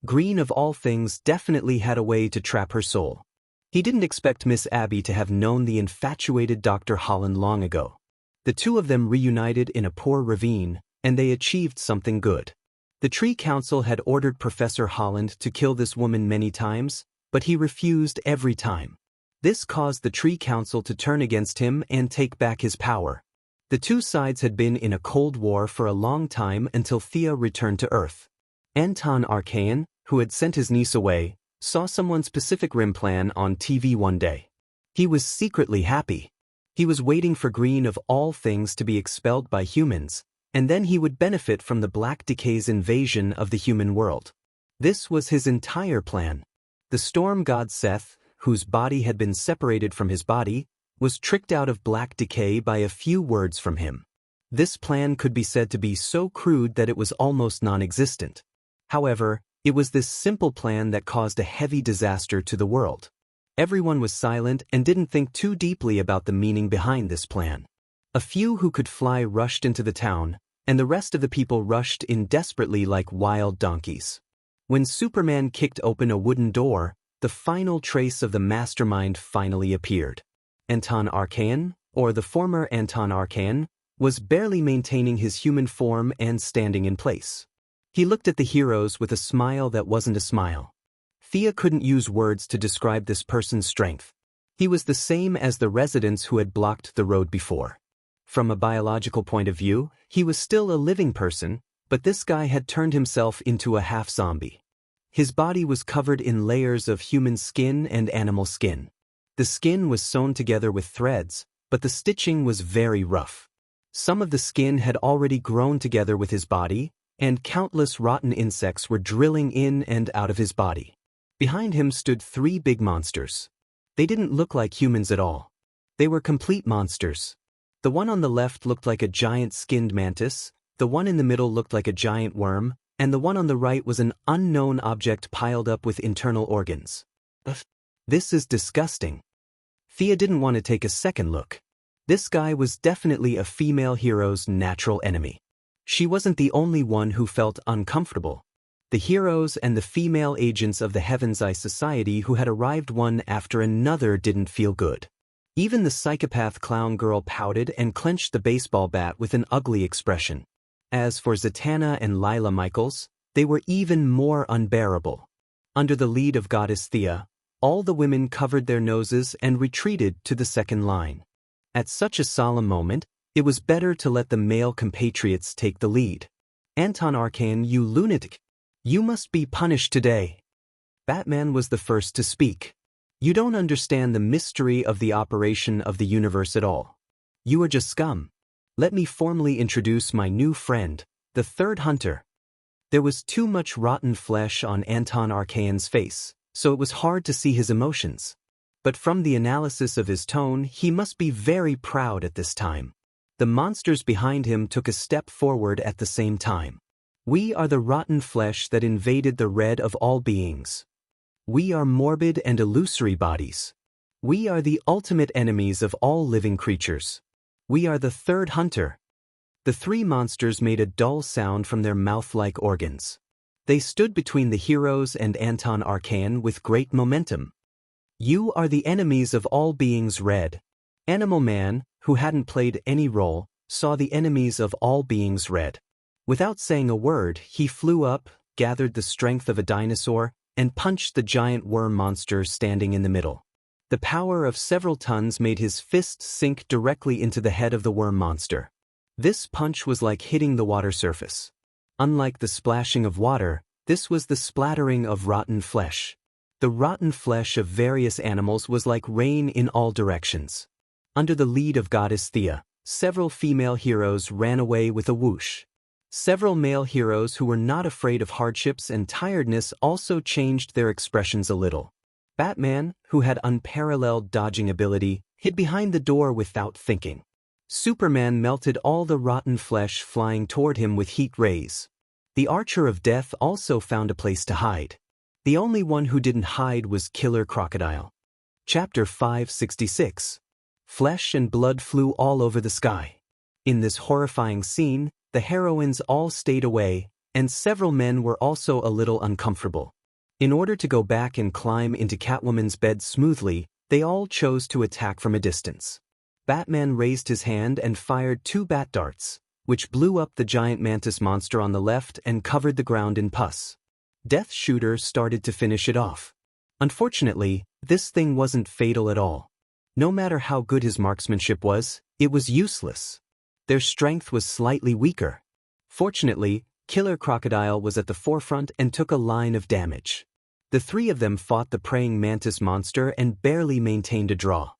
Green of All Things definitely had a way to trap her soul. He didn't expect Miss Abby to have known the infatuated Dr. Holland long ago. The two of them reunited in a poor ravine, and they achieved something good. The Tree Council had ordered Professor Holland to kill this woman many times, but he refused every time. This caused the Tree Council to turn against him and take back his power. The two sides had been in a cold war for a long time until Thea returned to Earth. Anton Archaean, who had sent his niece away, saw someone's Pacific Rim plan on TV one day. He was secretly happy. He was waiting for Green of All Things to be expelled by humans, and then he would benefit from the Black Decay's invasion of the human world. This was his entire plan. The storm god Seth, whose body had been separated from his body, was tricked out of Black Decay by a few words from him. This plan could be said to be so crude that it was almost non-existent. However, it was this simple plan that caused a heavy disaster to the world. Everyone was silent and didn't think too deeply about the meaning behind this plan. A few who could fly rushed into the town, and the rest of the people rushed in desperately like wild donkeys. When Superman kicked open a wooden door, the final trace of the mastermind finally appeared. Anton Archaean, or the former Anton Archaean, was barely maintaining his human form and standing in place. He looked at the heroes with a smile that wasn't a smile. Thea couldn't use words to describe this person's strength. He was the same as the residents who had blocked the road before. From a biological point of view, he was still a living person, but this guy had turned himself into a half-zombie. His body was covered in layers of human skin and animal skin. The skin was sewn together with threads, but the stitching was very rough. Some of the skin had already grown together with his body, and countless rotten insects were drilling in and out of his body. Behind him stood 3 big monsters. They didn't look like humans at all. They were complete monsters. The one on the left looked like a giant skinned mantis, the one in the middle looked like a giant worm, and the one on the right was an unknown object piled up with internal organs. This is disgusting. Thea didn't want to take a second look. This guy was definitely a female hero's natural enemy. She wasn't the only one who felt uncomfortable. The heroes and the female agents of the Heaven's Eye Society who had arrived one after another didn't feel good. Even the psychopath clown girl pouted and clenched the baseball bat with an ugly expression. As for Zatanna and Lila Michaels, they were even more unbearable. Under the lead of Goddess Thea, all the women covered their noses and retreated to the second line. At such a solemn moment, it was better to let the male compatriots take the lead. Anton Archaean, you lunatic! You must be punished today. Batman was the first to speak. You don't understand the mystery of the operation of the universe at all. You are just scum. Let me formally introduce my new friend, the Third Hunter. There was too much rotten flesh on Anton Archaean's face, so it was hard to see his emotions. But from the analysis of his tone, he must be very proud at this time. The monsters behind him took a step forward at the same time. We are the rotten flesh that invaded the red of all beings. We are morbid and illusory bodies. We are the ultimate enemies of all living creatures. We are the Third Hunter. The 3 monsters made a dull sound from their mouth-like organs. They stood between the heroes and Anton Archaean with great momentum. You are the enemies of all beings red. Animal Man, who hadn't played any role, saw the enemies of all beings red. Without saying a word, he flew up, gathered the strength of a dinosaur, and punched the giant worm monster standing in the middle. The power of several tons made his fist sink directly into the head of the worm monster. This punch was like hitting the water surface. Unlike the splashing of water, this was the splattering of rotten flesh. The rotten flesh of various animals was like rain in all directions. Under the lead of goddess Thea, several female heroes ran away with a whoosh. Several male heroes who were not afraid of hardships and tiredness also changed their expressions a little. Batman, who had unparalleled dodging ability, hid behind the door without thinking. Superman melted all the rotten flesh flying toward him with heat rays. The Archer of Death also found a place to hide. The only one who didn't hide was Killer Crocodile. Chapter 566. Flesh and blood flew all over the sky. In this horrifying scene, the heroines all stayed away, and several men were also a little uncomfortable. In order to go back and climb into Catwoman's bed smoothly, they all chose to attack from a distance. Batman raised his hand and fired 2 bat darts, which blew up the giant mantis monster on the left and covered the ground in pus. Death Shooter started to finish it off. Unfortunately, this thing wasn't fatal at all. No matter how good his marksmanship was, it was useless. Their strength was slightly weaker. Fortunately, Killer Crocodile was at the forefront and took a line of damage. The 3 of them fought the praying mantis monster and barely maintained a draw.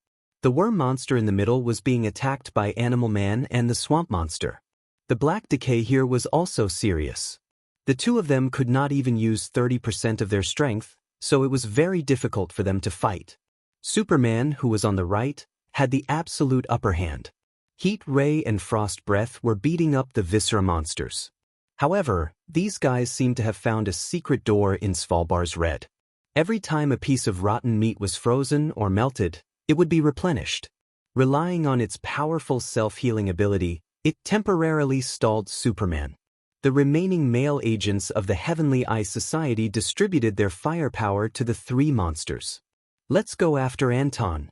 The worm monster in the middle was being attacked by Animal Man and the swamp monster. The Black Decay here was also serious. The 2 of them could not even use 30% of their strength, so it was very difficult for them to fight. Superman, who was on the right, had the absolute upper hand. Heat Ray and Frost Breath were beating up the Viscera monsters. However, these guys seemed to have found a secret door in Svalbard's red. Every time a piece of rotten meat was frozen or melted, it would be replenished. Relying on its powerful self-healing ability, it temporarily stalled Superman. The remaining male agents of the Heavenly Eye Society distributed their firepower to the 3 monsters. Let's go after Anton.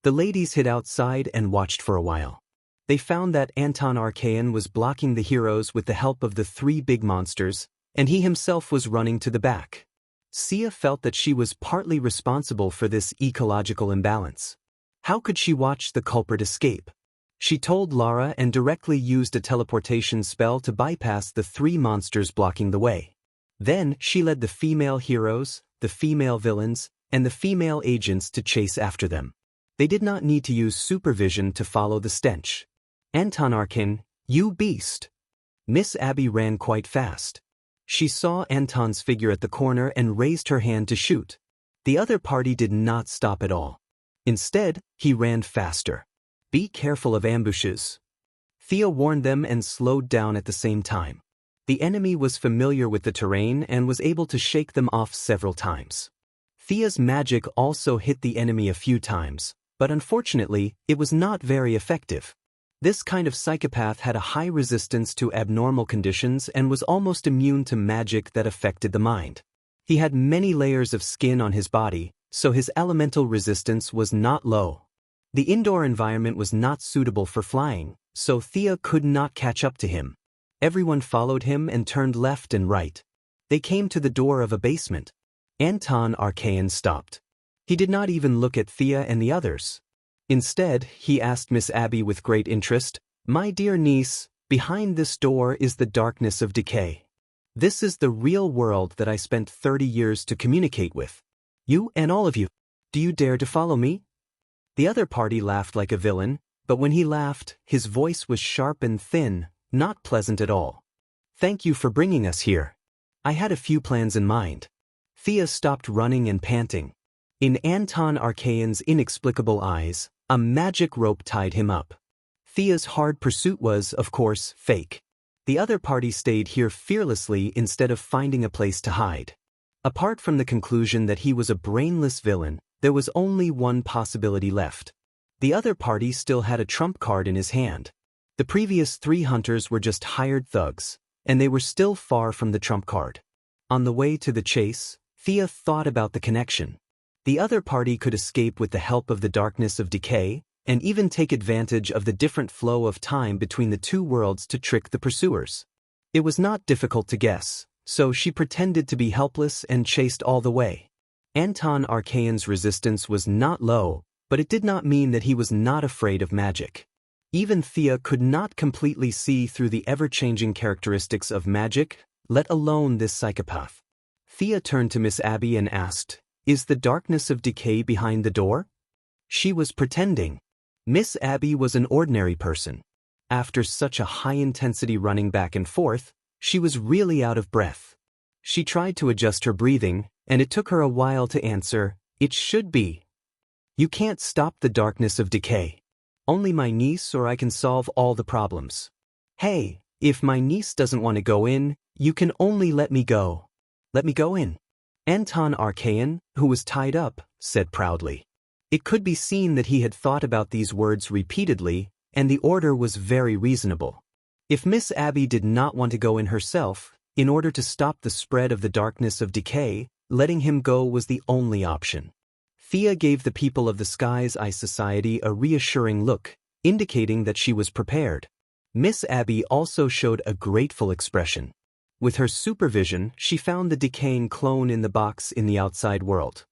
The ladies hid outside and watched for a while. They found that Anton Archaean was blocking the heroes with the help of the 3 big monsters, and he himself was running to the back. Sia felt that she was partly responsible for this ecological imbalance. How could she watch the culprit escape? She told Lara and directly used a teleportation spell to bypass the 3 monsters blocking the way. Then she led the female heroes, the female villains, and the female agents to chase after them. They did not need to use supervision to follow the stench. Anton Arkin, you beast! Miss Abby ran quite fast. She saw Anton's figure at the corner and raised her hand to shoot. The other party did not stop at all. Instead, he ran faster. Be careful of ambushes. Thea warned them and slowed down at the same time. The enemy was familiar with the terrain and was able to shake them off several times. Thea's magic also hit the enemy a few times, but unfortunately, it was not very effective. This kind of psychopath had a high resistance to abnormal conditions and was almost immune to magic that affected the mind. He had many layers of skin on his body, so his elemental resistance was not low. The indoor environment was not suitable for flying, so Thea could not catch up to him. Everyone followed him and turned left and right. They came to the door of a basement. Anton Archaean stopped. He did not even look at Thea and the others. Instead, he asked Miss Abby with great interest, "My dear niece, behind this door is the darkness of decay. This is the real world that I spent 30 years to communicate with. You and all of you. Do you dare to follow me?" The other party laughed like a villain, but when he laughed, his voice was sharp and thin, not pleasant at all. "Thank you for bringing us here. I had a few plans in mind." Thea stopped running and panting. In Anton Archaean's inexplicable eyes, a magic rope tied him up. Thea's hard pursuit was, of course, fake. The other party stayed here fearlessly instead of finding a place to hide. Apart from the conclusion that he was a brainless villain, there was only one possibility left. The other party still had a trump card in his hand. The previous 3 hunters were just hired thugs, and they were still far from the trump card. On the way to the chase, Thea thought about the connection. The other party could escape with the help of the darkness of decay, and even take advantage of the different flow of time between the 2 worlds to trick the pursuers. It was not difficult to guess, so she pretended to be helpless and chased all the way. Anton Archaean's resistance was not low, but it did not mean that he was not afraid of magic. Even Thea could not completely see through the ever-changing characteristics of magic, let alone this psychopath. Thea turned to Miss Abby and asked, "Is the darkness of decay behind the door?" She was pretending. Miss Abby was an ordinary person. After such a high-intensity running back and forth, she was really out of breath. She tried to adjust her breathing, and it took her a while to answer, "It should be. You can't stop the darkness of decay. Only my niece or I can solve all the problems." "Hey, if my niece doesn't want to go in, you can only let me go. Let me go in." Anton Archaean, who was tied up, said proudly. It could be seen that he had thought about these words repeatedly, and the order was very reasonable. If Miss Abby did not want to go in herself, in order to stop the spread of the darkness of decay, letting him go was the only option. Thea gave the people of the Sky's Eye Society a reassuring look, indicating that she was prepared. Miss Abby also showed a grateful expression. With her supervision, she found the decaying clone in the box in the outside world.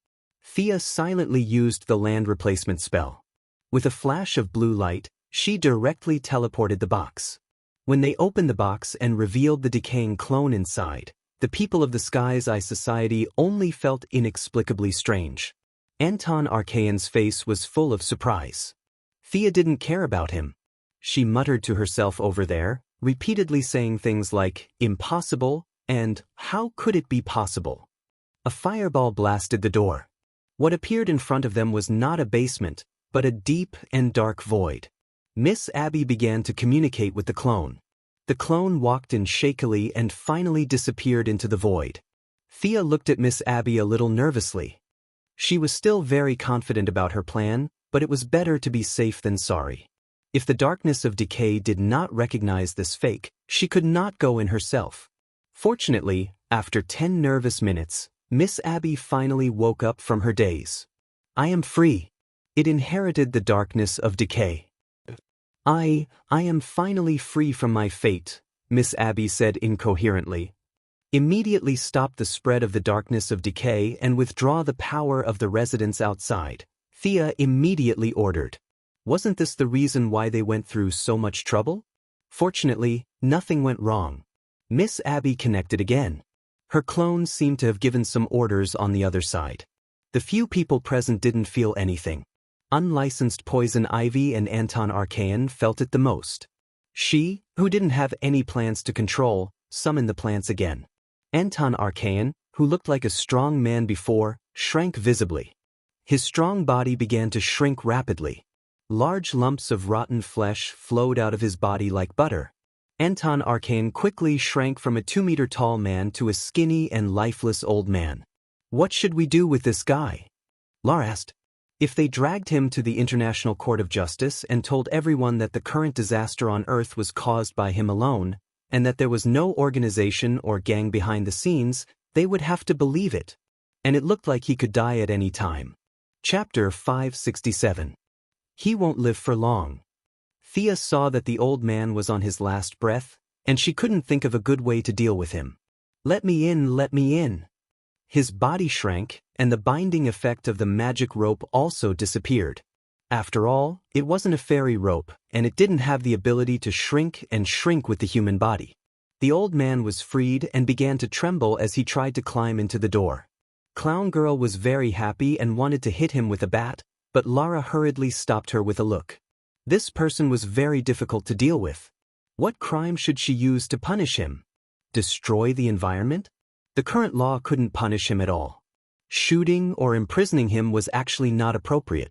Thea silently used the land replacement spell. With a flash of blue light, she directly teleported the box. When they opened the box and revealed the decaying clone inside, the people of the Sky's Eye Society only felt inexplicably strange. Anton Archaean's face was full of surprise. Thea didn't care about him. She muttered to herself over there, repeatedly saying things like, "Impossible," and "How could it be possible?" A fireball blasted the door. What appeared in front of them was not a basement, but a deep and dark void. Miss Abby began to communicate with the clone. The clone walked in shakily and finally disappeared into the void. Thea looked at Miss Abby a little nervously. She was still very confident about her plan, but it was better to be safe than sorry. If the darkness of decay did not recognize this fake, she could not go in herself. Fortunately, after 10 nervous minutes, Miss Abby finally woke up from her daze. "I am free." It inherited the darkness of decay. I am finally free from my fate," Miss Abby said incoherently. "Immediately stop the spread of the darkness of decay and withdraw the power of the residents outside," Thea immediately ordered. Wasn't this the reason why they went through so much trouble? Fortunately, nothing went wrong. Miss Abby connected again. Her clone seemed to have given some orders on the other side. The few people present didn't feel anything. Unlicensed Poison Ivy and Anton Archaean felt it the most. She, who didn't have any plants to control, summoned the plants again. Anton Archaean, who looked like a strong man before, shrank visibly. His strong body began to shrink rapidly. Large lumps of rotten flesh flowed out of his body like butter. Anton Archaean quickly shrank from a 2-meter-tall man to a skinny and lifeless old man. "What should we do with this guy?" Lara asked. If they dragged him to the International Court of Justice and told everyone that the current disaster on Earth was caused by him alone, and that there was no organization or gang behind the scenes, they would have to believe it. And it looked like he could die at any time. Chapter 567. He won't live for long. Thea saw that the old man was on his last breath, and she couldn't think of a good way to deal with him. "Let me in, let me in." His body shrank, and the binding effect of the magic rope also disappeared. After all, it wasn't a fairy rope, and it didn't have the ability to shrink and shrink with the human body. The old man was freed and began to tremble as he tried to climb into the door. Clown Girl was very happy and wanted to hit him with a bat, but Lara hurriedly stopped her with a look. This person was very difficult to deal with. What crime should she use to punish him? Destroy the environment? The current law couldn't punish him at all. Shooting or imprisoning him was actually not appropriate.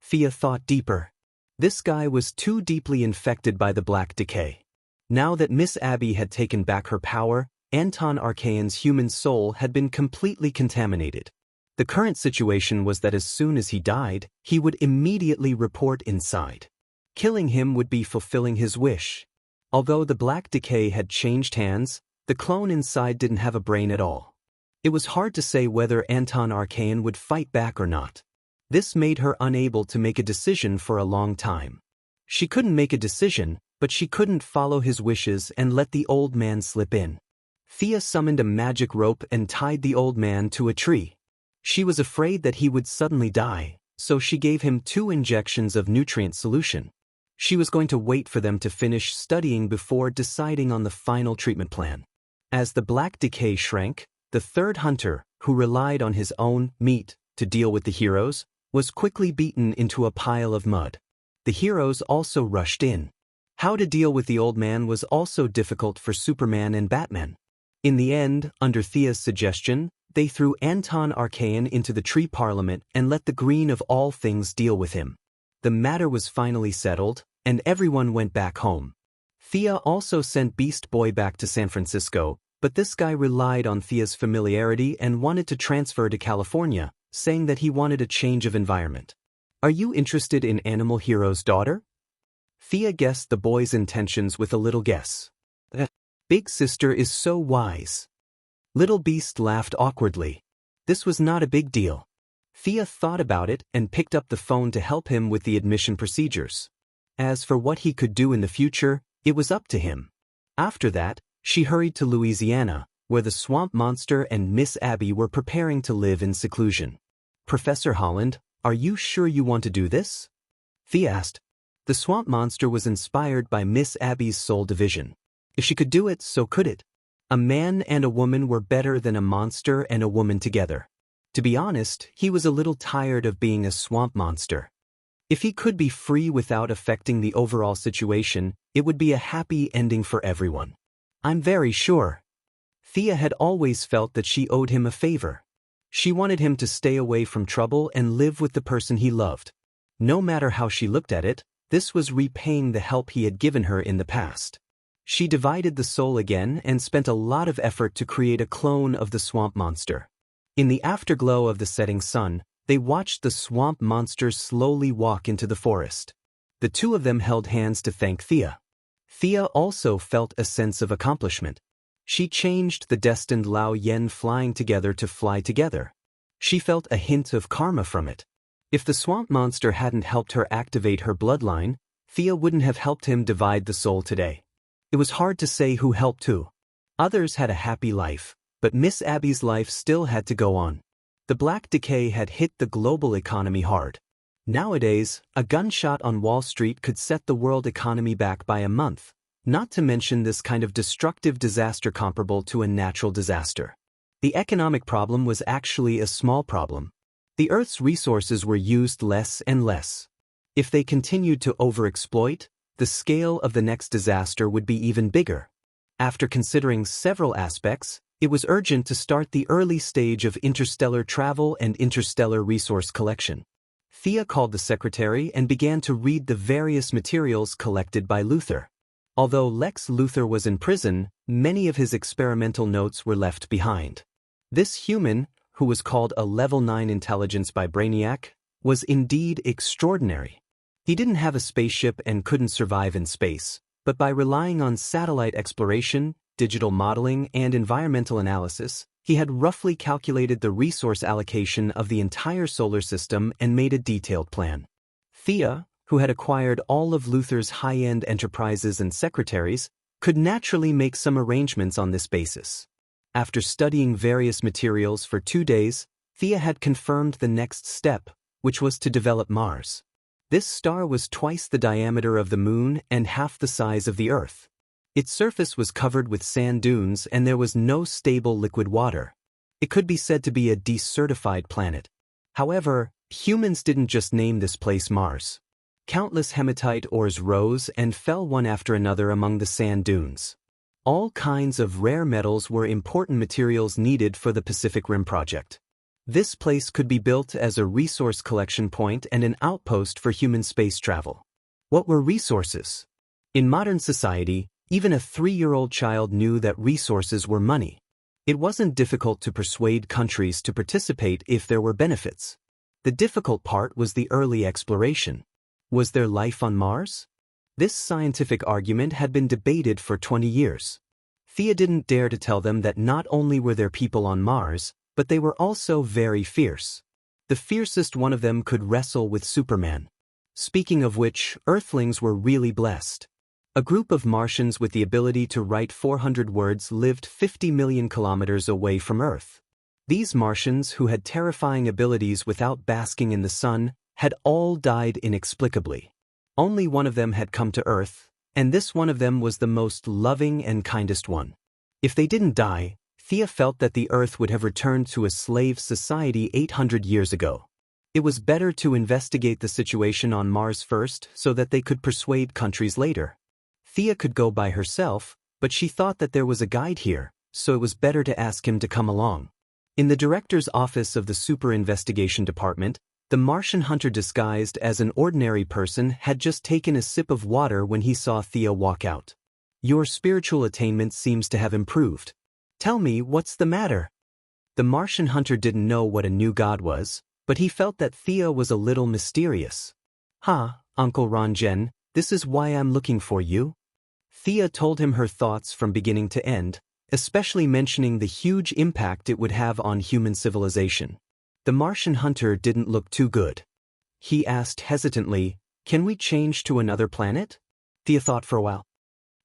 Thea thought deeper. This guy was too deeply infected by the black decay. Now that Miss Abby had taken back her power, Anton Archaean's human soul had been completely contaminated. The current situation was that as soon as he died, he would immediately report inside. Killing him would be fulfilling his wish. Although the black decay had changed hands, the clone inside didn't have a brain at all. It was hard to say whether Anton Archaean would fight back or not. This made her unable to make a decision for a long time. She couldn't make a decision, but she couldn't follow his wishes and let the old man slip in. Thea summoned a magic rope and tied the old man to a tree. She was afraid that he would suddenly die, so she gave him 2 injections of nutrient solution. She was going to wait for them to finish studying before deciding on the final treatment plan. As the black decay shrank, the third hunter, who relied on his own meat to deal with the heroes, was quickly beaten into a pile of mud. The heroes also rushed in. How to deal with the old man was also difficult for Superman and Batman. In the end, under Thea's suggestion, they threw Anton Archaean into the tree parliament and let the Green of all things deal with him. The matter was finally settled, and everyone went back home. Thea also sent Beast Boy back to San Francisco, but this guy relied on Thea's familiarity and wanted to transfer to California, saying that he wanted a change of environment. Are you interested in Animal Hero's daughter? Thea guessed the boy's intentions with a little guess. Big sister is so wise. Little Beast laughed awkwardly. This was not a big deal. Thea thought about it and picked up the phone to help him with the admission procedures. As for what he could do in the future, it was up to him. After that, she hurried to Louisiana, where the swamp monster and Miss Abby were preparing to live in seclusion. Professor Holland, are you sure you want to do this? Thea asked. The swamp monster was inspired by Miss Abby's soul division. If she could do it, so could it. A man and a woman were better than a monster and a woman together. To be honest, he was a little tired of being a swamp monster. If he could be free without affecting the overall situation, it would be a happy ending for everyone. I'm very sure. Thea had always felt that she owed him a favor. She wanted him to stay away from trouble and live with the person he loved. No matter how she looked at it, this was repaying the help he had given her in the past. She divided the soul again and spent a lot of effort to create a clone of the swamp monster. In the afterglow of the setting sun, they watched the swamp monster slowly walk into the forest. The two of them held hands to thank Thea. Thea also felt a sense of accomplishment. She changed the destined Lao Yen flying together to fly together. She felt a hint of karma from it. If the swamp monster hadn't helped her activate her bloodline, Thea wouldn't have helped him divide the soul today. It was hard to say who helped who. Others had a happy life, but Miss Abby's life still had to go on. The Black Decay had hit the global economy hard. Nowadays, a gunshot on Wall Street could set the world economy back by a month, not to mention this kind of destructive disaster comparable to a natural disaster. The economic problem was actually a small problem. The Earth's resources were used less and less. If they continued to overexploit, the scale of the next disaster would be even bigger. After considering several aspects, it was urgent to start the early stage of interstellar travel and interstellar resource collection. Thea called the secretary and began to read the various materials collected by Luthor. Although Lex Luthor was in prison, many of his experimental notes were left behind. This human, who was called a Level 9 intelligence by Brainiac, was indeed extraordinary. He didn't have a spaceship and couldn't survive in space, but by relying on satellite exploration, digital modeling, and environmental analysis, he had roughly calculated the resource allocation of the entire solar system and made a detailed plan. Thea, who had acquired all of Luthor's high-end enterprises and secretaries, could naturally make some arrangements on this basis. After studying various materials for 2 days, Thea had confirmed the next step, which was to develop Mars. This star was twice the diameter of the Moon and half the size of the Earth. Its surface was covered with sand dunes and there was no stable liquid water. It could be said to be a desertified planet. However, humans didn't just name this place Mars. Countless hematite ores rose and fell one after another among the sand dunes. All kinds of rare metals were important materials needed for the Pacific Rim project. This place could be built as a resource collection point and an outpost for human space travel. What were resources? In modern society, even a 3-year-old child knew that resources were money. It wasn't difficult to persuade countries to participate if there were benefits. The difficult part was the early exploration. Was there life on Mars? This scientific argument had been debated for 20 years. Thea didn't dare to tell them that not only were there people on Mars, but they were also very fierce. The fiercest one of them could wrestle with Superman. Speaking of which, Earthlings were really blessed. A group of Martians with the ability to write 400 words lived 50 million kilometers away from Earth. These Martians, who had terrifying abilities without basking in the sun, had all died inexplicably. Only one of them had come to Earth, and this one of them was the most loving and kindest one. If they didn't die, Thea felt that the Earth would have returned to a slave society 800 years ago. It was better to investigate the situation on Mars first so that they could persuade countries later. Thea could go by herself, but she thought that there was a guide here, so it was better to ask him to come along. In the director's office of the Super Investigation Department, the Martian hunter disguised as an ordinary person had just taken a sip of water when he saw Thea walk out. "Your spiritual attainment seems to have improved. Tell me, what's the matter?" The Martian hunter didn't know what a new god was, but he felt that Thea was a little mysterious. Uncle Ranjen, this is why I'm looking for you." Thea told him her thoughts from beginning to end, especially mentioning the huge impact it would have on human civilization. The Martian hunter didn't look too good. He asked hesitantly, "Can we change to another planet?" Thea thought for a while.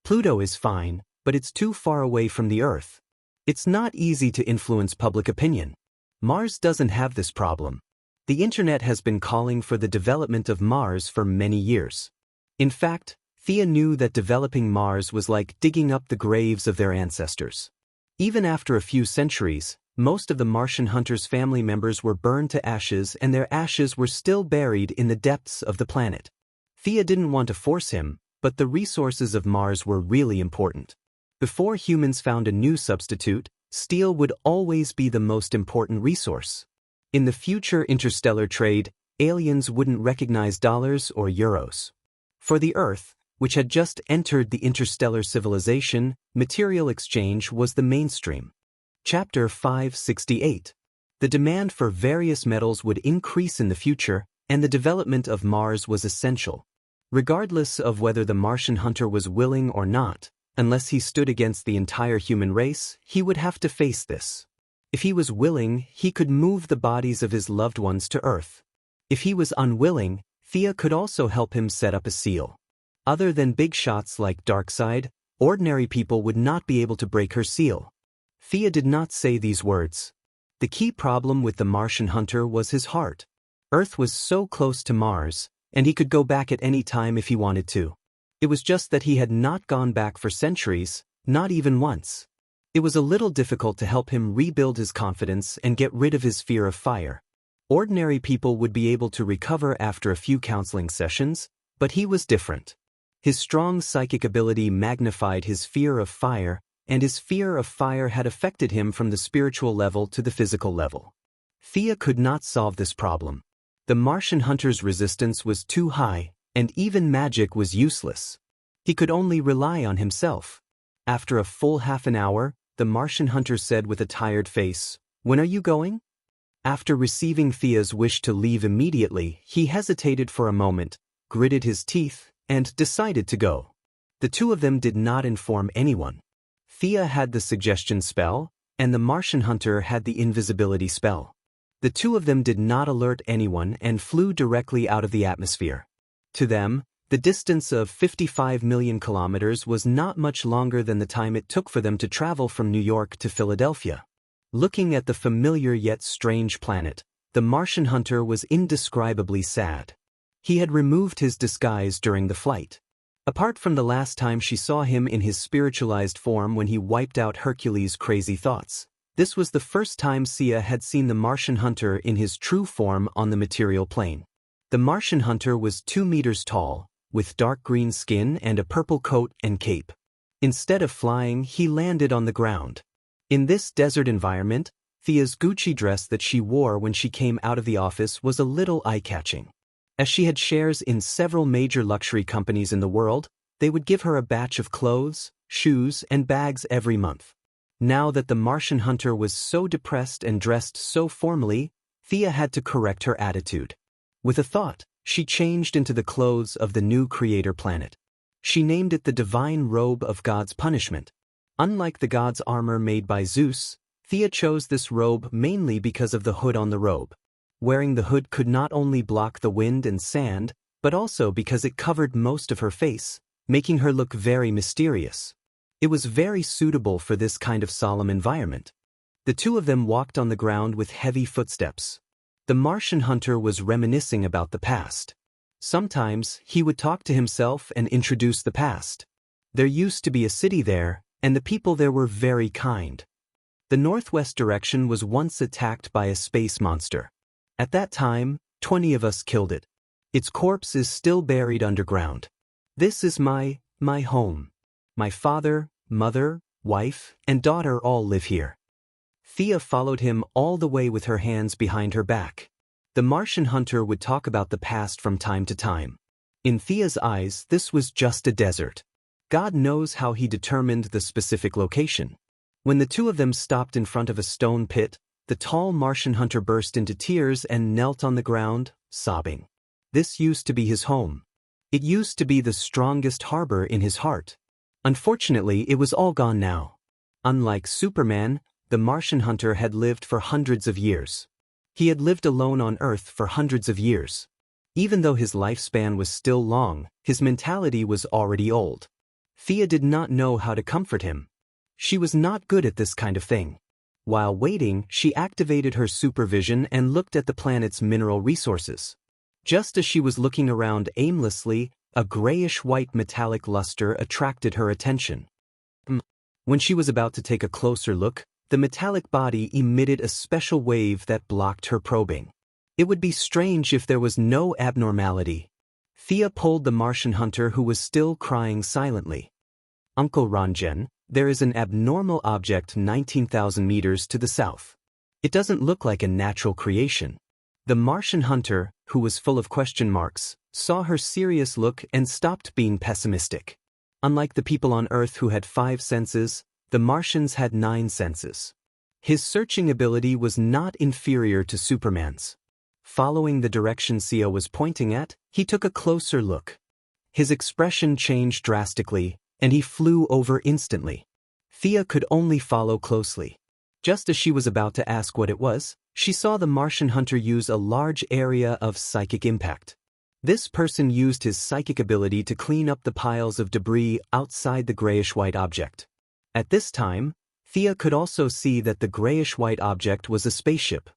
"Pluto is fine, but it's too far away from the Earth. It's not easy to influence public opinion. Mars doesn't have this problem. The internet has been calling for the development of Mars for many years." In fact, Thea knew that developing Mars was like digging up the graves of their ancestors. Even after a few centuries, most of the Martian hunters' family members were burned to ashes and their ashes were still buried in the depths of the planet. Thea didn't want to force him, but the resources of Mars were really important. Before humans found a new substitute, steel would always be the most important resource. In the future interstellar trade, aliens wouldn't recognize dollars or euros. For the Earth, which had just entered the interstellar civilization, material exchange was the mainstream. Chapter 568. The demand for various metals would increase in the future, and the development of Mars was essential. Regardless of whether the Martian hunter was willing or not, unless he stood against the entire human race, he would have to face this. If he was willing, he could move the bodies of his loved ones to Earth. If he was unwilling, Thea could also help him set up a seal. Other than big shots like Darkseid, ordinary people would not be able to break her seal. Thea did not say these words. The key problem with the Martian hunter was his heart. Earth was so close to Mars, and he could go back at any time if he wanted to. It was just that he had not gone back for centuries, not even once. It was a little difficult to help him rebuild his confidence and get rid of his fear of fire. Ordinary people would be able to recover after a few counseling sessions, but he was different. His strong psychic ability magnified his fear of fire, and his fear of fire had affected him from the spiritual level to the physical level. Thea could not solve this problem. The Martian hunter's resistance was too high, and even magic was useless. He could only rely on himself. After a full half an hour, the Martian hunter said with a tired face, "When are you going?" After receiving Thea's wish to leave immediately, he hesitated for a moment, gritted his teeth, and decided to go. The two of them did not inform anyone. Thea had the suggestion spell, and the Martian hunter had the invisibility spell. The two of them did not alert anyone and flew directly out of the atmosphere. To them, the distance of 55 million kilometers was not much longer than the time it took for them to travel from New York to Philadelphia. Looking at the familiar yet strange planet, the Martian hunter was indescribably sad. He had removed his disguise during the flight. Apart from the last time she saw him in his spiritualized form when he wiped out Hercules' crazy thoughts, this was the first time Thea had seen the Martian hunter in his true form on the material plane. The Martian hunter was 2 meters tall, with dark green skin and a purple coat and cape. Instead of flying, he landed on the ground. In this desert environment, Thea's Gucci dress that she wore when she came out of the office was a little eye-catching. As she had shares in several major luxury companies in the world, they would give her a batch of clothes, shoes, and bags every month. Now that the Martian hunter was so depressed and dressed so formally, Thea had to correct her attitude. With a thought, she changed into the clothes of the new creator planet. She named it the divine robe of God's punishment. Unlike the god's armor made by Zeus, Thea chose this robe mainly because of the hood on the robe. Wearing the hood could not only block the wind and sand, but also because it covered most of her face, making her look very mysterious. It was very suitable for this kind of solemn environment. The two of them walked on the ground with heavy footsteps. The Martian hunter was reminiscing about the past. Sometimes, he would talk to himself and introduce the past. There used to be a city there, and the people there were very kind. The northwest direction was once attacked by a space monster. At that time, 20 of us killed it. Its corpse is still buried underground. This is my home. My father, mother, wife, and daughter all live here. Thea followed him all the way with her hands behind her back. The Martian hunter would talk about the past from time to time. In Thea's eyes, this was just a desert. God knows how he determined the specific location. When the two of them stopped in front of a stone pit, the tall Martian hunter burst into tears and knelt on the ground, sobbing. This used to be his home. It used to be the strongest harbor in his heart. Unfortunately, it was all gone now. Unlike Superman, the Martian hunter had lived for hundreds of years. He had lived alone on Earth for hundreds of years. Even though his lifespan was still long, his mentality was already old. Thea did not know how to comfort him. She was not good at this kind of thing. While waiting, she activated her supervision and looked at the planet's mineral resources. Just as she was looking around aimlessly, a grayish-white metallic luster attracted her attention. When she was about to take a closer look, the metallic body emitted a special wave that blocked her probing. It would be strange if there was no abnormality. Thea pulled the Martian hunter who was still crying silently. Uncle Ranjen, there is an abnormal object 19,000 meters to the south. It doesn't look like a natural creation. The Martian hunter, who was full of question marks, saw her serious look and stopped being pessimistic. Unlike the people on Earth who had 5 senses, the Martians had 9 senses. His searching ability was not inferior to Superman's. Following the direction Sia was pointing at, he took a closer look. His expression changed drastically, and he flew over instantly. Thea could only follow closely. Just as she was about to ask what it was, she saw the Martian hunter use a large area of psychic impact. This person used his psychic ability to clean up the piles of debris outside the grayish-white object. At this time, Thea could also see that the grayish-white object was a spaceship.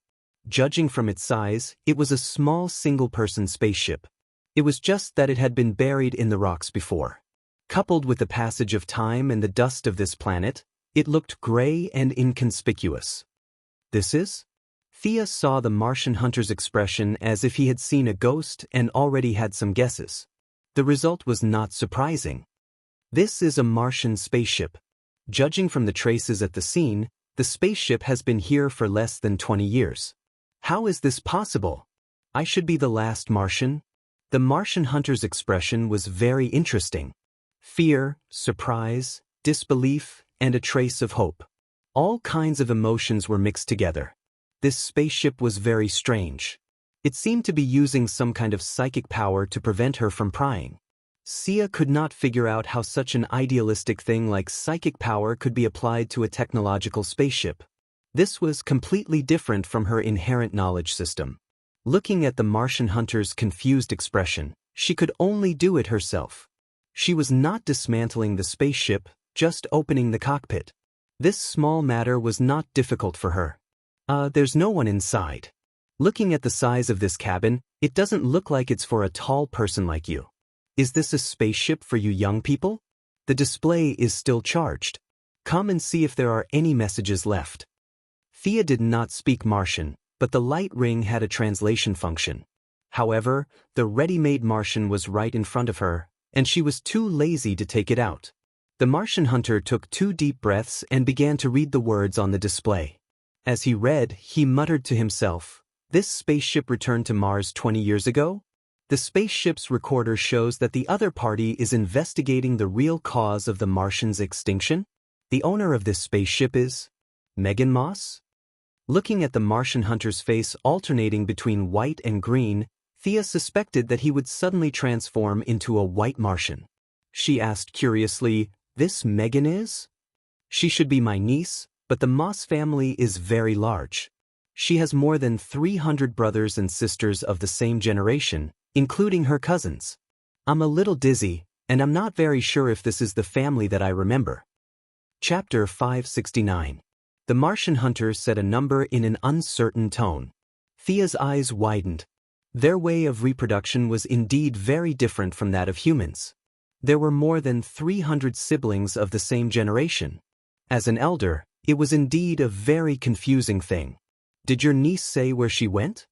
Judging from its size, it was a small single-person spaceship. It was just that it had been buried in the rocks before. Coupled with the passage of time and the dust of this planet, it looked gray and inconspicuous. This is? Thea saw the Martian hunter's expression as if he had seen a ghost and already had some guesses. The result was not surprising. This is a Martian spaceship. Judging from the traces at the scene, the spaceship has been here for less than 20 years. How is this possible? I should be the last Martian? The Martian hunter's expression was very interesting. Fear, surprise, disbelief, and a trace of hope. All kinds of emotions were mixed together. This spaceship was very strange. It seemed to be using some kind of psychic power to prevent her from prying. Sia could not figure out how such an idealistic thing like psychic power could be applied to a technological spaceship. This was completely different from her inherent knowledge system. Looking at the Martian hunter's confused expression, she could only do it herself. She was not dismantling the spaceship, just opening the cockpit. This small matter was not difficult for her. There's no one inside. Looking at the size of this cabin, it doesn't look like it's for a tall person like you. Is this a spaceship for you young people? The display is still charged. Come and see if there are any messages left. Thea did not speak Martian, but the light ring had a translation function. However, the ready-made Martian was right in front of her, and she was too lazy to take it out. The Martian hunter took 2 deep breaths and began to read the words on the display. As he read, he muttered to himself, "This spaceship returned to Mars 20 years ago? The spaceship's recorder shows that the other party is investigating the real cause of the Martian's extinction? The owner of this spaceship is Megan Moss?" Looking at the Martian hunter's face alternating between white and green, Thea suspected that he would suddenly transform into a white Martian. She asked curiously, "This Megan is? She should be my niece, but the Moss family is very large. She has more than 300 brothers and sisters of the same generation, including her cousins. I'm a little dizzy, and I'm not very sure if this is the family that I remember." Chapter 569. The Martian hunter said a number in an uncertain tone. Thea's eyes widened. Their way of reproduction was indeed very different from that of humans. There were more than 300 siblings of the same generation. As an elder, it was indeed a very confusing thing. Did your niece say where she went?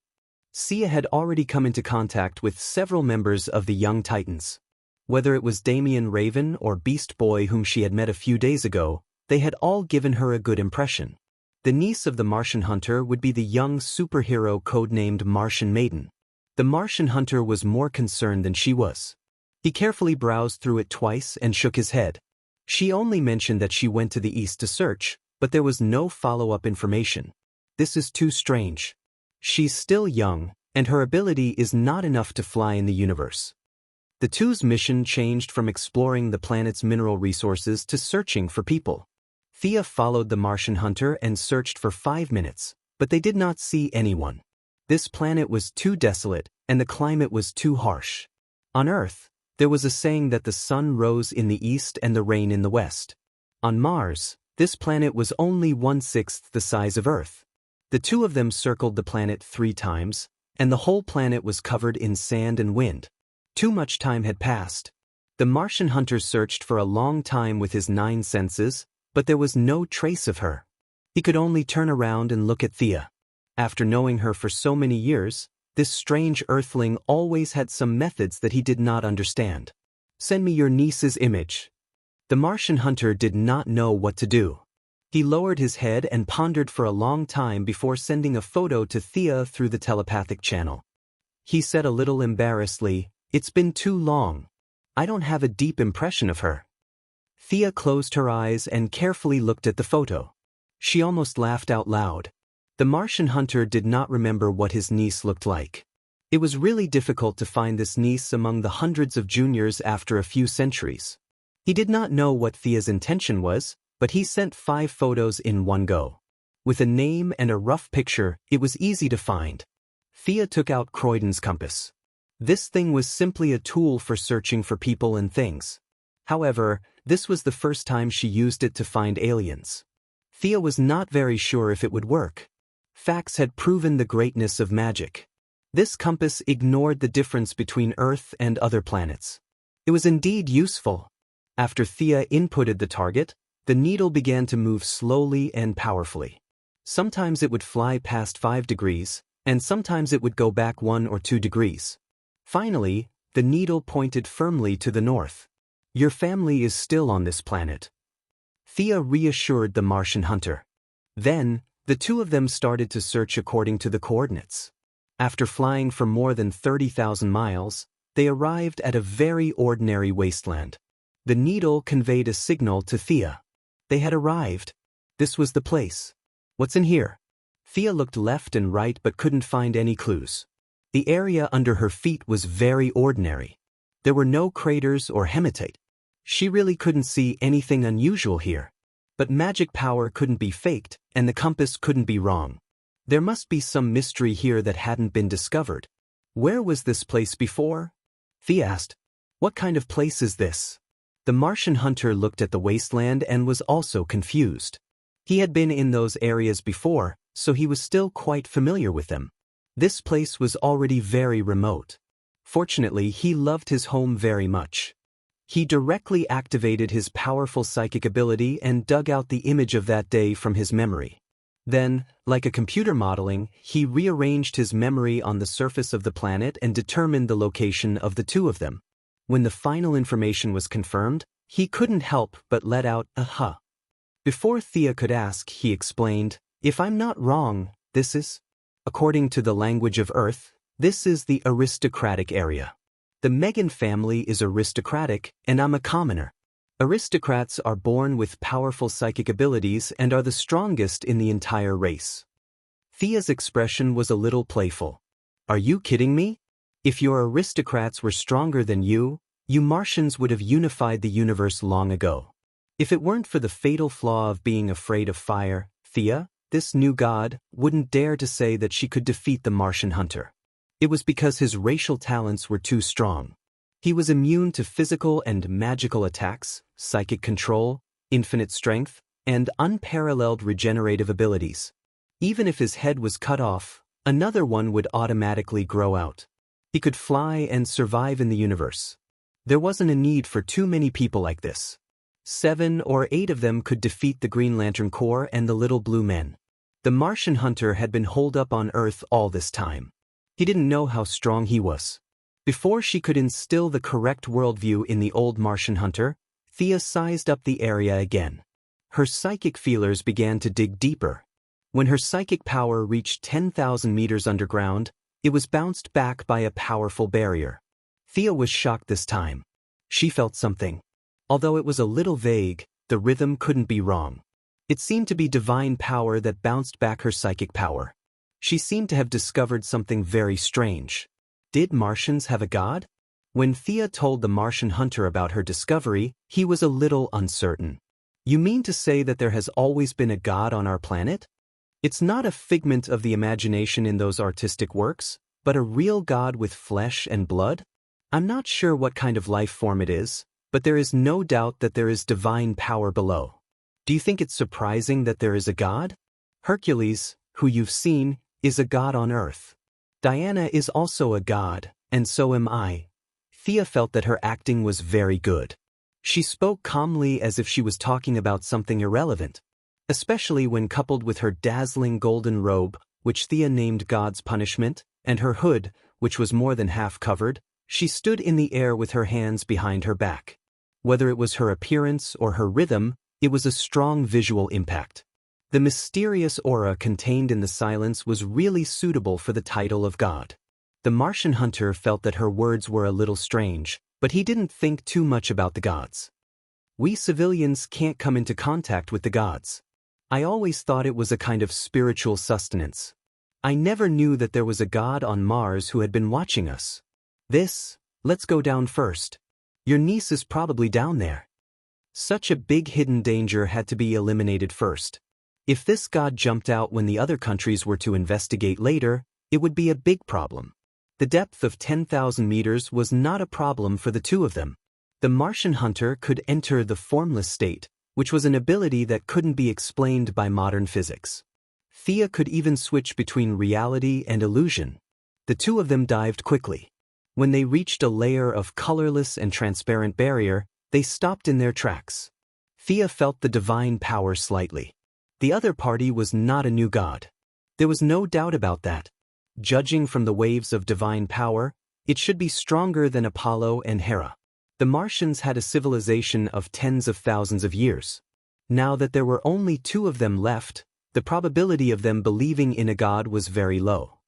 Sia had already come into contact with several members of the young Titans. Whether it was Damien Raven or Beast Boy whom she had met a few days ago, they had all given her a good impression. The niece of the Martian hunter would be the young superhero codenamed Martian Maiden. The Martian hunter was more concerned than she was. He carefully browsed through it twice and shook his head. She only mentioned that she went to the east to search, but there was no follow-up information. This is too strange. She's still young, and her ability is not enough to fly in the universe. The two's mission changed from exploring the planet's mineral resources to searching for people. Thea followed the Martian hunter and searched for 5 minutes, but they did not see anyone. This planet was too desolate, and the climate was too harsh. On Earth, there was a saying that the sun rose in the east and the rain in the west. On Mars, this planet was only 1/6 the size of Earth. The two of them circled the planet 3 times, and the whole planet was covered in sand and wind. Too much time had passed. The Martian hunter searched for a long time with his 9 senses, but there was no trace of her. He could only turn around and look at Thea. After knowing her for so many years, this strange earthling always had some methods that he did not understand. Send me your niece's image. The Martian hunter did not know what to do. He lowered his head and pondered for a long time before sending a photo to Thea through the telepathic channel. He said a little embarrassedly, "It's been too long. I don't have a deep impression of her." Thea closed her eyes and carefully looked at the photo. She almost laughed out loud. The Martian hunter did not remember what his niece looked like. It was really difficult to find this niece among the hundreds of juniors after a few centuries. He did not know what Thea's intention was, but he sent 5 photos in one go. With a name and a rough picture, it was easy to find. Thea took out Croydon's compass. This thing was simply a tool for searching for people and things. However, this was the first time she used it to find aliens. Thea was not very sure if it would work. Facts had proven the greatness of magic. This compass ignored the difference between Earth and other planets. It was indeed useful. After Thea inputted the target, the needle began to move slowly and powerfully. Sometimes it would fly past 5 degrees, and sometimes it would go back 1 or 2 degrees. Finally, the needle pointed firmly to the north. Your family is still on this planet. Thea reassured the Martian hunter. Then, the two of them started to search according to the coordinates. After flying for more than 30,000 miles, they arrived at a very ordinary wasteland. The needle conveyed a signal to Thea. They had arrived. This was the place. What's in here? Thea looked left and right but couldn't find any clues. The area under her feet was very ordinary. There were no craters or hematite. She really couldn't see anything unusual here. But magic power couldn't be faked, and the compass couldn't be wrong. There must be some mystery here that hadn't been discovered. Where was this place before? Thea asked. What kind of place is this? The Martian hunter looked at the wasteland and was also confused. He had been in those areas before, so he was still quite familiar with them. This place was already very remote. Fortunately, he loved his home very much. He directly activated his powerful psychic ability and dug out the image of that day from his memory. Then, like a computer modeling, he rearranged his memory on the surface of the planet and determined the location of the two of them. When the final information was confirmed, he couldn't help but let out a huh. Before Thea could ask, he explained, "If I'm not wrong, this is, according to the language of Earth, this is the aristocratic area. The Megan family is aristocratic, and I'm a commoner. Aristocrats are born with powerful psychic abilities and are the strongest in the entire race." Thea's expression was a little playful. "Are you kidding me? If your aristocrats were stronger than you Martians would have unified the universe long ago. If it weren't for the fatal flaw of being afraid of fire, Thea, this new god, wouldn't dare to say that she could defeat the Martian hunter. It was because his racial talents were too strong. He was immune to physical and magical attacks, psychic control, infinite strength, and unparalleled regenerative abilities. Even if his head was cut off, another one would automatically grow out. He could fly and survive in the universe. There wasn't a need for too many people like this. 7 or 8 of them could defeat the Green Lantern Corps and the Little Blue Men. The Martian hunter had been holed up on Earth all this time. He didn't know how strong he was. Before she could instill the correct worldview in the old Martian hunter, Thea sized up the area again. Her psychic feelers began to dig deeper. When her psychic power reached 10,000 meters underground, it was bounced back by a powerful barrier. Thea was shocked this time. She felt something. Although it was a little vague, the rhythm couldn't be wrong. It seemed to be divine power that bounced back her psychic power. She seemed to have discovered something very strange. Did Martians have a god? When Thea told the Martian hunter about her discovery, he was a little uncertain. You mean to say that there has always been a god on our planet? It's not a figment of the imagination in those artistic works, but a real god with flesh and blood? I'm not sure what kind of life form it is, but there is no doubt that there is divine power below. Do you think it's surprising that there is a god? Hercules, who you've seen, is a god on Earth. Diana is also a god, and so am I. Thea felt that her acting was very good. She spoke calmly as if she was talking about something irrelevant, especially when coupled with her dazzling golden robe, which Thea named God's punishment, and her hood, which was more than half covered. She stood in the air with her hands behind her back. Whether it was her appearance or her rhythm, it was a strong visual impact. The mysterious aura contained in the silence was really suitable for the title of God. The Martian hunter felt that her words were a little strange, but he didn't think too much about the gods. We civilians can't come into contact with the gods. I always thought it was a kind of spiritual sustenance. I never knew that there was a god on Mars who had been watching us. Let's go down first. Your niece is probably down there. Such a big hidden danger had to be eliminated first. If this god jumped out when the other countries were to investigate later, it would be a big problem. The depth of 10,000 meters was not a problem for the two of them. The Martian hunter could enter the formless state, which was an ability that couldn't be explained by modern physics. Thea could even switch between reality and illusion. The two of them dived quickly. When they reached a layer of colorless and transparent barrier, they stopped in their tracks. Thea felt the divine power slightly. The other party was not a new god. There was no doubt about that. Judging from the waves of divine power, it should be stronger than Apollo and Hera. The Martians had a civilization of tens of thousands of years. Now that there were only 2 of them left, the probability of them believing in a god was very low.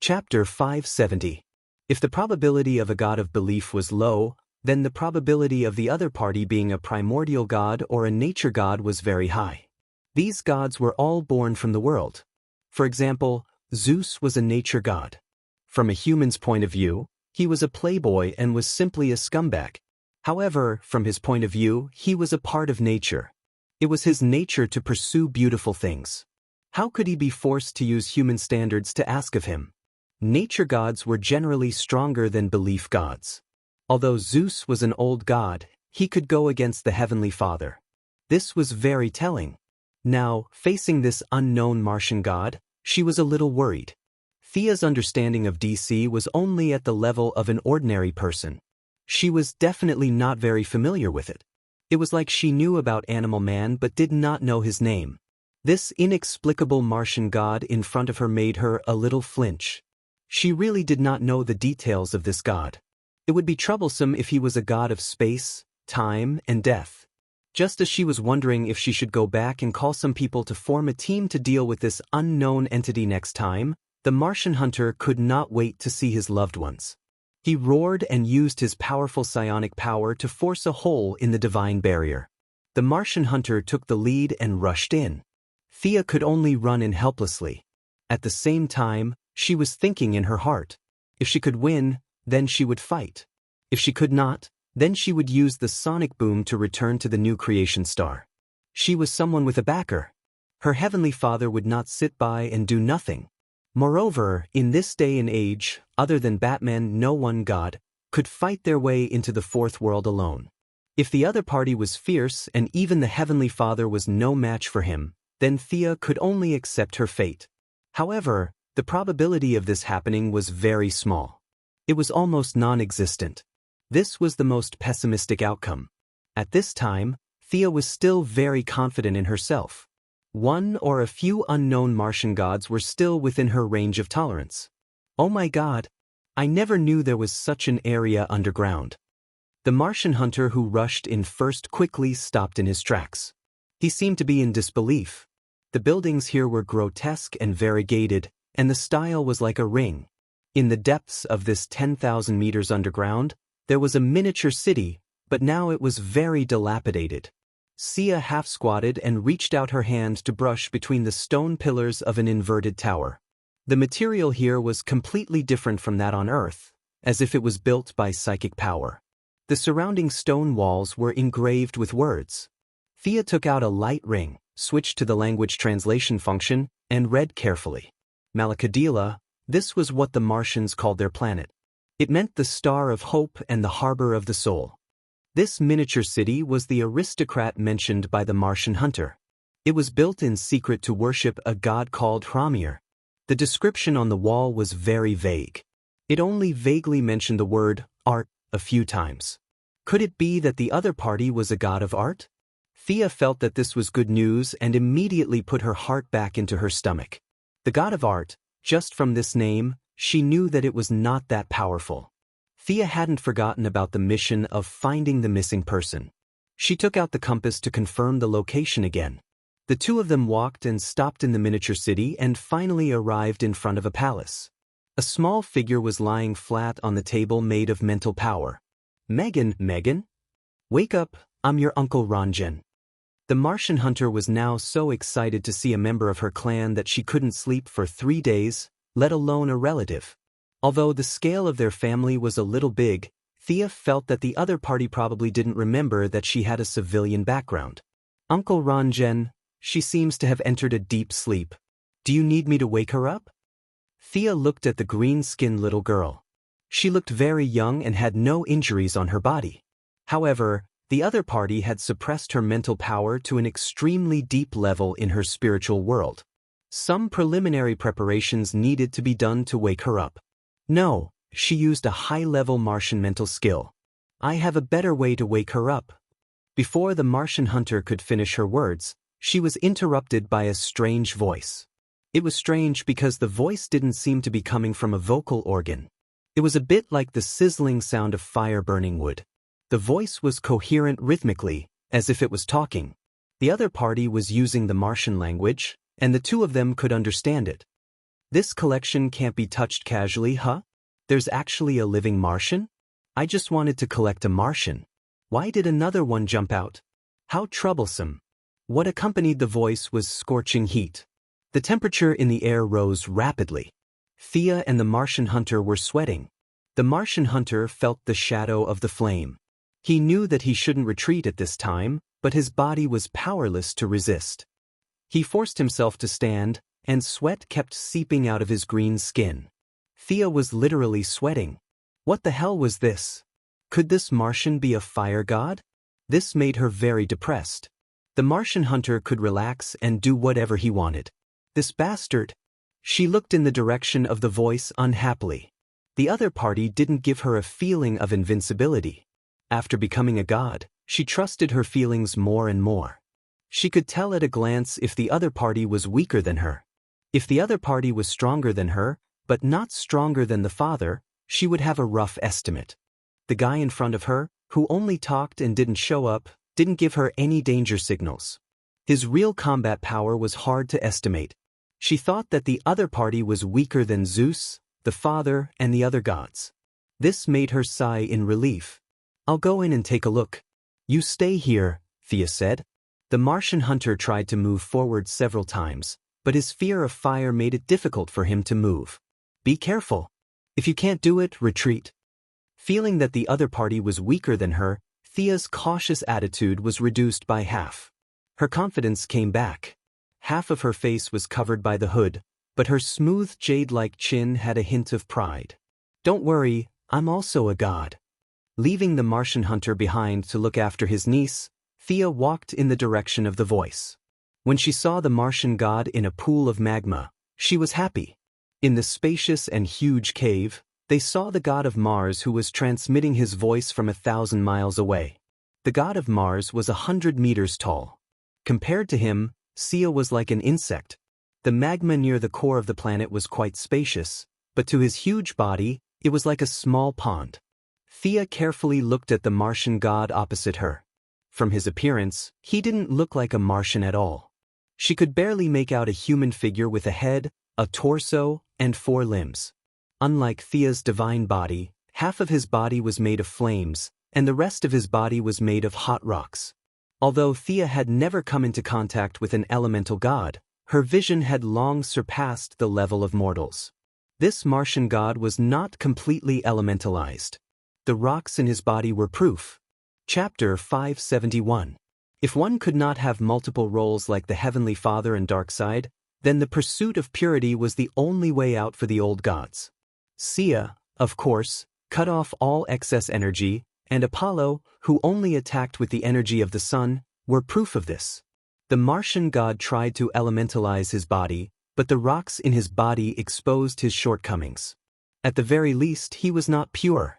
Chapter 570. If the probability of a god of belief was low, then the probability of the other party being a primordial god or a nature god was very high. These gods were all born from the world. For example, Zeus was a nature god. From a human's point of view, he was a playboy and was simply a scumbag. However, from his point of view, he was a part of nature. It was his nature to pursue beautiful things. How could he be forced to use human standards to ask of him? Nature gods were generally stronger than belief gods. Although Zeus was an old god, he could go against the Heavenly Father. This was very telling. Now, facing this unknown Martian god, she was a little worried. Thea's understanding of DC was only at the level of an ordinary person. She was definitely not very familiar with it. It was like she knew about Animal Man but did not know his name. This inexplicable Martian god in front of her made her a little flinch. She really did not know the details of this god. It would be troublesome if he was a god of space, time, and death. Just as she was wondering if she should go back and call some people to form a team to deal with this unknown entity next time, the Martian hunter could not wait to see his loved ones. He roared and used his powerful psionic power to force a hole in the divine barrier. The Martian hunter took the lead and rushed in. Thea could only run in helplessly. At the same time, she was thinking in her heart. If she could win, then she would fight. If she could not, then she would use the sonic boom to return to the new creation star. She was someone with a backer. Her Heavenly Father would not sit by and do nothing. Moreover, in this day and age, other than Batman, no one god could fight their way into the fourth world alone. If the other party was fierce and even the Heavenly Father was no match for him, then Thea could only accept her fate. However, the probability of this happening was very small. It was almost non-existent. This was the most pessimistic outcome. At this time, Thea was still very confident in herself. One or a few unknown Martian gods were still within her range of tolerance. Oh my God! I never knew there was such an area underground. The Martian hunter who rushed in first quickly stopped in his tracks. He seemed to be in disbelief. The buildings here were grotesque and variegated, and the style was like a ring. In the depths of this 10,000 meters underground, there was a miniature city, but now it was very dilapidated. Sia half-squatted and reached out her hand to brush between the stone pillars of an inverted tower. The material here was completely different from that on Earth, as if it was built by psychic power. The surrounding stone walls were engraved with words. Thea took out a light ring, switched to the language translation function, and read carefully. Malakadila, this was what the Martians called their planet. It meant the star of hope and the harbor of the soul. This miniature city was the aristocrat mentioned by the Martian hunter. It was built in secret to worship a god called Hramir. The description on the wall was very vague. It only vaguely mentioned the word art a few times. Could it be that the other party was a god of art? Thea felt that this was good news and immediately put her heart back into her stomach. The god of art, just from this name, she knew that it was not that powerful. Thea hadn't forgotten about the mission of finding the missing person. She took out the compass to confirm the location again. The two of them walked and stopped in the miniature city and finally arrived in front of a palace. A small figure was lying flat on the table made of mental power. Megan? Wake up, I'm your Uncle Ranjan. The Martian hunter was now so excited to see a member of her clan that she couldn't sleep for 3 days, let alone a relative. Although the scale of their family was a little big, Thea felt that the other party probably didn't remember that she had a civilian background. Uncle Ranjan, she seems to have entered a deep sleep. Do you need me to wake her up? Thea looked at the green-skinned little girl. She looked very young and had no injuries on her body. However, the other party had suppressed her mental power to an extremely deep level in her spiritual world. Some preliminary preparations needed to be done to wake her up. No, she used a high-level Martian mental skill. I have a better way to wake her up. Before the Martian hunter could finish her words, she was interrupted by a strange voice. It was strange because the voice didn't seem to be coming from a vocal organ. It was a bit like the sizzling sound of fire burning wood. The voice was coherent rhythmically, as if it was talking. The other party was using the Martian language, and the two of them could understand it. This collection can't be touched casually, huh? There's actually a living Martian? I just wanted to collect a Martian. Why did another one jump out? How troublesome. What accompanied the voice was scorching heat. The temperature in the air rose rapidly. Thea and the Martian hunter were sweating. The Martian hunter felt the shadow of the flame. He knew that he shouldn't retreat at this time, but his body was powerless to resist. He forced himself to stand, and sweat kept seeping out of his green skin. Thea was literally sweating. What the hell was this? Could this Martian be a fire god? This made her very depressed. The Martian hunter could relax and do whatever he wanted. This bastard. She looked in the direction of the voice unhappily. The other party didn't give her a feeling of invincibility. After becoming a god, she trusted her feelings more and more. She could tell at a glance if the other party was weaker than her. If the other party was stronger than her, but not stronger than the father, she would have a rough estimate. The guy in front of her, who only talked and didn't show up, didn't give her any danger signals. His real combat power was hard to estimate. She thought that the other party was weaker than Zeus, the father, and the other gods. This made her sigh in relief. I'll go in and take a look. You stay here, Thea said. The Martian hunter tried to move forward several times, but his fear of fire made it difficult for him to move. Be careful. If you can't do it, retreat. Feeling that the other party was weaker than her, Thea's cautious attitude was reduced by half. Her confidence came back. Half of her face was covered by the hood, but her smooth jade-like chin had a hint of pride. Don't worry, I'm also a god. Leaving the Martian hunter behind to look after his niece, Thea walked in the direction of the voice. When she saw the Martian god in a pool of magma, she was happy. In the spacious and huge cave, They saw the god of Mars who was transmitting his voice from 1,000 miles away. The god of Mars was 100 meters tall. Compared to him, Xianxia was like an insect. The magma near the core of the planet was quite spacious, but to his huge body, it was like a small pond. Xianxia carefully looked at the Martian god opposite her. From his appearance, he didn't look like a Martian at all. She could barely make out a human figure with a head, a torso, and 4 limbs. Unlike Xianxia's divine body, half of his body was made of flames, and the rest of his body was made of hot rocks. Although Xianxia had never come into contact with an elemental god, her vision had long surpassed the level of mortals. This Martian god was not completely elementalized. The rocks in his body were proof. Chapter 571. If one could not have multiple roles like the Heavenly Father and Dark Side, then the pursuit of purity was the only way out for the old gods. Xianxia, of course, cut off all excess energy, and Apollo, who only attacked with the energy of the sun, were proof of this. The Martian god tried to elementalize his body, but the rocks in his body exposed his shortcomings. At the very least, he was not pure.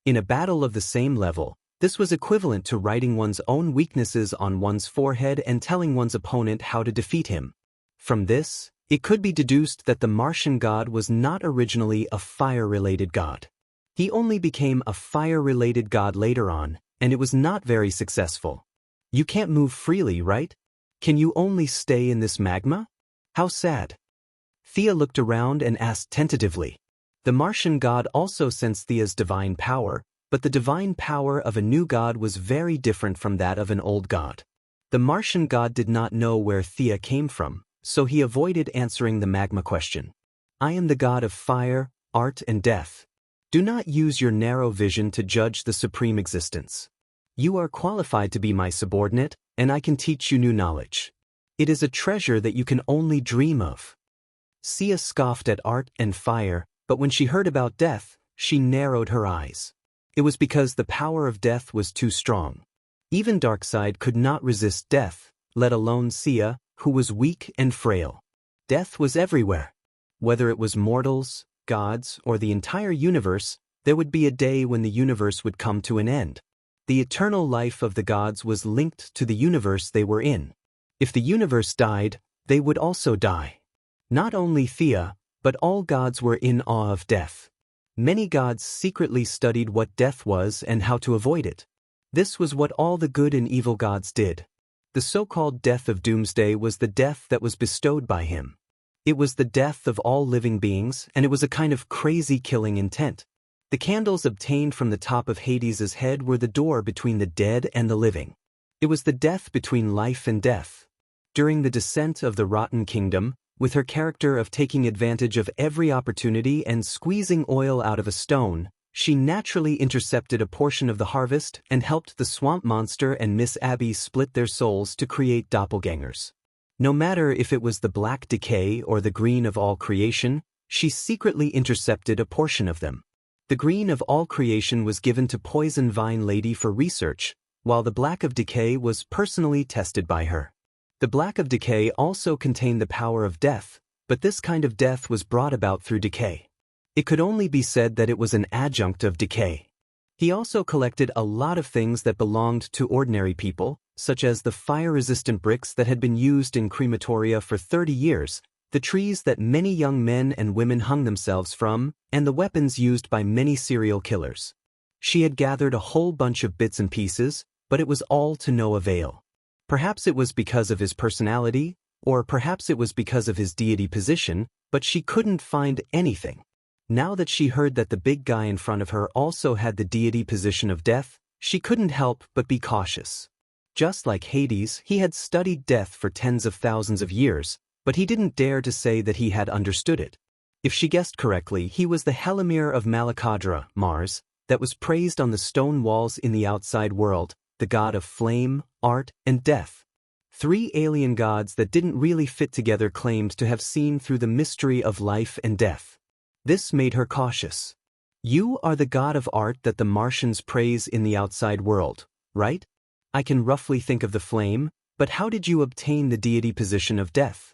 In a battle of the same level, this was equivalent to writing one's own weaknesses on one's forehead and telling one's opponent how to defeat him. From this, it could be deduced that the Martian god was not originally a fire-related god. He only became a fire-related god later on, and it was not very successful. You can't move freely, right? Can you only stay in this magma? How sad. Xianxia looked around and asked tentatively. The Martian god also sensed Xianxia's divine power, but the divine power of a new god was very different from that of an old god. The Martian god did not know where Xianxia came from, so he avoided answering the magma question. I am the god of fire, art, and death. Do not use your narrow vision to judge the supreme existence. You are qualified to be my subordinate, and I can teach you new knowledge. It is a treasure that you can only dream of. Xianxia scoffed at art and fire, but when she heard about death, she narrowed her eyes. It was because the power of death was too strong. Even Darkseid could not resist death, let alone Xianxia, who was weak and frail. Death was everywhere. Whether it was mortals, gods, or the entire universe, there would be a day when the universe would come to an end. The eternal life of the gods was linked to the universe they were in. If the universe died, they would also die. Not only Xianxia, but all gods were in awe of death. Many gods secretly studied what death was and how to avoid it. This was what all the good and evil gods did. The so-called death of Doomsday was the death that was bestowed by him. It was the death of all living beings, and it was a kind of crazy killing intent. The candles obtained from the top of Hades's head were the door between the dead and the living. It was the death between life and death. During the descent of the Rotten Kingdom, with her character of taking advantage of every opportunity and squeezing oil out of a stone, she naturally intercepted a portion of the harvest and helped the swamp monster and Miss Abby split their souls to create doppelgangers. No matter if it was the black decay or the green of all creation, she secretly intercepted a portion of them. The green of all creation was given to Poison Vine Lady for research, while the black of decay was personally tested by her. The black of decay also contained the power of death, but this kind of death was brought about through decay. It could only be said that it was an adjunct of decay. He also collected a lot of things that belonged to ordinary people, such as the fire-resistant bricks that had been used in crematoria for 30 years, the trees that many young men and women hung themselves from, and the weapons used by many serial killers. She had gathered a whole bunch of bits and pieces, but it was all to no avail. Perhaps it was because of his personality, or perhaps it was because of his deity position, but she couldn't find anything. Now that she heard that the big guy in front of her also had the deity position of death, she couldn't help but be cautious. Just like Hades, he had studied death for tens of thousands of years, but he didn't dare to say that he had understood it. If she guessed correctly, he was the Helimir of Malakadra, Mars, that was praised on the stone walls in the outside world, the god of flame, art, and death. 3 alien gods that didn't really fit together claimed to have seen through the mystery of life and death. This made her cautious. You are the god of art that the Martians praise in the outside world, right? I can roughly think of the flame, but how did you obtain the deity position of death?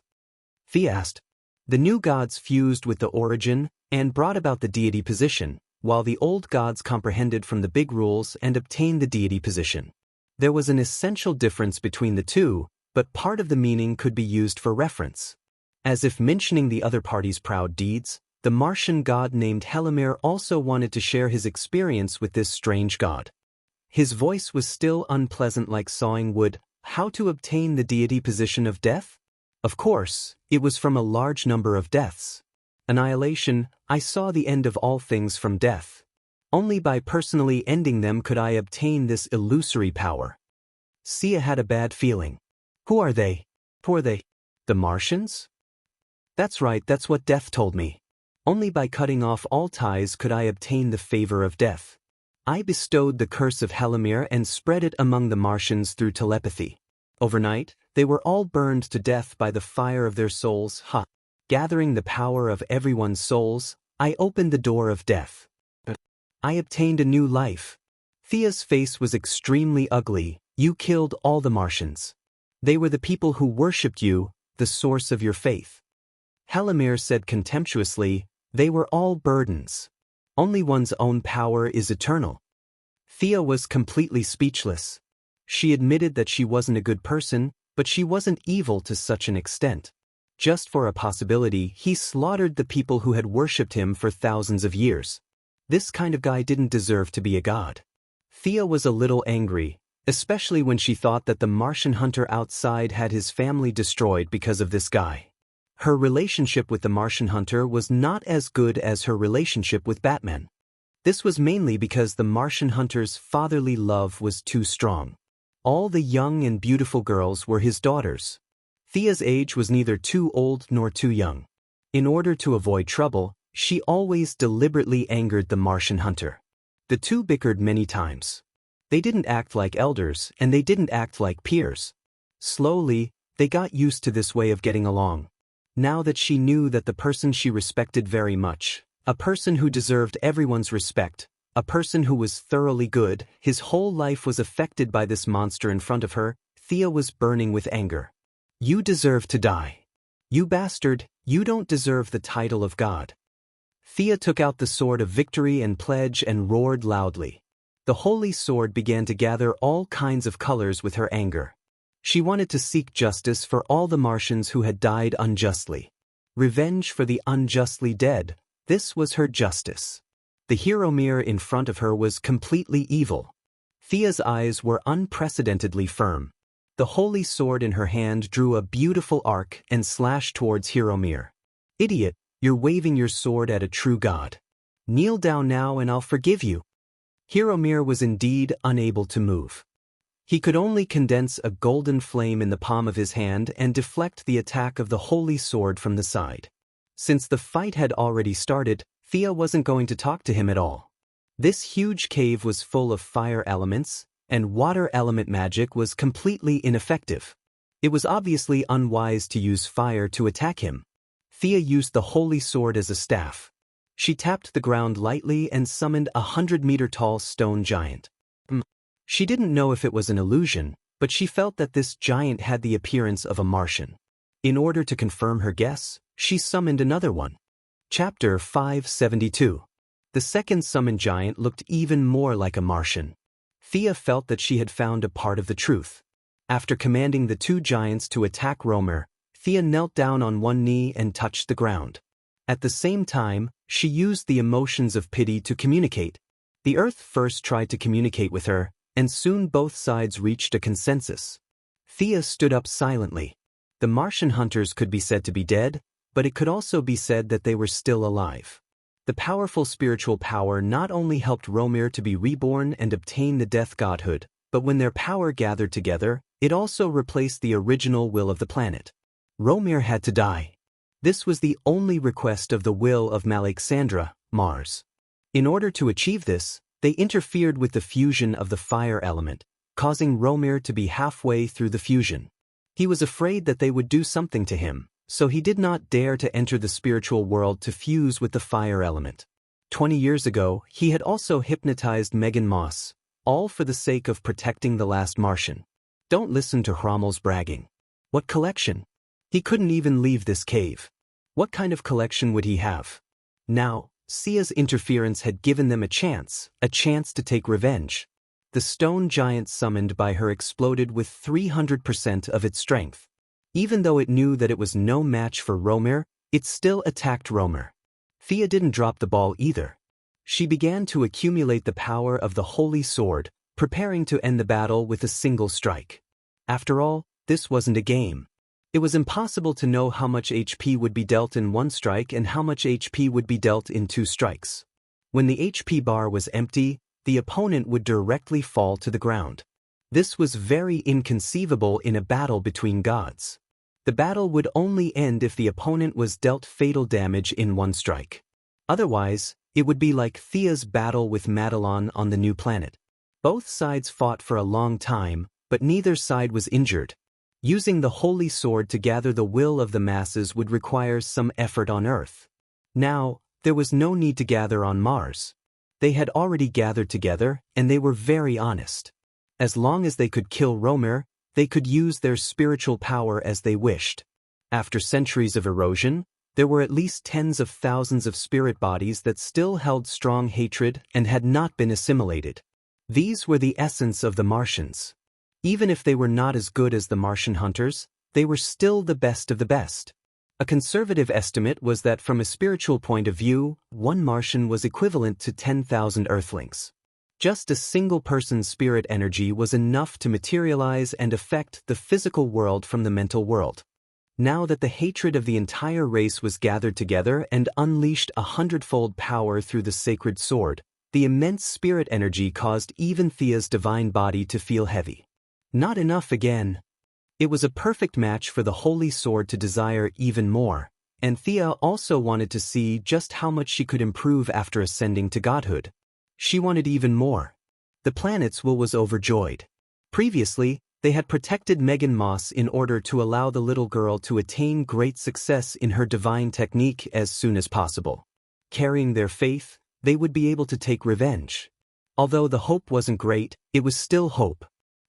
Xianxia asked. The new gods fused with the origin and brought about the deity position, while the old gods comprehended from the big rules and obtained the deity position. There was an essential difference between the two, but part of the meaning could be used for reference. As if mentioning the other party's proud deeds, the Martian god named Helimir also wanted to share his experience with this strange god. His voice was still unpleasant, like sawing wood. How to obtain the deity position of death? Of course, it was from a large number of deaths. Annihilation, I saw the end of all things from death. Only by personally ending them could I obtain this illusory power. Sia had a bad feeling. Who are they? Who are they? The Martians? That's right, that's what death told me. Only by cutting off all ties could I obtain the favor of death. I bestowed the curse of Helimir and spread it among the Martians through telepathy. Overnight, they were all burned to death by the fire of their souls. Gathering the power of everyone's souls, I opened the door of death. I obtained a new life. Thea's face was extremely ugly. You killed all the Martians. They were the people who worshipped you, the source of your faith. Helimir said contemptuously, they were all burdens. Only one's own power is eternal. Thea was completely speechless. She admitted that she wasn't a good person, but she wasn't evil to such an extent. Just for a possibility, he slaughtered the people who had worshipped him for thousands of years. This kind of guy didn't deserve to be a god. Thea was a little angry, especially when she thought that the Martian hunter outside had his family destroyed because of this guy. Her relationship with the Martian hunter was not as good as her relationship with Batman. This was mainly because the Martian hunter's fatherly love was too strong. All the young and beautiful girls were his daughters. Thea's age was neither too old nor too young. In order to avoid trouble, she always deliberately angered the Martian hunter. The two bickered many times. They didn't act like elders, and they didn't act like peers. Slowly, they got used to this way of getting along. Now that she knew that the person she respected very much, a person who deserved everyone's respect, a person who was thoroughly good, his whole life was affected by this monster in front of her, Thea was burning with anger. You deserve to die. You bastard, you don't deserve the title of God. Thea took out the sword of victory and pledge and roared loudly. The holy sword began to gather all kinds of colors with her anger. She wanted to seek justice for all the Martians who had died unjustly. Revenge for the unjustly dead, this was her justice. The hero mirror in front of her was completely evil. Thea's eyes were unprecedentedly firm. The holy sword in her hand drew a beautiful arc and slashed towards Hiromir. Idiot, you're waving your sword at a true god. Kneel down now and I'll forgive you. Hiromir was indeed unable to move. He could only condense a golden flame in the palm of his hand and deflect the attack of the holy sword from the side. Since the fight had already started, Thea wasn't going to talk to him at all. This huge cave was full of fire elements, and water element magic was completely ineffective. It was obviously unwise to use fire to attack him. Thea used the holy sword as a staff. She tapped the ground lightly and summoned a 100-meter-tall stone giant. She didn't know if it was an illusion, but she felt that this giant had the appearance of a Martian. In order to confirm her guess, she summoned another one. Chapter 572. The second summoned giant looked even more like a Martian. Thea felt that she had found a part of the truth. After commanding the two giants to attack Romer, Thea knelt down on one knee and touched the ground. At the same time, she used the emotions of pity to communicate. The earth first tried to communicate with her, and soon both sides reached a consensus. Thea stood up silently. The Martian hunters could be said to be dead, but it could also be said that they were still alive. The powerful spiritual power not only helped Romir to be reborn and obtain the death godhood, but when their power gathered together, it also replaced the original will of the planet. Romir had to die. This was the only request of the will of Malexandra, Mars. In order to achieve this, they interfered with the fusion of the fire element, causing Romir to be halfway through the fusion. He was afraid that they would do something to him, so he did not dare to enter the spiritual world to fuse with the fire element. 20 years ago, he had also hypnotized Megan Moss, all for the sake of protecting the last Martian. Don't listen to Hrommel's bragging. What collection? He couldn't even leave this cave. What kind of collection would he have? Now, Xia's interference had given them a chance to take revenge. The stone giant summoned by her exploded with 300% of its strength. Even though it knew that it was no match for Romer, it still attacked Romer. Thea didn't drop the ball either. She began to accumulate the power of the holy sword, preparing to end the battle with a single strike. After all, this wasn't a game. It was impossible to know how much HP would be dealt in one strike and how much HP would be dealt in 2 strikes. When the HP bar was empty, the opponent would directly fall to the ground. This was very inconceivable in a battle between gods. The battle would only end if the opponent was dealt fatal damage in 1 strike. Otherwise, it would be like Thea's battle with Madelon on the new planet. Both sides fought for a long time, but neither side was injured. Using the holy sword to gather the will of the masses would require some effort on Earth. Now, there was no need to gather on Mars. They had already gathered together, and they were very honest. As long as they could kill Romer, they could use their spiritual power as they wished. After centuries of erosion, there were at least tens of thousands of spirit bodies that still held strong hatred and had not been assimilated. These were the essence of the Martians. Even if they were not as good as the Martian hunters, they were still the best of the best. A conservative estimate was that from a spiritual point of view, 1 Martian was equivalent to 10,000 Earthlings. Just a single person's spirit energy was enough to materialize and affect the physical world from the mental world. Now that the hatred of the entire race was gathered together and unleashed 100-fold power through the sacred sword, the immense spirit energy caused even Thea's divine body to feel heavy. Not enough again. It was a perfect match for the holy sword to desire even more, and Thea also wanted to see just how much she could improve after ascending to godhood. She wanted even more. The planet's will was overjoyed. Previously, they had protected Megan Moss in order to allow the little girl to attain great success in her divine technique as soon as possible. Carrying their faith, they would be able to take revenge. Although the hope wasn't great, it was still hope.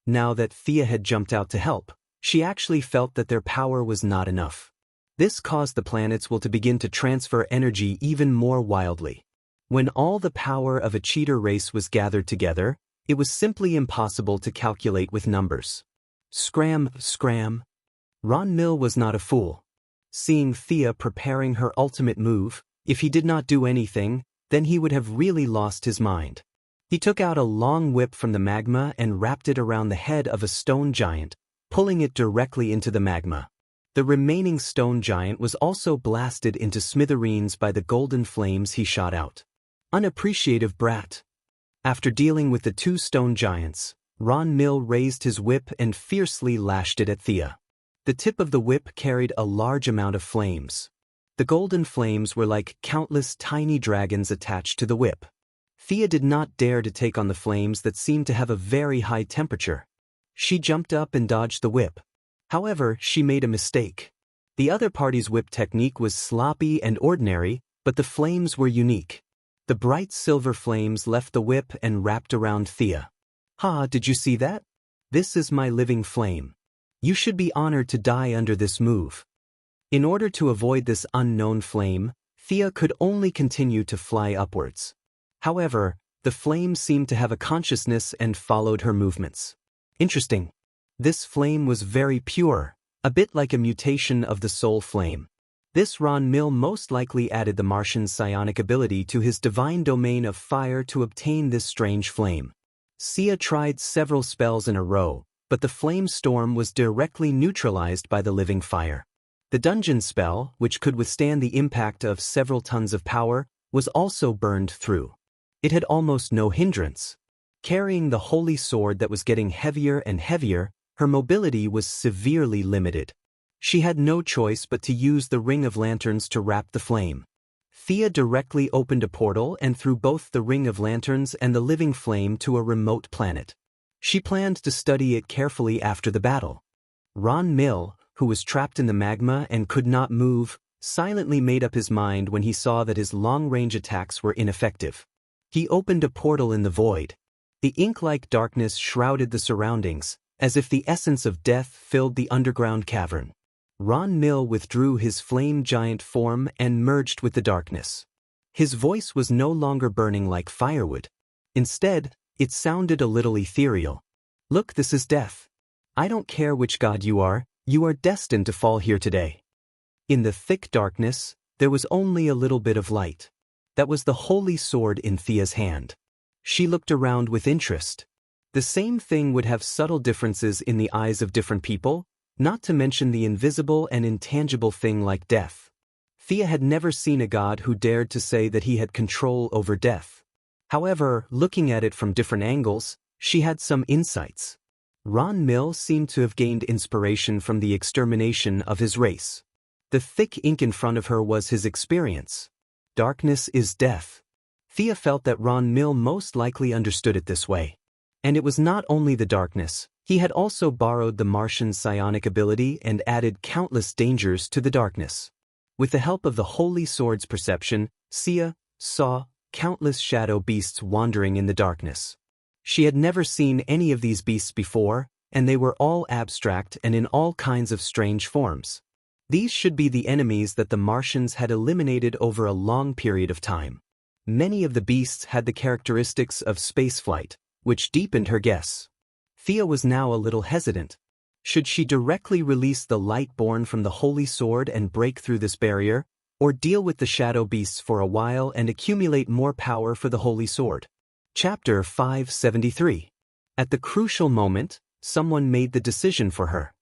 Now that Thea had jumped out to help, she actually felt that their power was not enough. This caused the planet's will to begin to transfer energy even more wildly. When all the power of a cheater race was gathered together, it was simply impossible to calculate with numbers. Scram. Ron Mill was not a fool. Seeing Thea preparing her ultimate move, if he did not do anything, then he would have really lost his mind. He took out a long whip from the magma and wrapped it around the head of a stone giant, pulling it directly into the magma. The remaining stone giant was also blasted into smithereens by the golden flames he shot out. Unappreciative brat. After dealing with the 2 stone giants, Ron Mill raised his whip and fiercely lashed it at Thea. The tip of the whip carried a large amount of flames. The golden flames were like countless tiny dragons attached to the whip. Thea did not dare to take on the flames that seemed to have a very high temperature. She jumped up and dodged the whip. However, she made a mistake. The other party's whip technique was sloppy and ordinary, but the flames were unique. The bright silver flames left the whip and wrapped around Thea. "Ha, did you see that? This is my living flame. You should be honored to die under this move." In order to avoid this unknown flame, Thea could only continue to fly upwards. However, the flame seemed to have a consciousness and followed her movements. Interesting. This flame was very pure, a bit like a mutation of the soul flame. This Ron Mill most likely added the Martian's psionic ability to his divine domain of fire to obtain this strange flame. Sia tried several spells in a row, but the flame storm was directly neutralized by the living fire. The dungeon spell, which could withstand the impact of several tons of power, was also burned through. It had almost no hindrance. Carrying the holy sword that was getting heavier and heavier, her mobility was severely limited. She had no choice but to use the ring of lanterns to wrap the flame. Thea directly opened a portal and threw both the ring of lanterns and the living flame to a remote planet. She planned to study it carefully after the battle. Ron Mill, who was trapped in the magma and could not move, silently made up his mind when he saw that his long-range attacks were ineffective. He opened a portal in the void. The ink-like darkness shrouded the surroundings, as if the essence of death filled the underground cavern. Ron Mill withdrew his flame giant form and merged with the darkness. His voice was no longer burning like firewood. Instead, it sounded a little ethereal. Look, this is death. I don't care which god you are destined to fall here today. In the thick darkness, there was only a little bit of light. That was the holy sword in Thea's hand. She looked around with interest. The same thing would have subtle differences in the eyes of different people, not to mention the invisible and intangible thing like death. Thea had never seen a god who dared to say that he had control over death. However, looking at it from different angles, she had some insights. Ron Mill seemed to have gained inspiration from the extermination of his race. The thick ink in front of her was his experience. Darkness is death. Thea felt that Ron Mill most likely understood it this way. And it was not only the darkness, he had also borrowed the Martian's psionic ability and added countless dangers to the darkness. With the help of the Holy Sword's perception, Thea saw countless shadow beasts wandering in the darkness. She had never seen any of these beasts before, and they were all abstract and in all kinds of strange forms. These should be the enemies that the Martians had eliminated over a long period of time. Many of the beasts had the characteristics of spaceflight, which deepened her guess. Thea was now a little hesitant. Should she directly release the light born from the Holy Sword and break through this barrier, or deal with the shadow beasts for a while and accumulate more power for the Holy Sword? Chapter 573. At the crucial moment, someone made the decision for her.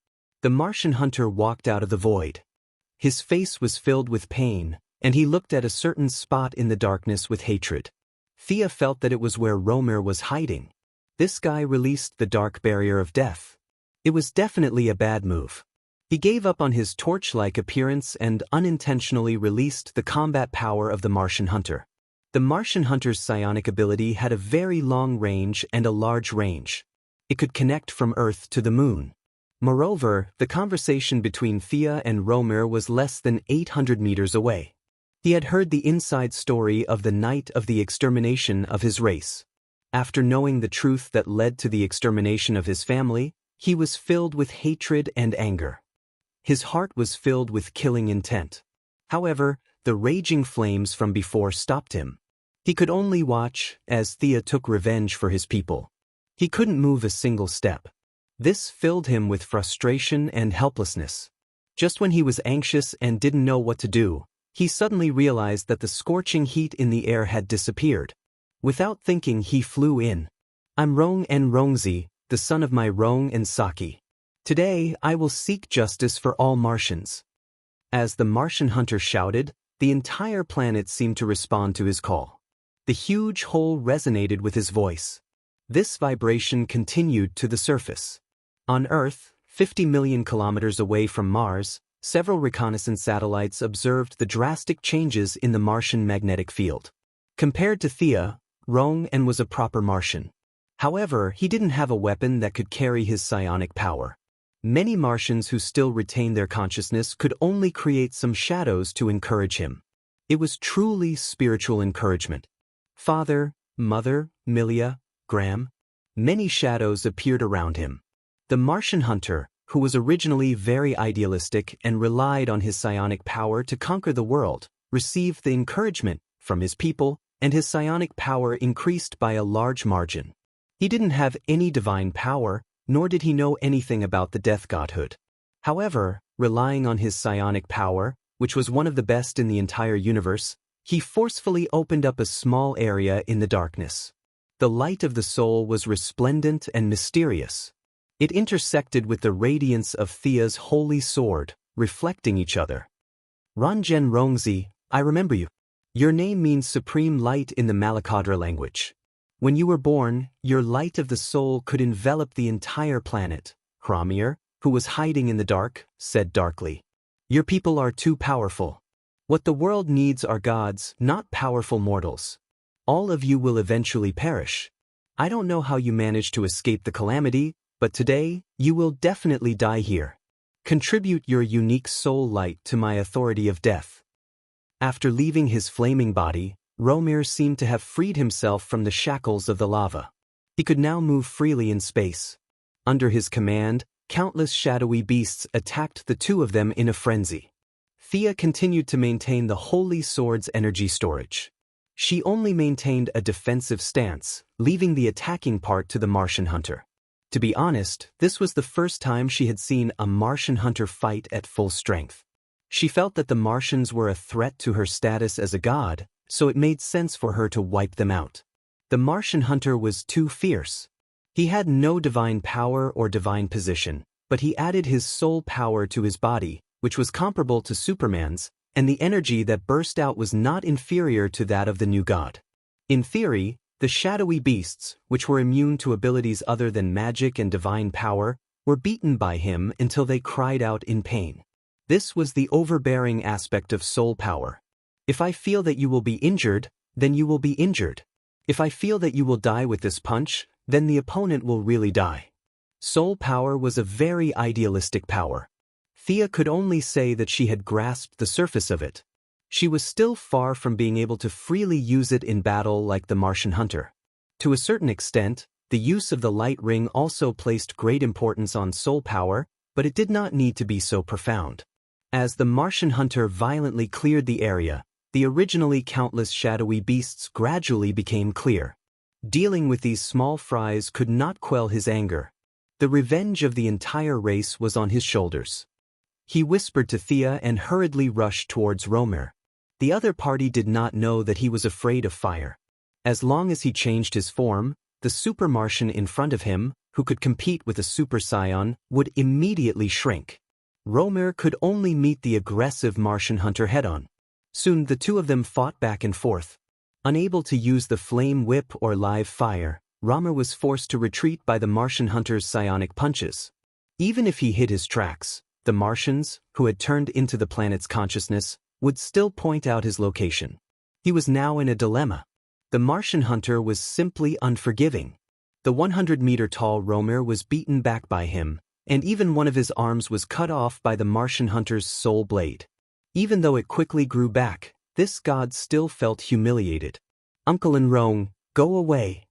The Martian hunter walked out of the void. His face was filled with pain, and he looked at a certain spot in the darkness with hatred. Thea felt that it was where Romir was hiding. This guy released the dark barrier of death. It was definitely a bad move. He gave up on his torch-like appearance and unintentionally released the combat power of the Martian hunter. The Martian hunter's psionic ability had a very long range and a large range. It could connect from Earth to the Moon. Moreover, the conversation between Thea and Romir was less than 800 meters away. He had heard the inside story of the night of the extermination of his race. After knowing the truth that led to the extermination of his family, he was filled with hatred and anger. His heart was filled with killing intent. However, the raging flames from before stopped him. He could only watch as Thea took revenge for his people. He couldn't move a single step. This filled him with frustration and helplessness. Just when he was anxious and didn't know what to do, he suddenly realized that the scorching heat in the air had disappeared. Without thinking, he flew in. I'm Rong and Rongzi, the son of my Rong and Saki. Today, I will seek justice for all Martians. As the Martian hunter shouted, the entire planet seemed to respond to his call. The huge hole resonated with his voice. This vibration continued to the surface. On Earth, 50 million kilometers away from Mars, several reconnaissance satellites observed the drastic changes in the Martian magnetic field. Compared to Thea, Rong was a proper Martian. However, he didn't have a weapon that could carry his psionic power. Many Martians who still retained their consciousness could only create some shadows to encourage him. It was truly spiritual encouragement. Father, Mother, Milia, Graham. Many shadows appeared around him. The Martian hunter, who was originally very idealistic and relied on his psionic power to conquer the world, received the encouragement from his people, and his psionic power increased by a large margin. He didn't have any divine power, nor did he know anything about the death godhood. However, relying on his psionic power, which was one of the best in the entire universe, he forcefully opened up a small area in the darkness. The light of the soul was resplendent and mysterious. It intersected with the radiance of Thea's holy sword, reflecting each other. Ranjen Rongzi, I remember you. Your name means supreme light in the Malakadra language. When you were born, your light of the soul could envelop the entire planet. Hromir, who was hiding in the dark, said darkly. Your people are too powerful. What the world needs are gods, not powerful mortals. All of you will eventually perish. I don't know how you managed to escape the calamity, but today, you will definitely die here. Contribute your unique soul light to my authority of death. After leaving his flaming body, Romir seemed to have freed himself from the shackles of the lava. He could now move freely in space. Under his command, countless shadowy beasts attacked the two of them in a frenzy. Thea continued to maintain the Holy Sword's energy storage. She only maintained a defensive stance, leaving the attacking part to the Martian hunter. To be honest, this was the first time she had seen a Martian hunter fight at full strength. She felt that the Martians were a threat to her status as a god, so it made sense for her to wipe them out. The Martian hunter was too fierce. He had no divine power or divine position, but he added his soul power to his body, which was comparable to Superman's, and the energy that burst out was not inferior to that of the new god. In theory, the shadowy beasts, which were immune to abilities other than magic and divine power, were beaten by him until they cried out in pain. This was the overbearing aspect of soul power. If I feel that you will be injured, then you will be injured. If I feel that you will die with this punch, then the opponent will really die. Soul power was a very idealistic power. Thea could only say that she had grasped the surface of it. She was still far from being able to freely use it in battle like the Martian hunter. To a certain extent, the use of the light ring also placed great importance on soul power, but it did not need to be so profound. As the Martian hunter violently cleared the area, the originally countless shadowy beasts gradually became clear. Dealing with these small fries could not quell his anger. The revenge of the entire race was on his shoulders. He whispered to Thea and hurriedly rushed towards Romer. The other party did not know that he was afraid of fire. As long as he changed his form, the super Martian in front of him, who could compete with a super scion, would immediately shrink. Romer could only meet the aggressive Martian hunter head-on. Soon the two of them fought back and forth. Unable to use the flame whip or live fire, Romer was forced to retreat by the Martian hunter's psionic punches. Even if he hid his tracks, the Martians, who had turned into the planet's consciousness, would still point out his location. He was now in a dilemma. The Martian hunter was simply unforgiving. The 100-meter-tall Romer was beaten back by him, and even one of his arms was cut off by the Martian hunter's soul blade. Even though it quickly grew back, this god still felt humiliated. Uncle and Rong, go away.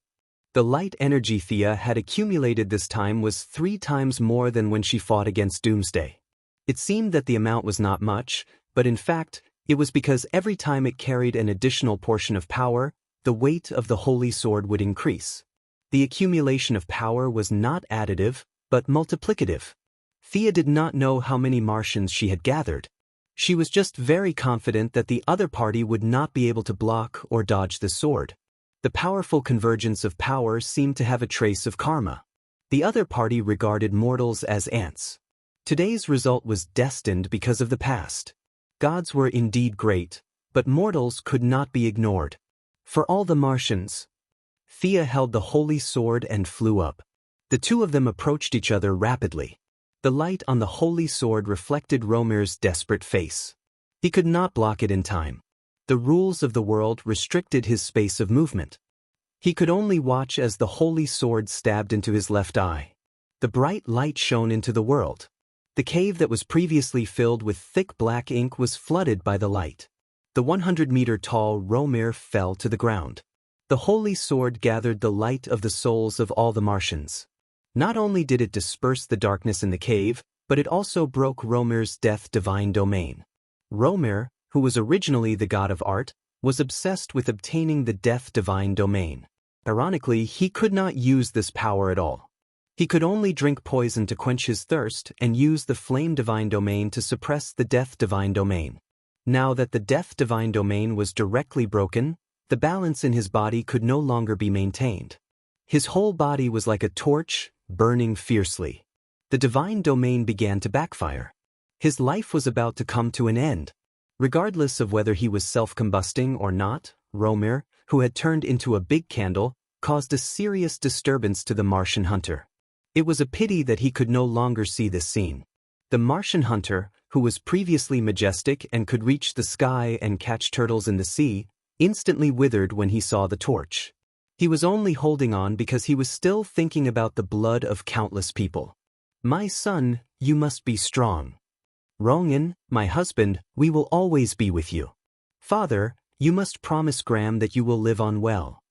The light energy Thea had accumulated this time was 3 times more than when she fought against Doomsday. It seemed that the amount was not much, but in fact, it was because every time it carried an additional portion of power, the weight of the holy sword would increase. The accumulation of power was not additive, but multiplicative. Thea did not know how many Martians she had gathered. She was just very confident that the other party would not be able to block or dodge the sword. The powerful convergence of power seemed to have a trace of karma. The other party regarded mortals as ants. Today's result was destined because of the past. Gods were indeed great, but mortals could not be ignored. For all the Martians. Thea held the holy sword and flew up. The two of them approached each other rapidly. The light on the holy sword reflected Romer's desperate face. He could not block it in time. The rules of the world restricted his space of movement. He could only watch as the holy sword stabbed into his left eye. The bright light shone into the world. The cave that was previously filled with thick black ink was flooded by the light. The 100-meter-tall Romer fell to the ground. The holy sword gathered the light of the souls of all the Martians. Not only did it disperse the darkness in the cave, but it also broke Romer's death divine domain. Romer, who was originally the god of art, was obsessed with obtaining the death divine domain. Ironically, he could not use this power at all. He could only drink poison to quench his thirst and use the flame divine domain to suppress the death divine domain. Now that the death divine domain was directly broken, the balance in his body could no longer be maintained. His whole body was like a torch, burning fiercely. The divine domain began to backfire. His life was about to come to an end. Regardless of whether he was self-combusting or not, Romer, who had turned into a big candle, caused a serious disturbance to the Martian hunter. It was a pity that he could no longer see this scene. The Martian hunter, who was previously majestic and could reach the sky and catch turtles in the sea, instantly withered when he saw the torch. He was only holding on because he was still thinking about the blood of countless people. My son, you must be strong. Rongin, my husband, we will always be with you. Father, you must promise Graham that you will live on well.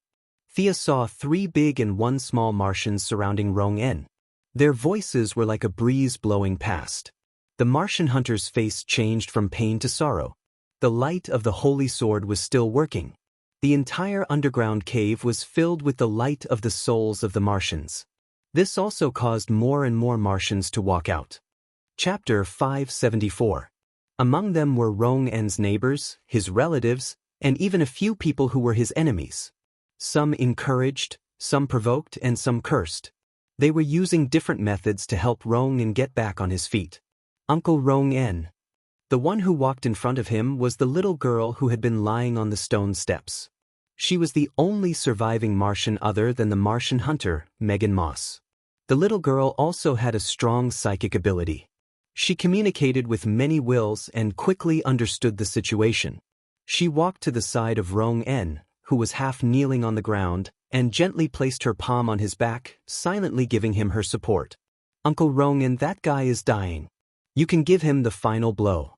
Thea saw 3 big and 1 small Martians surrounding Rongin. Their voices were like a breeze blowing past. The Martian hunter's face changed from pain to sorrow. The light of the holy sword was still working. The entire underground cave was filled with the light of the souls of the Martians. This also caused more and more Martians to walk out. Chapter 574. Among them were Rong En's neighbors, his relatives, and even a few people who were his enemies. Some encouraged, some provoked, and some cursed. They were using different methods to help Rong En get back on his feet. Uncle Rong En. The one who walked in front of him was the little girl who had been lying on the stone steps. She was the only surviving Martian other than the Martian hunter, Megan Moss. The little girl also had a strong psychic ability. She communicated with many wills and quickly understood the situation. She walked to the side of Rong En, who was half kneeling on the ground, and gently placed her palm on his back, silently giving him her support. Uncle Rong En, that guy is dying. You can give him the final blow.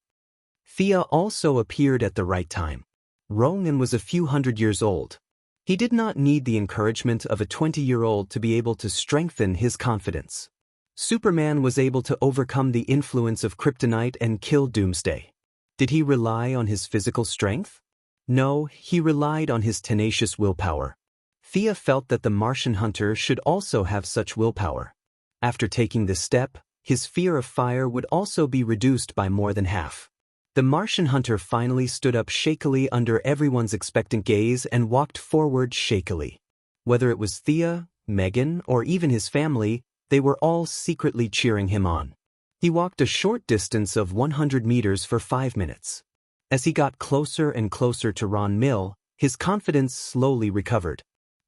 Thea also appeared at the right time. Rong En was a few hundred years old. He did not need the encouragement of a 20-year-old to be able to strengthen his confidence. Superman was able to overcome the influence of kryptonite and kill Doomsday. Did he rely on his physical strength? No, he relied on his tenacious willpower. Thea felt that the Martian hunter should also have such willpower. After taking this step, his fear of fire would also be reduced by more than half. The Martian hunter finally stood up shakily under everyone's expectant gaze and walked forward shakily. Whether it was Thea, Megan, or even his family, they were all secretly cheering him on. He walked a short distance of 100 meters for 5 minutes. As he got closer and closer to Ron Mill, his confidence slowly recovered.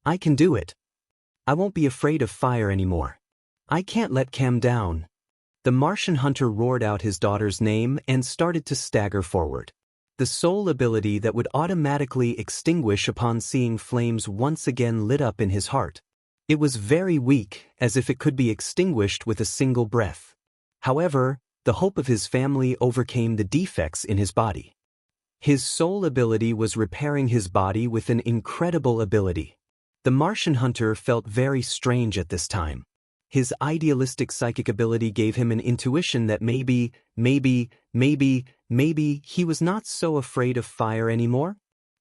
I can do it. I won't be afraid of fire anymore. I can't let Cam down. The Martian hunter roared out his daughter's name and started to stagger forward. The soul ability that would automatically extinguish upon seeing flames once again lit up in his heart. It was very weak, as if it could be extinguished with a single breath. However, the hope of his family overcame the defects in his body. His soul ability was repairing his body with an incredible ability. The Martian hunter felt very strange at this time. His idealistic psychic ability gave him an intuition that maybe he was not so afraid of fire anymore.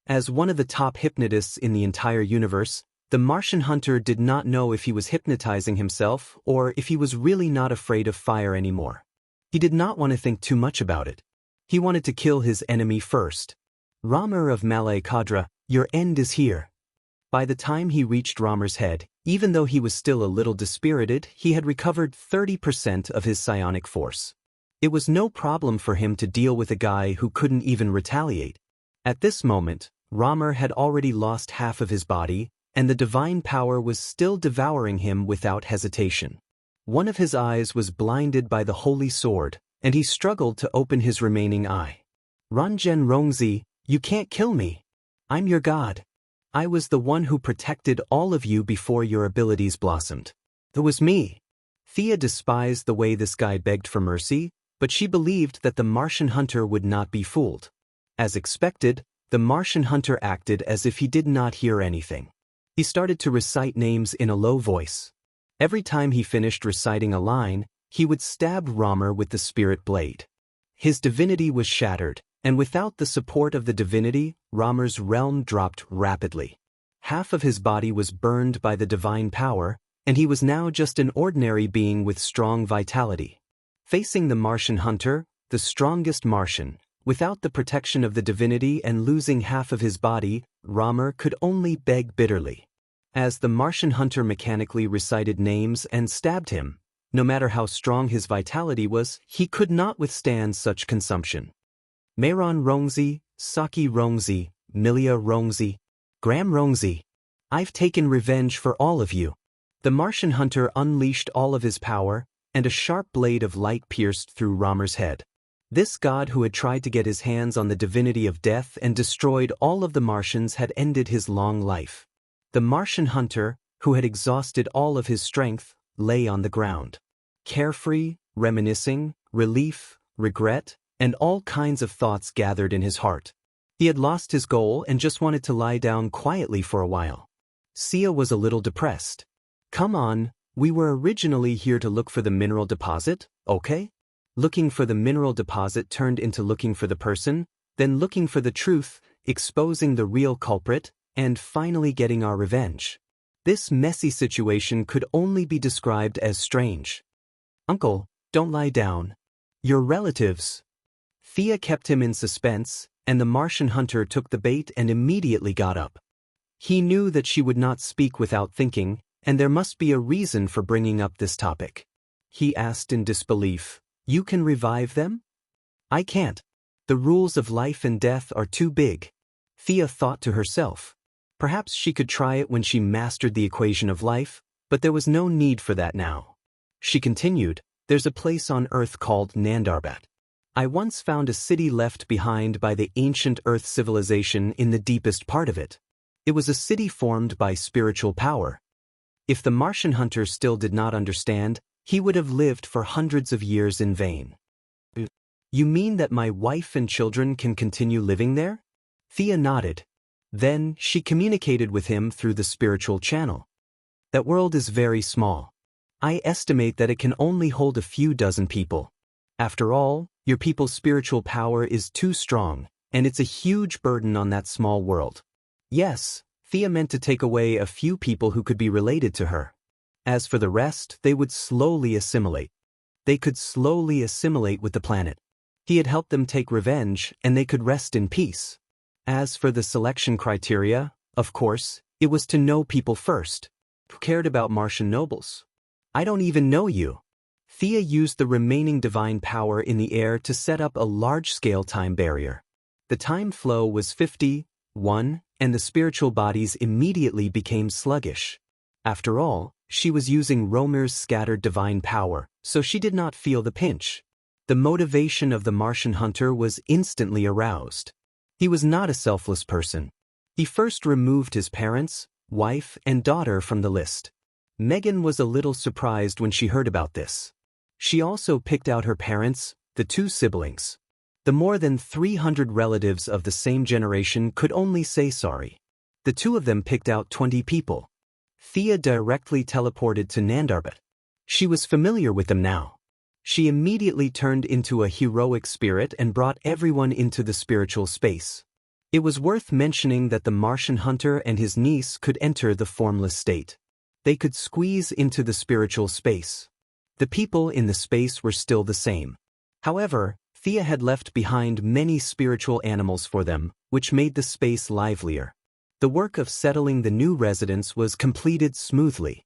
As one of the top hypnotists in the entire universe, the Martian hunter did not know if he was hypnotizing himself or if he was really not afraid of fire anymore. He did not want to think too much about it. He wanted to kill his enemy first. Ramer of Malay Kadra, your end is here. By the time he reached Ramer's head, even though he was still a little dispirited, he had recovered 30% of his psionic force. It was no problem for him to deal with a guy who couldn't even retaliate. At this moment, Ramer had already lost half of his body, and the divine power was still devouring him without hesitation. One of his eyes was blinded by the holy sword, and he struggled to open his remaining eye. Ranjen Rongzi, you can't kill me. I'm your god. I was the one who protected all of you before your abilities blossomed. It was me. Thea despised the way this guy begged for mercy, but she believed that the Martian hunter would not be fooled. As expected, the Martian hunter acted as if he did not hear anything. He started to recite names in a low voice. Every time he finished reciting a line, he would stab Ramer with the spirit blade. His divinity was shattered, and without the support of the divinity, Ramer's realm dropped rapidly. Half of his body was burned by the divine power, and he was now just an ordinary being with strong vitality. Facing the Martian hunter, the strongest Martian, without the protection of the divinity and losing half of his body, Ramer could only beg bitterly. As the Martian hunter mechanically recited names and stabbed him, no matter how strong his vitality was, he could not withstand such consumption. Mayron Rongzi, Saki Rongzi, Milia Rongzi, Graham Rongzi. I've taken revenge for all of you. The Martian hunter unleashed all of his power, and a sharp blade of light pierced through Ramer's head. This god who had tried to get his hands on the divinity of death and destroyed all of the Martians had ended his long life. The Martian hunter, who had exhausted all of his strength, lay on the ground. Carefree, reminiscing, relief, regret, and all kinds of thoughts gathered in his heart. He had lost his goal and just wanted to lie down quietly for a while. Sia was a little depressed. Come on, we were originally here to look for the mineral deposit, okay? Looking for the mineral deposit turned into looking for the person, then looking for the truth, exposing the real culprit, and finally getting our revenge. This messy situation could only be described as strange. Uncle, don't lie down. Your relatives. Thea kept him in suspense, and the Martian hunter took the bait and immediately got up. He knew that she would not speak without thinking, and there must be a reason for bringing up this topic. He asked in disbelief, "You can revive them?" "I can't. The rules of life and death are too big," Thea thought to herself. Perhaps she could try it when she mastered the equation of life, but there was no need for that now. She continued, "There's a place on Earth called Nandarbat. I once found a city left behind by the ancient Earth civilization in the deepest part of it. It was a city formed by spiritual power." If the Martian hunter still did not understand, he would have lived for hundreds of years in vain. "You mean that my wife and children can continue living there?" Thea nodded. Then she communicated with him through the spiritual channel. "That world is very small. I estimate that it can only hold a few dozen people. After all, your people's spiritual power is too strong, and it's a huge burden on that small world." Yes, Thea meant to take away a few people who could be related to her. As for the rest, they would slowly assimilate. They could slowly assimilate with the planet. He had helped them take revenge, and they could rest in peace. As for the selection criteria, of course, it was to know people first. Who cared about Martian nobles? "I don't even know you." Thea used the remaining divine power in the air to set up a large-scale time barrier. The time flow was 51, and the spiritual bodies immediately became sluggish. After all, she was using Romer's scattered divine power, so she did not feel the pinch. The motivation of the Martian hunter was instantly aroused. He was not a selfless person. He first removed his parents, wife, and daughter from the list. Megan was a little surprised when she heard about this. She also picked out her parents, the two siblings. The more than 300 relatives of the same generation could only say sorry. The two of them picked out 20 people. Thea directly teleported to Nandarbat. She was familiar with them now. She immediately turned into a heroic spirit and brought everyone into the spiritual space. It was worth mentioning that the Martian hunter and his niece could enter the formless state. They could squeeze into the spiritual space. The people in the space were still the same. However, Thea had left behind many spiritual animals for them, which made the space livelier. The work of settling the new residents was completed smoothly.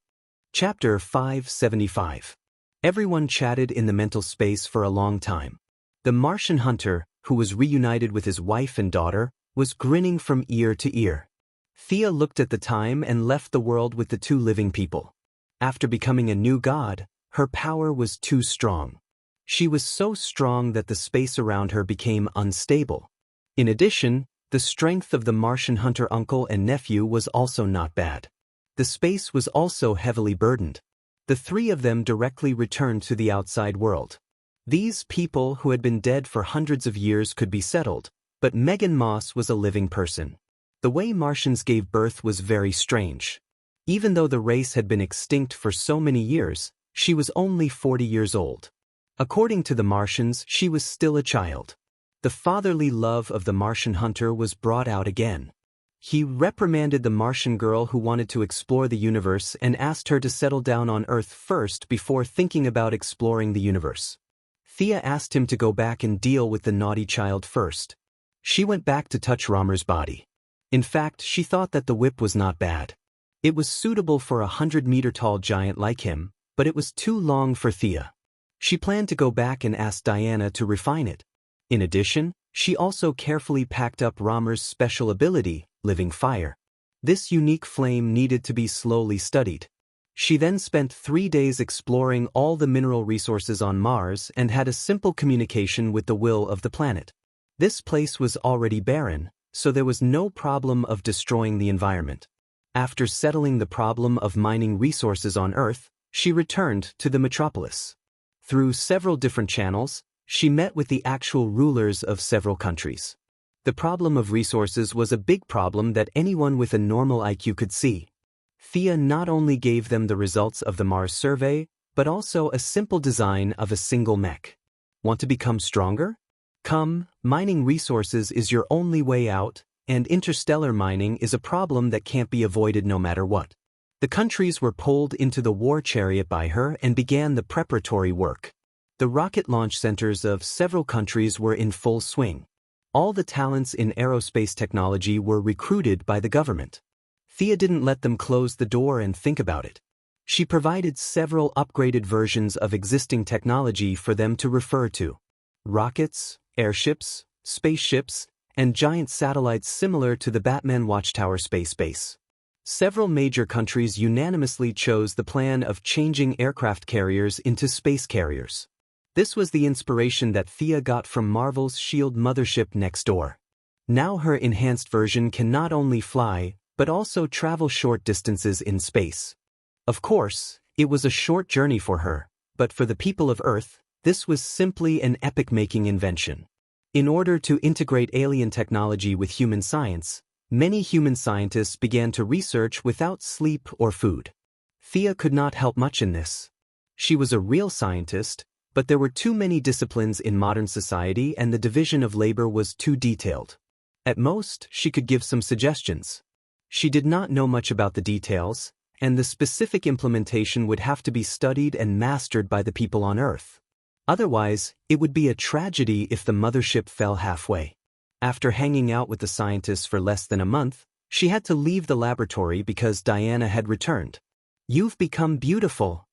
Chapter 575. Everyone chatted in the mental space for a long time. The Martian hunter, who was reunited with his wife and daughter, was grinning from ear to ear. Thea looked at the time and left the world with the two living people. After becoming a new god, her power was too strong. She was so strong that the space around her became unstable. In addition, the strength of the Martian hunter uncle and nephew was also not bad. The space was also heavily burdened. The three of them directly returned to the outside world. These people who had been dead for hundreds of years could be settled, but Megan Moss was a living person. The way Martians gave birth was very strange. Even though the race had been extinct for so many years, she was only 40 years old. According to the Martians, she was still a child. The fatherly love of the Martian hunter was brought out again. He reprimanded the Martian girl who wanted to explore the universe and asked her to settle down on Earth first before thinking about exploring the universe. Thea asked him to go back and deal with the naughty child first. She went back to touch Romer's body. In fact, she thought that the whip was not bad. It was suitable for a 100-meter-tall giant like him, but it was too long for Thea. She planned to go back and ask Diana to refine it. In addition, she also carefully packed up Romer's special ability, living fire. This unique flame needed to be slowly studied. She then spent 3 days exploring all the mineral resources on Mars and had a simple communication with the will of the planet. This place was already barren, so there was no problem of destroying the environment. After settling the problem of mining resources on Earth, she returned to the metropolis. Through several different channels, she met with the actual rulers of several countries. The problem of resources was a big problem that anyone with a normal IQ could see. Thea not only gave them the results of the Mars survey, but also a simple design of a single mech. Want to become stronger? Come, mining resources is your only way out, and interstellar mining is a problem that can't be avoided no matter what. The countries were pulled into the war chariot by her and began the preparatory work. The rocket launch centers of several countries were in full swing. All the talents in aerospace technology were recruited by the government. Thea didn't let them close the door and think about it. She provided several upgraded versions of existing technology for them to refer to. Rockets, airships, spaceships, and giant satellites similar to the Batman Watchtower space base. Several major countries unanimously chose the plan of changing aircraft carriers into space carriers. This was the inspiration that Thea got from Marvel's S.H.I.E.L.D. mothership next door. Now her enhanced version can not only fly, but also travel short distances in space. Of course, it was a short journey for her, but for the people of Earth, this was simply an epic-making invention. In order to integrate alien technology with human science, many human scientists began to research without sleep or food. Thea could not help much in this. She was a real scientist, but there were too many disciplines in modern society and the division of labor was too detailed. At most, she could give some suggestions. She did not know much about the details, and the specific implementation would have to be studied and mastered by the people on Earth. Otherwise, it would be a tragedy if the mothership fell halfway. After hanging out with the scientists for less than a month, she had to leave the laboratory because Diana had returned. "You've become beautiful."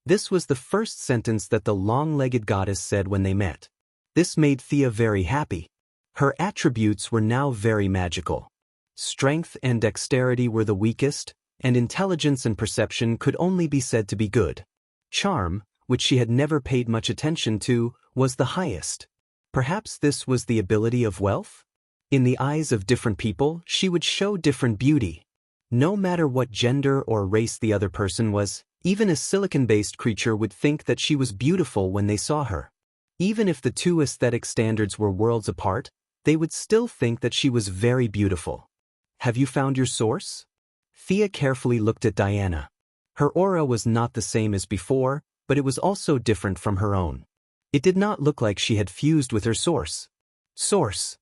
This was the first sentence that the long-legged goddess said when they met. This made Thea very happy. Her attributes were now very magical. Strength and dexterity were the weakest, and intelligence and perception could only be said to be good. Charm, which she had never paid much attention to, was the highest. Perhaps this was the ability of wealth? In the eyes of different people, she would show different beauty. No matter what gender or race the other person was, even a silicon-based creature would think that she was beautiful when they saw her. Even if the two aesthetic standards were worlds apart, they would still think that she was very beautiful. "Have you found your source?" Thea carefully looked at Diana. Her aura was not the same as before, but it was also different from her own. It did not look like she had fused with her source. "Source?"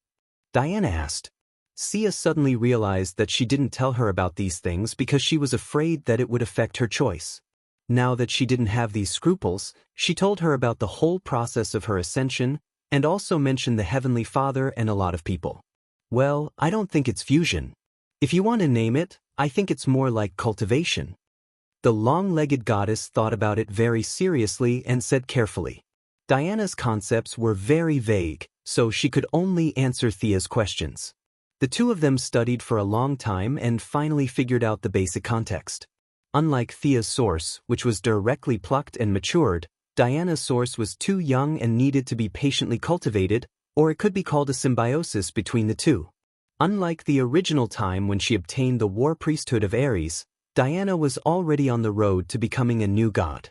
Diana asked. Thea suddenly realized that she didn't tell her about these things because she was afraid that it would affect her choice. Now that she didn't have these scruples, she told her about the whole process of her ascension, and also mentioned the Heavenly Father and a lot of people. "Well, I don't think it's fusion. If you want to name it, I think it's more like cultivation." The long-legged goddess thought about it very seriously and said carefully. Diana's concepts were very vague, so she could only answer Thea's questions. The two of them studied for a long time and finally figured out the basic context. Unlike Thea's source, which was directly plucked and matured, Diana's source was too young and needed to be patiently cultivated, or it could be called a symbiosis between the two. Unlike the original time when she obtained the war priesthood of Ares, Diana was already on the road to becoming a new god.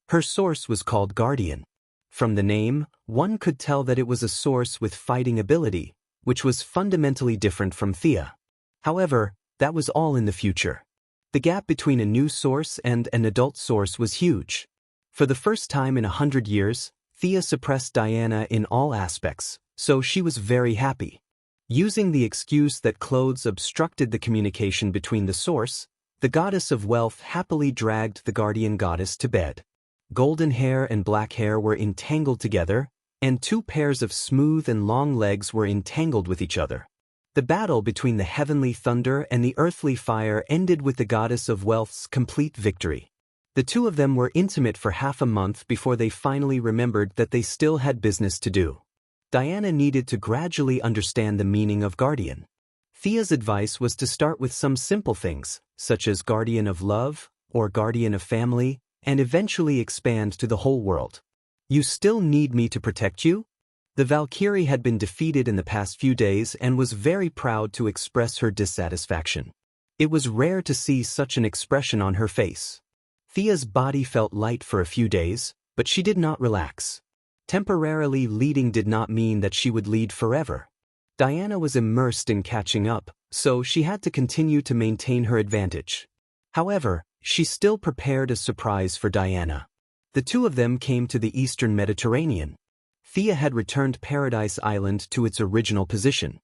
Her source was called Guardian. From the name, one could tell that it was a source with fighting ability, which was fundamentally different from Thea. However, that was all in the future. The gap between a new source and an adult source was huge. For the first time in 100 years, Thea suppressed Diana in all aspects, so she was very happy. Using the excuse that clothes obstructed the communication between the source, the goddess of wealth happily dragged the guardian goddess to bed. Golden hair and black hair were entangled together, and two pairs of smooth and long legs were entangled with each other. The battle between the heavenly thunder and the earthly fire ended with the goddess of wealth's complete victory. The two of them were intimate for half a month before they finally remembered that they still had business to do. Diana needed to gradually understand the meaning of guardian. Thea's advice was to start with some simple things, such as guardian of love, or guardian of family, and eventually expand to the whole world. "You still need me to protect you?" The Valkyrie had been defeated in the past few days and was very proud to express her dissatisfaction. It was rare to see such an expression on her face. Thea's body felt light for a few days, but she did not relax. Temporarily leading did not mean that she would lead forever. Diana was immersed in catching up, so she had to continue to maintain her advantage. However, she still prepared a surprise for Diana. The two of them came to the eastern Mediterranean. Thea had returned Paradise Island to its original position.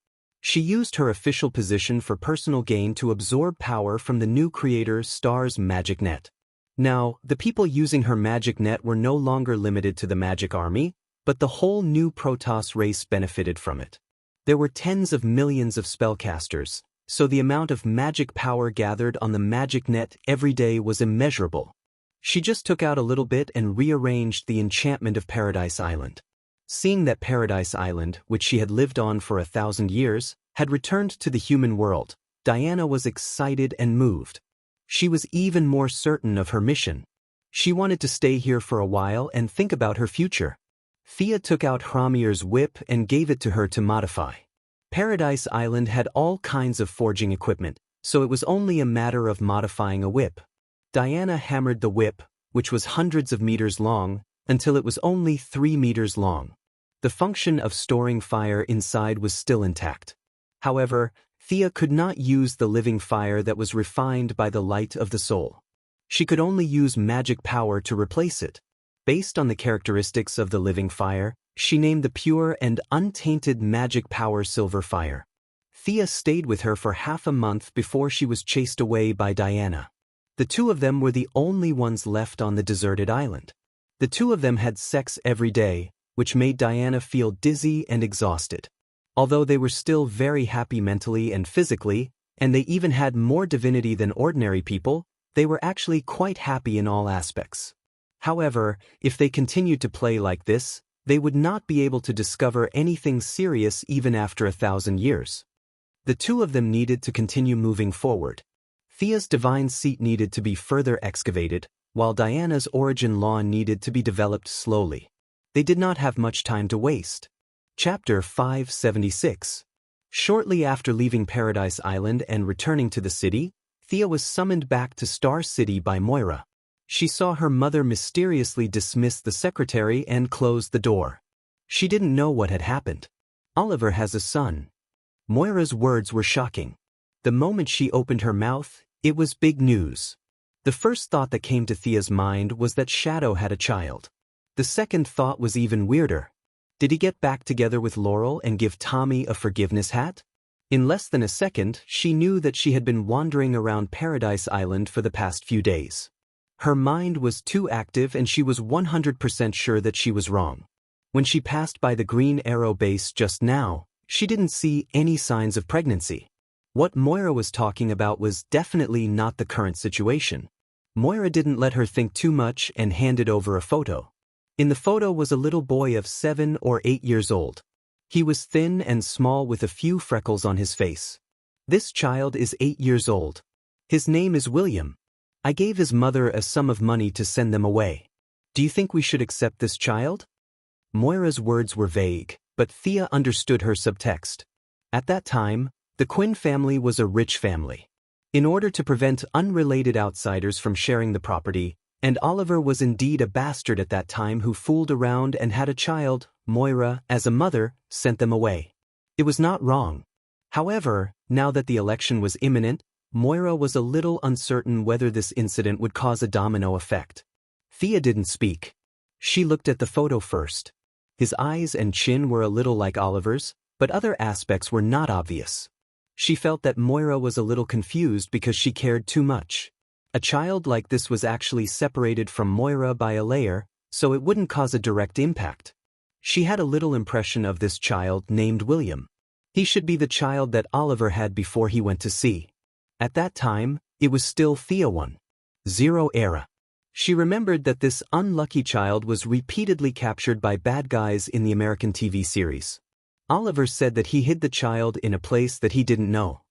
She used her official position for personal gain to absorb power from the new creator Star's magic net. Now, the people using her magic net were no longer limited to the magic army, but the whole new Protoss race benefited from it. There were tens of millions of spellcasters, so the amount of magic power gathered on the magic net every day was immeasurable. She just took out a little bit and rearranged the enchantment of Paradise Island. Seeing that Paradise Island, which she had lived on for 1,000 years, had returned to the human world, Diana was excited and moved. She was even more certain of her mission. She wanted to stay here for a while and think about her future. Thea took out Hramir's whip and gave it to her to modify. Paradise Island had all kinds of forging equipment, so it was only a matter of modifying a whip. Diana hammered the whip, which was hundreds of meters long, until it was only 3 meters long. The function of storing fire inside was still intact. However, Thea could not use the living fire that was refined by the light of the soul. She could only use magic power to replace it. Based on the characteristics of the living fire, she named the pure and untainted magic power Silver Fire. Thea stayed with her for half a month before she was chased away by Diana. The two of them were the only ones left on the deserted island. The two of them had sex every day, which made Diana feel dizzy and exhausted. Although they were still very happy mentally and physically, and they even had more divinity than ordinary people, they were actually quite happy in all aspects. However, if they continued to play like this, they would not be able to discover anything serious even after 1,000 years. The two of them needed to continue moving forward. Thea's divine seat needed to be further excavated, while Diana's origin law needed to be developed slowly. They did not have much time to waste. Chapter 576. Shortly after leaving Paradise Island and returning to the city, Thea was summoned back to Star City by Moira. She saw her mother mysteriously dismiss the secretary and close the door. She didn't know what had happened. Oliver has a son. Moira's words were shocking. The moment she opened her mouth, it was big news. The first thought that came to Thea's mind was that Shadow had a child. The second thought was even weirder. Did he get back together with Laurel and give Tommy a forgiveness hat? In less than a second, she knew that she had been wandering around Paradise Island for the past few days. Her mind was too active and she was 100% sure that she was wrong. When she passed by the Green Arrow base just now, she didn't see any signs of pregnancy. What Moira was talking about was definitely not the current situation. Moira didn't let her think too much and handed over a photo. In the photo was a little boy of 7 or 8 years old. He was thin and small with a few freckles on his face. This child is 8 years old. His name is William. I gave his mother a sum of money to send them away. Do you think we should accept this child? Moira's words were vague, but Thea understood her subtext. At that time, the Quinn family was a rich family. In order to prevent unrelated outsiders from sharing the property, and Oliver was indeed a bastard at that time who fooled around and had a child, Moira, as a mother, sent them away. It was not wrong. However, now that the election was imminent, Moira was a little uncertain whether this incident would cause a domino effect. Thea didn't speak. She looked at the photo first. His eyes and chin were a little like Oliver's, but other aspects were not obvious. She felt that Moira was a little confused because she cared too much. A child like this was actually separated from Moira by a layer, so it wouldn't cause a direct impact. She had a little impression of this child named William. He should be the child that Oliver had before he went to sea. At that time, it was still Thea 1.0 era. She remembered that this unlucky child was repeatedly captured by bad guys in the American TV series. Oliver said that he hid the child in a place that he didn't know.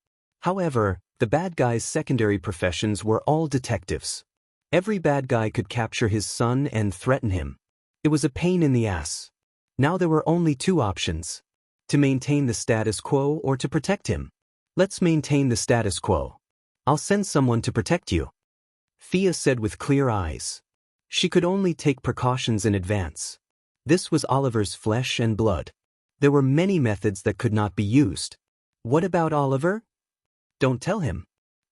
However, the bad guys' secondary professions were all detectives. Every bad guy could capture his son and threaten him. It was a pain in the ass. Now there were only two options: to maintain the status quo or to protect him. Let's maintain the status quo. I'll send someone to protect you, Thea said with clear eyes. She could only take precautions in advance. This was Oliver's flesh and blood. There were many methods that could not be used. What about Oliver? Don't tell him,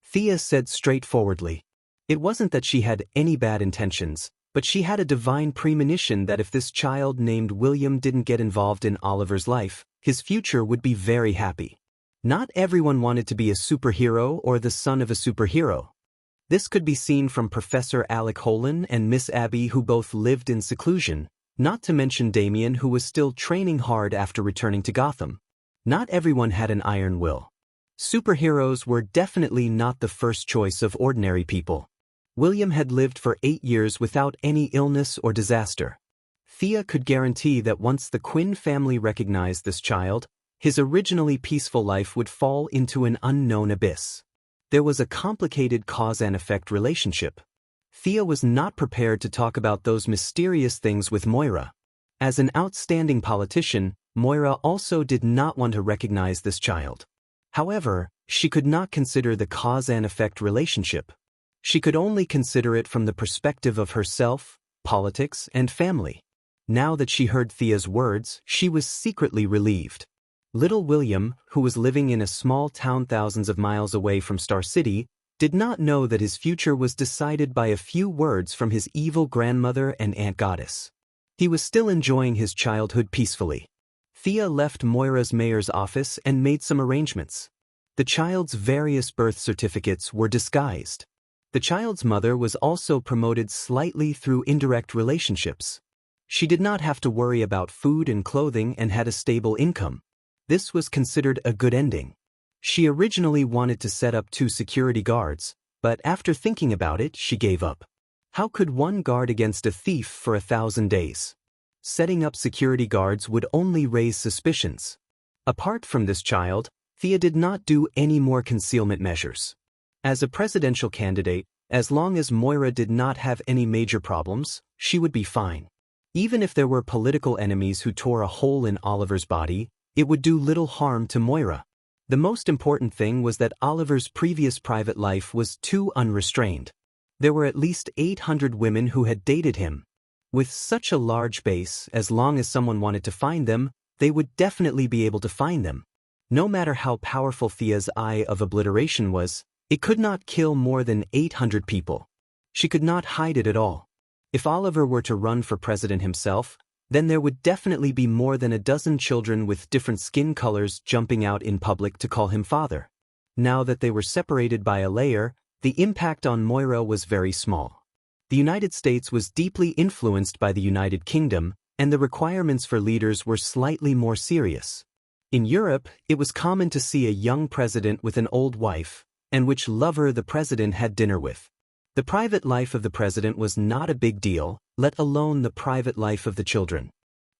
Thea said straightforwardly. It wasn't that she had any bad intentions, but she had a divine premonition that if this child named William didn't get involved in Oliver's life, his future would be very happy. Not everyone wanted to be a superhero or the son of a superhero. This could be seen from Professor Alec Holland and Miss Abby, who both lived in seclusion, not to mention Damien, who was still training hard after returning to Gotham. Not everyone had an iron will. Superheroes were definitely not the first choice of ordinary people. William had lived for 8 years without any illness or disaster. Thea could guarantee that once the Quinn family recognized this child, his originally peaceful life would fall into an unknown abyss. There was a complicated cause and effect relationship. Thea was not prepared to talk about those mysterious things with Moira. As an outstanding politician, Moira also did not want to recognize this child. However, she could not consider the cause and effect relationship. She could only consider it from the perspective of herself, politics, and family. Now that she heard Thea's words, she was secretly relieved. Little William, who was living in a small town thousands of miles away from Star City, did not know that his future was decided by a few words from his evil grandmother and Aunt Goddess. He was still enjoying his childhood peacefully. Thea left Moira's mayor's office and made some arrangements. The child's various birth certificates were disguised. The child's mother was also promoted slightly through indirect relationships. She did not have to worry about food and clothing and had a stable income. This was considered a good ending. She originally wanted to set up 2 security guards, but after thinking about it, she gave up. How could one guard against a thief for 1,000 days? Setting up security guards would only raise suspicions. Apart from this child, Thea did not do any more concealment measures. As a presidential candidate, as long as Moira did not have any major problems, she would be fine. Even if there were political enemies who tore a hole in Oliver's body, it would do little harm to Moira. The most important thing was that Oliver's previous private life was too unrestrained. There were at least 800 women who had dated him. With such a large base, as long as someone wanted to find them, they would definitely be able to find them. No matter how powerful Thea's eye of obliteration was, it could not kill more than 800 people. She could not hide it at all. If Oliver were to run for president himself, then there would definitely be more than a dozen children with different skin colors jumping out in public to call him father. Now that they were separated by a layer, the impact on Moira was very small. The United States was deeply influenced by the United Kingdom, and the requirements for leaders were slightly more serious. In Europe, it was common to see a young president with an old wife, and which lover the president had dinner with. The private life of the president was not a big deal, let alone the private life of the children.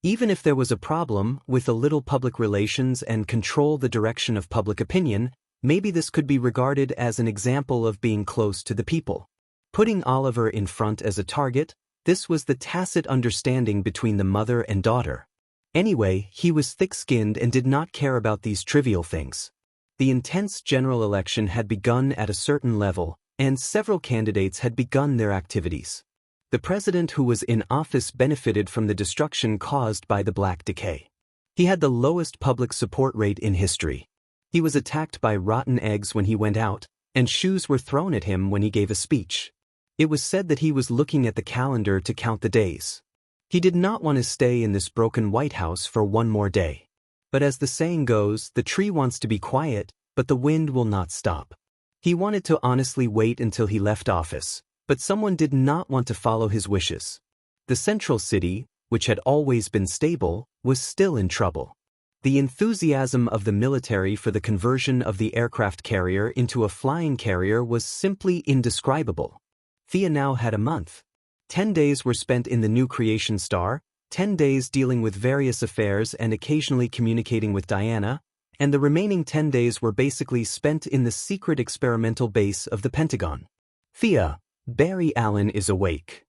Even if there was a problem with a little public relations and control the direction of public opinion, maybe this could be regarded as an example of being close to the people. Putting Oliver in front as a target, this was the tacit understanding between the mother and daughter. Anyway, he was thick-skinned and did not care about these trivial things. The intense general election had begun at a certain level, and several candidates had begun their activities. The president who was in office benefited from the destruction caused by the Black Decay. He had the lowest public support rate in history. He was attacked by rotten eggs when he went out, and shoes were thrown at him when he gave a speech. It was said that he was looking at the calendar to count the days. He did not want to stay in this broken White House for one more day. But as the saying goes, the tree wants to be quiet, but the wind will not stop. He wanted to honestly wait until he left office, but someone did not want to follow his wishes. The central city, which had always been stable, was still in trouble. The enthusiasm of the military for the conversion of the aircraft carrier into a flying carrier was simply indescribable. Thea now had a month. 10 days were spent in the new creation star, 10 days dealing with various affairs and occasionally communicating with Diana, and the remaining 10 days were basically spent in the secret experimental base of the Pentagon. Thea, Barry Allen is awake.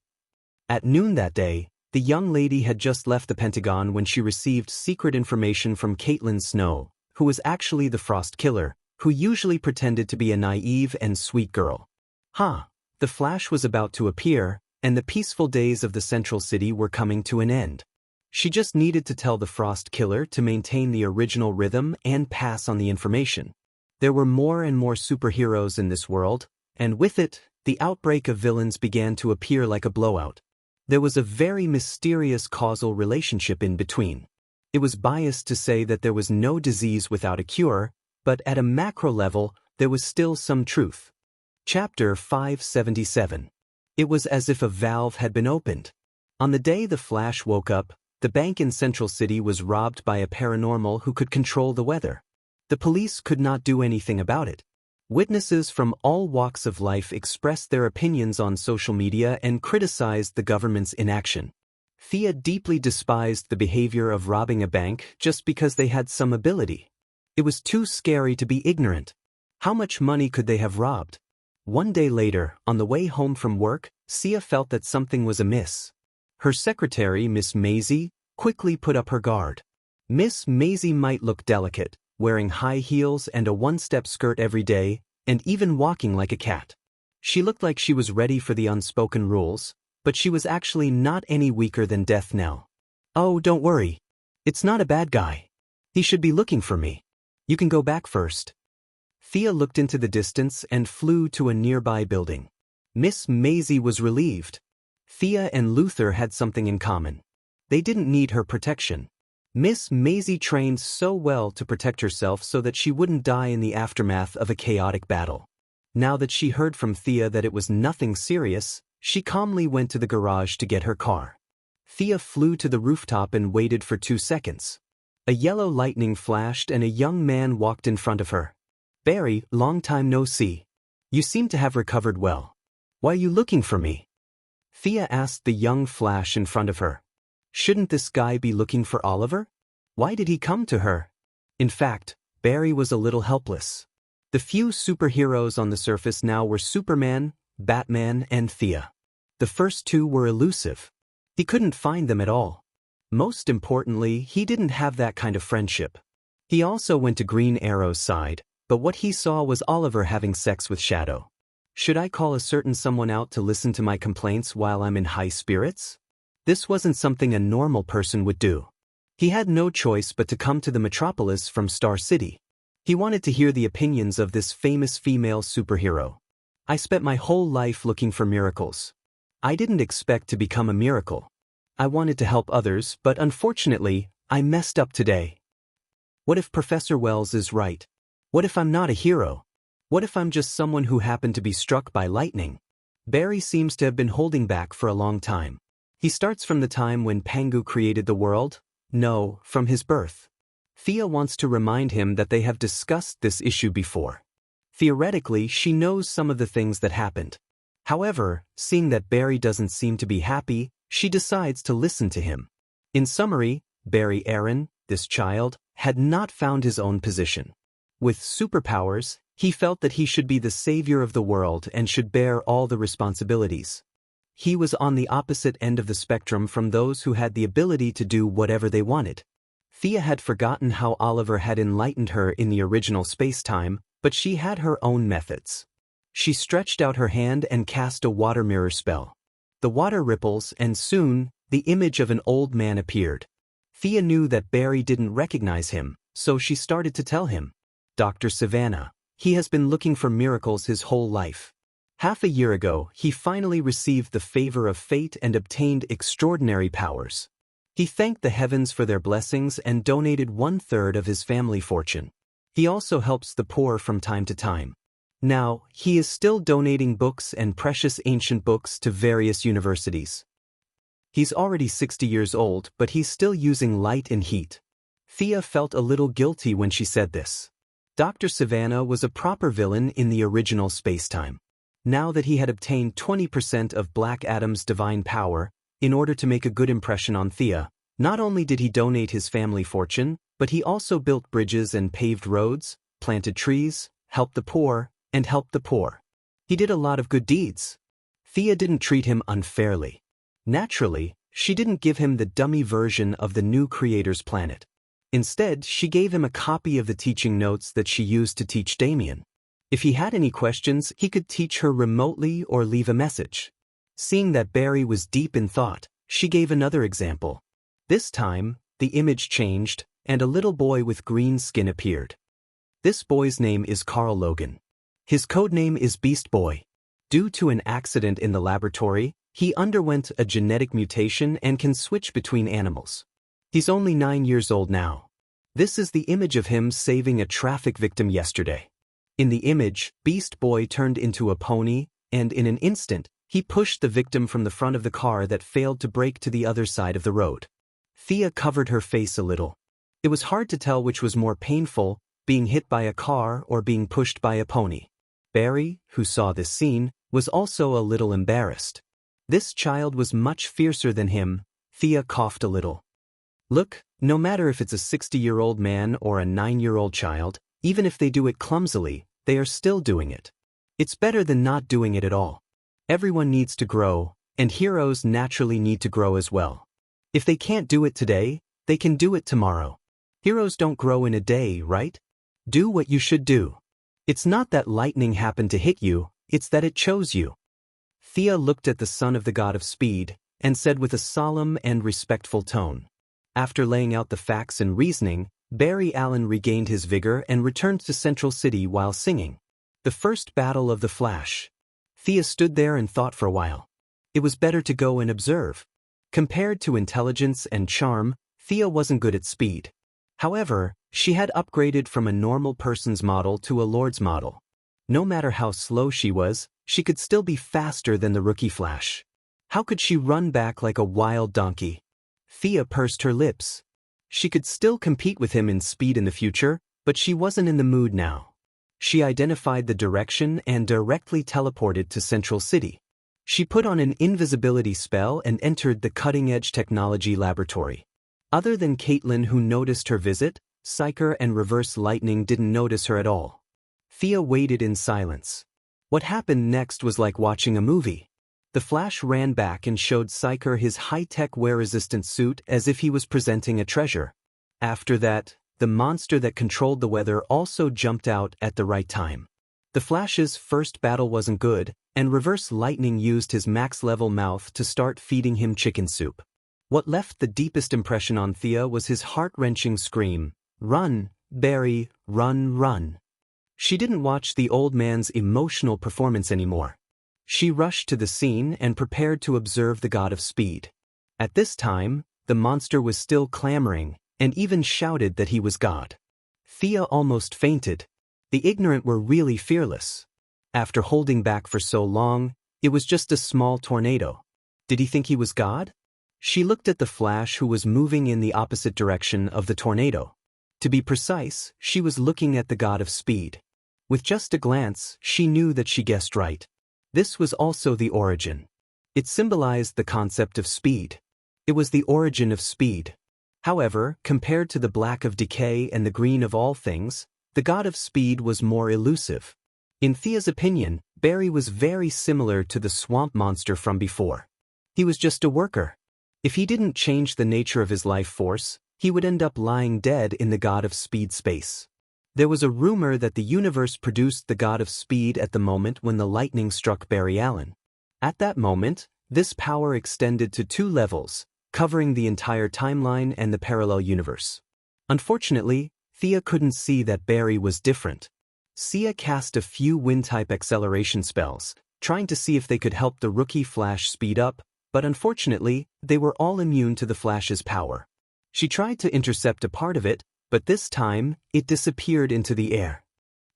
At noon that day, the young lady had just left the Pentagon when she received secret information from Caitlin Snow, who was actually the Frost Killer, who usually pretended to be a naive and sweet girl. The Flash was about to appear, and the peaceful days of the central city were coming to an end. She just needed to tell the Frost Killer to maintain the original rhythm and pass on the information. There were more and more superheroes in this world, and with it, the outbreak of villains began to appear like a blowout. There was a very mysterious causal relationship in between. It was biased to say that there was no disease without a cure, but at a macro level, there was still some truth. Chapter 577. It was as if a valve had been opened. On the day the Flash woke up, the bank in Central City was robbed by a paranormal who could control the weather. The police could not do anything about it. Witnesses from all walks of life expressed their opinions on social media and criticized the government's inaction. Thea deeply despised the behavior of robbing a bank just because they had some ability. It was too scary to be ignorant. How much money could they have robbed? One day later, on the way home from work, Thea felt that something was amiss. Her secretary, Miss Maisie, quickly put up her guard. Miss Maisie might look delicate, wearing high heels and a one-step skirt every day, and even walking like a cat. She looked like she was ready for the unspoken rules, but she was actually not any weaker than Death Knell. "Oh, don't worry. It's not a bad guy. He should be looking for me. You can go back first." Thea looked into the distance and flew to a nearby building. Miss Maisie was relieved. Thea and Luther had something in common. They didn't need her protection. Miss Maisie trained so well to protect herself so that she wouldn't die in the aftermath of a chaotic battle. Now that she heard from Thea that it was nothing serious, she calmly went to the garage to get her car. Thea flew to the rooftop and waited for 2 seconds. A yellow lightning flashed and a young man walked in front of her. "Barry, long time no see. You seem to have recovered well. Why are you looking for me?" Thea asked the young Flash in front of her. Shouldn't this guy be looking for Oliver? Why did he come to her? In fact, Barry was a little helpless. The few superheroes on the surface now were Superman, Batman, and Thea. The first two were elusive. He couldn't find them at all. Most importantly, he didn't have that kind of friendship. He also went to Green Arrow's side, but what he saw was Oliver having sex with Shadow. Should I call a certain someone out to listen to my complaints while I'm in high spirits? This wasn't something a normal person would do. He had no choice but to come to the metropolis from Star City. He wanted to hear the opinions of this famous female superhero. "I spent my whole life looking for miracles. I didn't expect to become a miracle. I wanted to help others, but unfortunately, I messed up today. What if Professor Wells is right? What if I'm not a hero? What if I'm just someone who happened to be struck by lightning?" Barry seems to have been holding back for a long time. He starts from the time when Pangu created the world? No, from his birth. Thea wants to remind him that they have discussed this issue before. Theoretically, she knows some of the things that happened. However, seeing that Barry doesn't seem to be happy, she decides to listen to him. In summary, Barry Aaron, this child, had not found his own position. With superpowers, he felt that he should be the savior of the world and should bear all the responsibilities. He was on the opposite end of the spectrum from those who had the ability to do whatever they wanted. Thea had forgotten how Oliver had enlightened her in the original space-time, but she had her own methods. She stretched out her hand and cast a water mirror spell. The water ripples, and soon, the image of an old man appeared. Thea knew that Barry didn't recognize him, so she started to tell him. "Dr. Savannah, he has been looking for miracles his whole life. Half a year ago, he finally received the favor of fate and obtained extraordinary powers. He thanked the heavens for their blessings and donated 1/3 of his family fortune. He also helps the poor from time to time. Now, he is still donating books and precious ancient books to various universities. He's already 60 years old, but he's still using light and heat." Thea felt a little guilty when she said this. Dr. Savannah was a proper villain in the original spacetime. Now that he had obtained 20% of Black Adam's divine power, in order to make a good impression on Thea, not only did he donate his family fortune, but he also built bridges and paved roads, planted trees, helped the poor, and helped the poor. He did a lot of good deeds. Thea didn't treat him unfairly. Naturally, she didn't give him the dummy version of the new creator's planet. Instead, she gave him a copy of the teaching notes that she used to teach Damien. If he had any questions, he could teach her remotely or leave a message. Seeing that Barry was deep in thought, she gave another example. This time, the image changed, and a little boy with green skin appeared. This boy's name is Carl Logan. His codename is Beast Boy. Due to an accident in the laboratory, he underwent a genetic mutation and can switch between animals. He's only 9 years old now. This is the image of him saving a traffic victim yesterday. In the image, Beast Boy turned into a pony, and in an instant, he pushed the victim from the front of the car that failed to brake to the other side of the road. Thea covered her face a little. It was hard to tell which was more painful, being hit by a car or being pushed by a pony. Barry, who saw this scene, was also a little embarrassed. This child was much fiercer than him. Thea coughed a little. Look, no matter if it's a 60-year-old man or a 9-year-old child, even if they do it clumsily, they are still doing it. It's better than not doing it at all. Everyone needs to grow, and heroes naturally need to grow as well. If they can't do it today, they can do it tomorrow. Heroes don't grow in a day, right? Do what you should do. It's not that lightning happened to hit you, it's that it chose you. Thea looked at the son of the god of speed, and said with a solemn and respectful tone. After laying out the facts and reasoning, Barry Allen regained his vigor and returned to Central City while singing. The first battle of the Flash. Thea stood there and thought for a while. It was better to go and observe. Compared to intelligence and charm, Thea wasn't good at speed. However, she had upgraded from a normal person's model to a Lord's model. No matter how slow she was, she could still be faster than the rookie Flash. How could she run back like a wild donkey? Thea pursed her lips. She could still compete with him in speed in the future, but she wasn't in the mood now. She identified the direction and directly teleported to Central City. She put on an invisibility spell and entered the cutting-edge technology laboratory. Other than Caitlin, who noticed her visit, Psyker and Reverse Lightning didn't notice her at all. Thea waited in silence. What happened next was like watching a movie. The Flash ran back and showed Psyker his high-tech wear-resistant suit as if he was presenting a treasure. After that, the monster that controlled the weather also jumped out at the right time. The Flash's first battle wasn't good, and Reverse Lightning used his max-level mouth to start feeding him chicken soup. What left the deepest impression on Thea was his heart-wrenching scream, "Run, Barry, run, run." She didn't watch the old man's emotional performance anymore. She rushed to the scene and prepared to observe the god of speed. At this time, the monster was still clamoring, and even shouted that he was God. Thea almost fainted. The ignorant were really fearless. After holding back for so long, it was just a small tornado. Did he think he was God? She looked at the Flash, who was moving in the opposite direction of the tornado. To be precise, she was looking at the god of speed. With just a glance, she knew that she guessed right. This was also the origin. It symbolized the concept of speed. It was the origin of speed. However, compared to the black of decay and the green of all things, the god of speed was more elusive. In Thea's opinion, Barry was very similar to the swamp monster from before. He was just a worker. If he didn't change the nature of his life force, he would end up lying dead in the god of speed space. There was a rumor that the universe produced the god of speed at the moment when the lightning struck Barry Allen. At that moment, this power extended to 2 levels, covering the entire timeline and the parallel universe. Unfortunately, Thea couldn't see that Barry was different. Thea cast a few wind-type acceleration spells, trying to see if they could help the rookie Flash speed up, but unfortunately, they were all immune to the Flash's power. She tried to intercept a part of it, but this time, it disappeared into the air.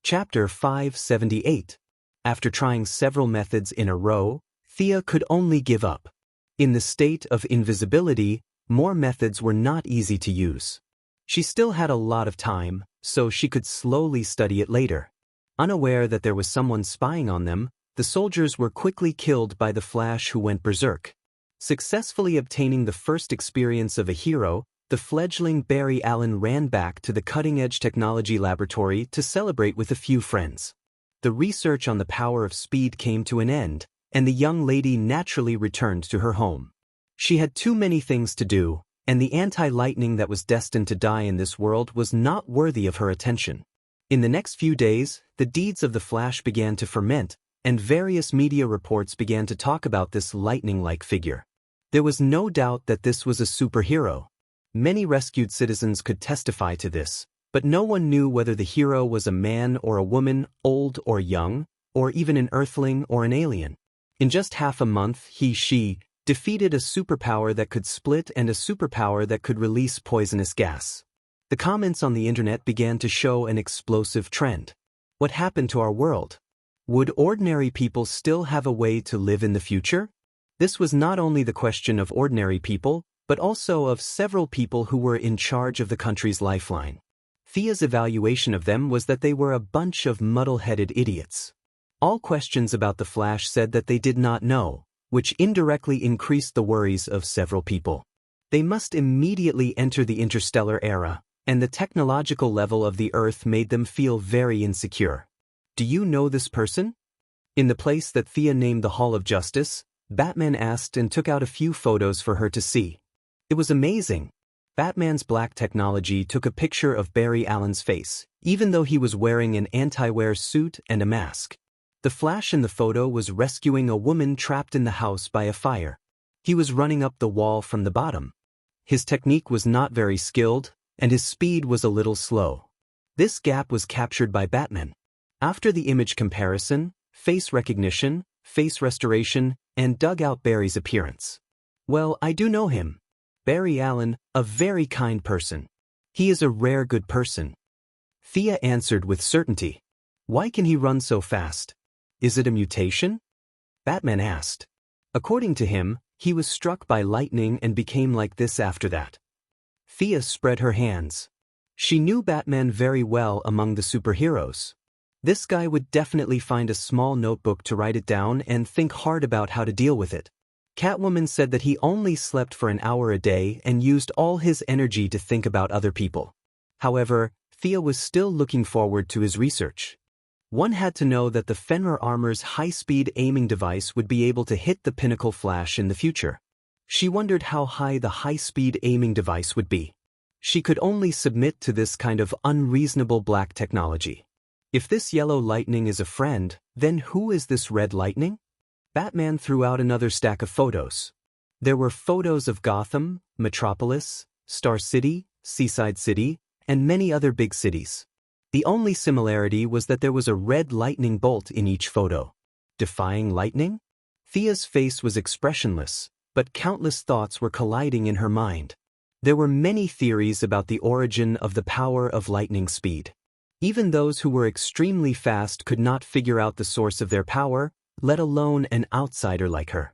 Chapter 578. After trying several methods in a row, Thea could only give up. In the state of invisibility, more methods were not easy to use. She still had a lot of time, so she could slowly study it later. Unaware that there was someone spying on them, the soldiers were quickly killed by the Flash, who went berserk. Successfully obtaining the first experience of a hero, the fledgling Barry Allen ran back to the cutting-edge technology laboratory to celebrate with a few friends. The research on the power of speed came to an end, and the young lady naturally returned to her home. She had too many things to do, and the anti-lightning that was destined to die in this world was not worthy of her attention. In the next few days, the deeds of the Flash began to ferment, and various media reports began to talk about this lightning-like figure. There was no doubt that this was a superhero. Many rescued citizens could testify to this, but no one knew whether the hero was a man or a woman, old or young, or even an earthling or an alien. In just half a month, she defeated a superpower that could split and a superpower that could release poisonous gas. The comments on the internet began to show an explosive trend. What happened to our world? Would ordinary people still have a way to live in the future? This was not only the question of ordinary people, but also of several people who were in charge of the country's lifeline. Thea's evaluation of them was that they were a bunch of muddle-headed idiots. All questions about the Flash said that they did not know, which indirectly increased the worries of several people. They must immediately enter the interstellar era, and the technological level of the Earth made them feel very insecure. Do you know this person? In the place that Thea named the Hall of Justice, Batman asked and took out a few photos for her to see. It was amazing. Batman's black technology took a picture of Barry Allen's face, even though he was wearing an anti-wear suit and a mask. The Flash in the photo was rescuing a woman trapped in the house by a fire. He was running up the wall from the bottom. His technique was not very skilled, and his speed was a little slow. This gap was captured by Batman. After the image comparison, face recognition, face restoration, and dug out Barry's appearance. Well, I do know him. Barry Allen, a very kind person. He is a rare good person. Thea answered with certainty. Why can he run so fast? Is it a mutation? Batman asked. According to him, he was struck by lightning and became like this after that. Thea spread her hands. She knew Batman very well among the superheroes. This guy would definitely find a small notebook to write it down and think hard about how to deal with it. Catwoman said that he only slept for an hour a day and used all his energy to think about other people. However, Thea was still looking forward to his research. One had to know that the Fenrir armor's high-speed aiming device would be able to hit the Pinnacle Flash in the future. She wondered how high the high-speed aiming device would be. She could only submit to this kind of unreasonable black technology. If this yellow lightning is a friend, then who is this red lightning? Batman threw out another stack of photos. There were photos of Gotham, Metropolis, Star City, Seaside City, and many other big cities. The only similarity was that there was a red lightning bolt in each photo. Defying lightning? Thea's face was expressionless, but countless thoughts were colliding in her mind. There were many theories about the origin of the power of lightning speed. Even those who were extremely fast could not figure out the source of their power, let alone an outsider like her.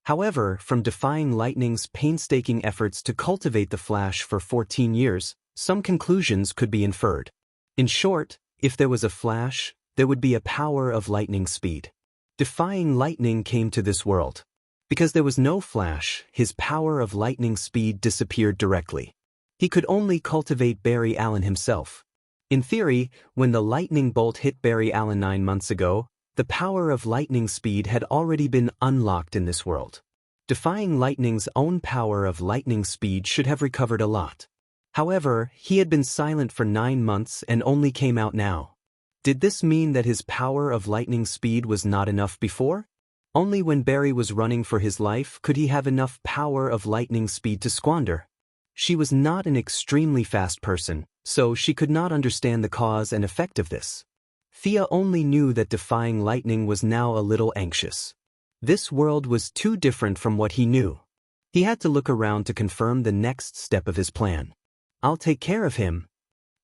However, from defying lightning's painstaking efforts to cultivate the Flash for 14 years, some conclusions could be inferred. In short, if there was a Flash, there would be a power of lightning speed. Defying lightning came to this world. Because there was no Flash, his power of lightning speed disappeared directly. He could only cultivate Barry Allen himself. In theory, when the lightning bolt hit Barry Allen 9 months ago, the power of lightning speed had already been unlocked in this world. Defying lightning's own power of lightning speed should have recovered a lot. However, he had been silent for 9 months and only came out now. Did this mean that his power of lightning speed was not enough before? Only when Barry was running for his life could he have enough power of lightning speed to squander. She was not an extremely fast person, so she could not understand the cause and effect of this. Thea only knew that defying lightning was now a little anxious. This world was too different from what he knew. He had to look around to confirm the next step of his plan. I'll take care of him.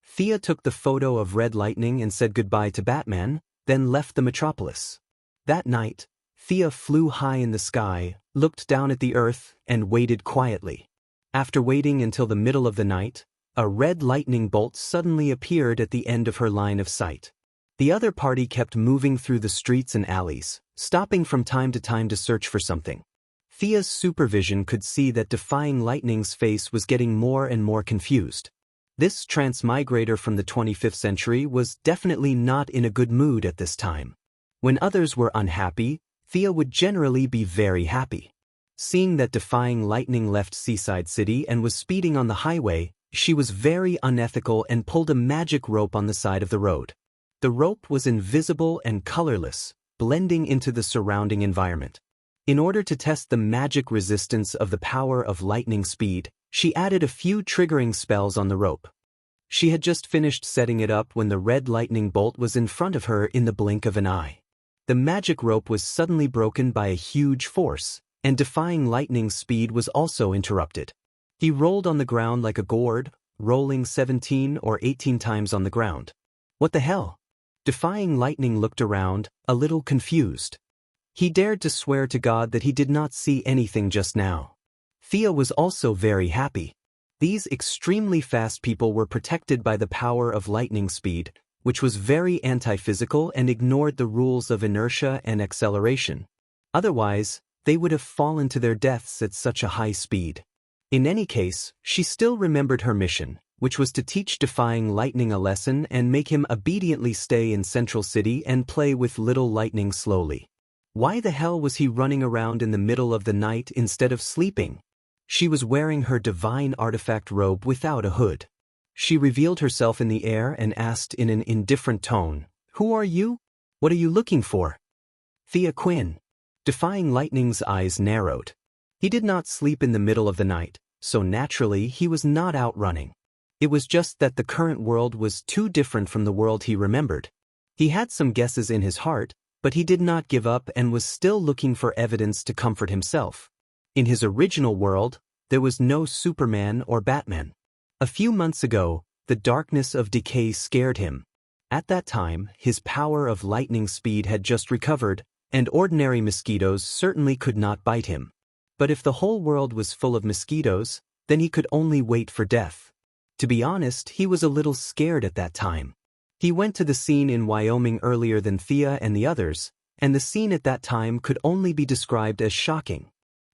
Thea took the photo of red lightning and said goodbye to Batman, then left the metropolis. That night, Thea flew high in the sky, looked down at the earth, and waited quietly. After waiting until the middle of the night, a red lightning bolt suddenly appeared at the end of her line of sight. The other party kept moving through the streets and alleys, stopping from time to time to search for something. Thea's supervision could see that defying lightning's face was getting more and more confused. This transmigrator from the 25th century was definitely not in a good mood at this time. When others were unhappy, Thea would generally be very happy. Seeing that defying lightning left Seaside City and was speeding on the highway, she was very unethical and pulled a magic rope on the side of the road. The rope was invisible and colorless, blending into the surrounding environment. In order to test the magic resistance of the power of lightning speed, she added a few triggering spells on the rope. She had just finished setting it up when the red lightning bolt was in front of her in the blink of an eye. The magic rope was suddenly broken by a huge force, and defying lightning's speed was also interrupted. He rolled on the ground like a gourd, rolling 17 or 18 times on the ground. What the hell? Defying Lightning looked around, a little confused. He dared to swear to God that he did not see anything just now. Thea was also very happy. These extremely fast people were protected by the power of lightning speed, which was very anti-physical and ignored the rules of inertia and acceleration. Otherwise, they would have fallen to their deaths at such a high speed. In any case, she still remembered her mission, which was to teach Defying Lightning a lesson and make him obediently stay in Central City and play with little lightning slowly. Why the hell was he running around in the middle of the night instead of sleeping? She was wearing her divine artifact robe without a hood. She revealed herself in the air and asked in an indifferent tone, "Who are you? What are you looking for?" "Thea Quinn." Defying Lightning's eyes narrowed. He did not sleep in the middle of the night, so naturally he was not out running. It was just that the current world was too different from the world he remembered. He had some guesses in his heart, but he did not give up and was still looking for evidence to comfort himself. In his original world, there was no Superman or Batman. A few months ago, the darkness of decay scared him. At that time, his power of lightning speed had just recovered, and ordinary mosquitoes certainly could not bite him. But if the whole world was full of mosquitoes, then he could only wait for death. To be honest, he was a little scared at that time. He went to the scene in Wyoming earlier than Thea and the others, and the scene at that time could only be described as shocking.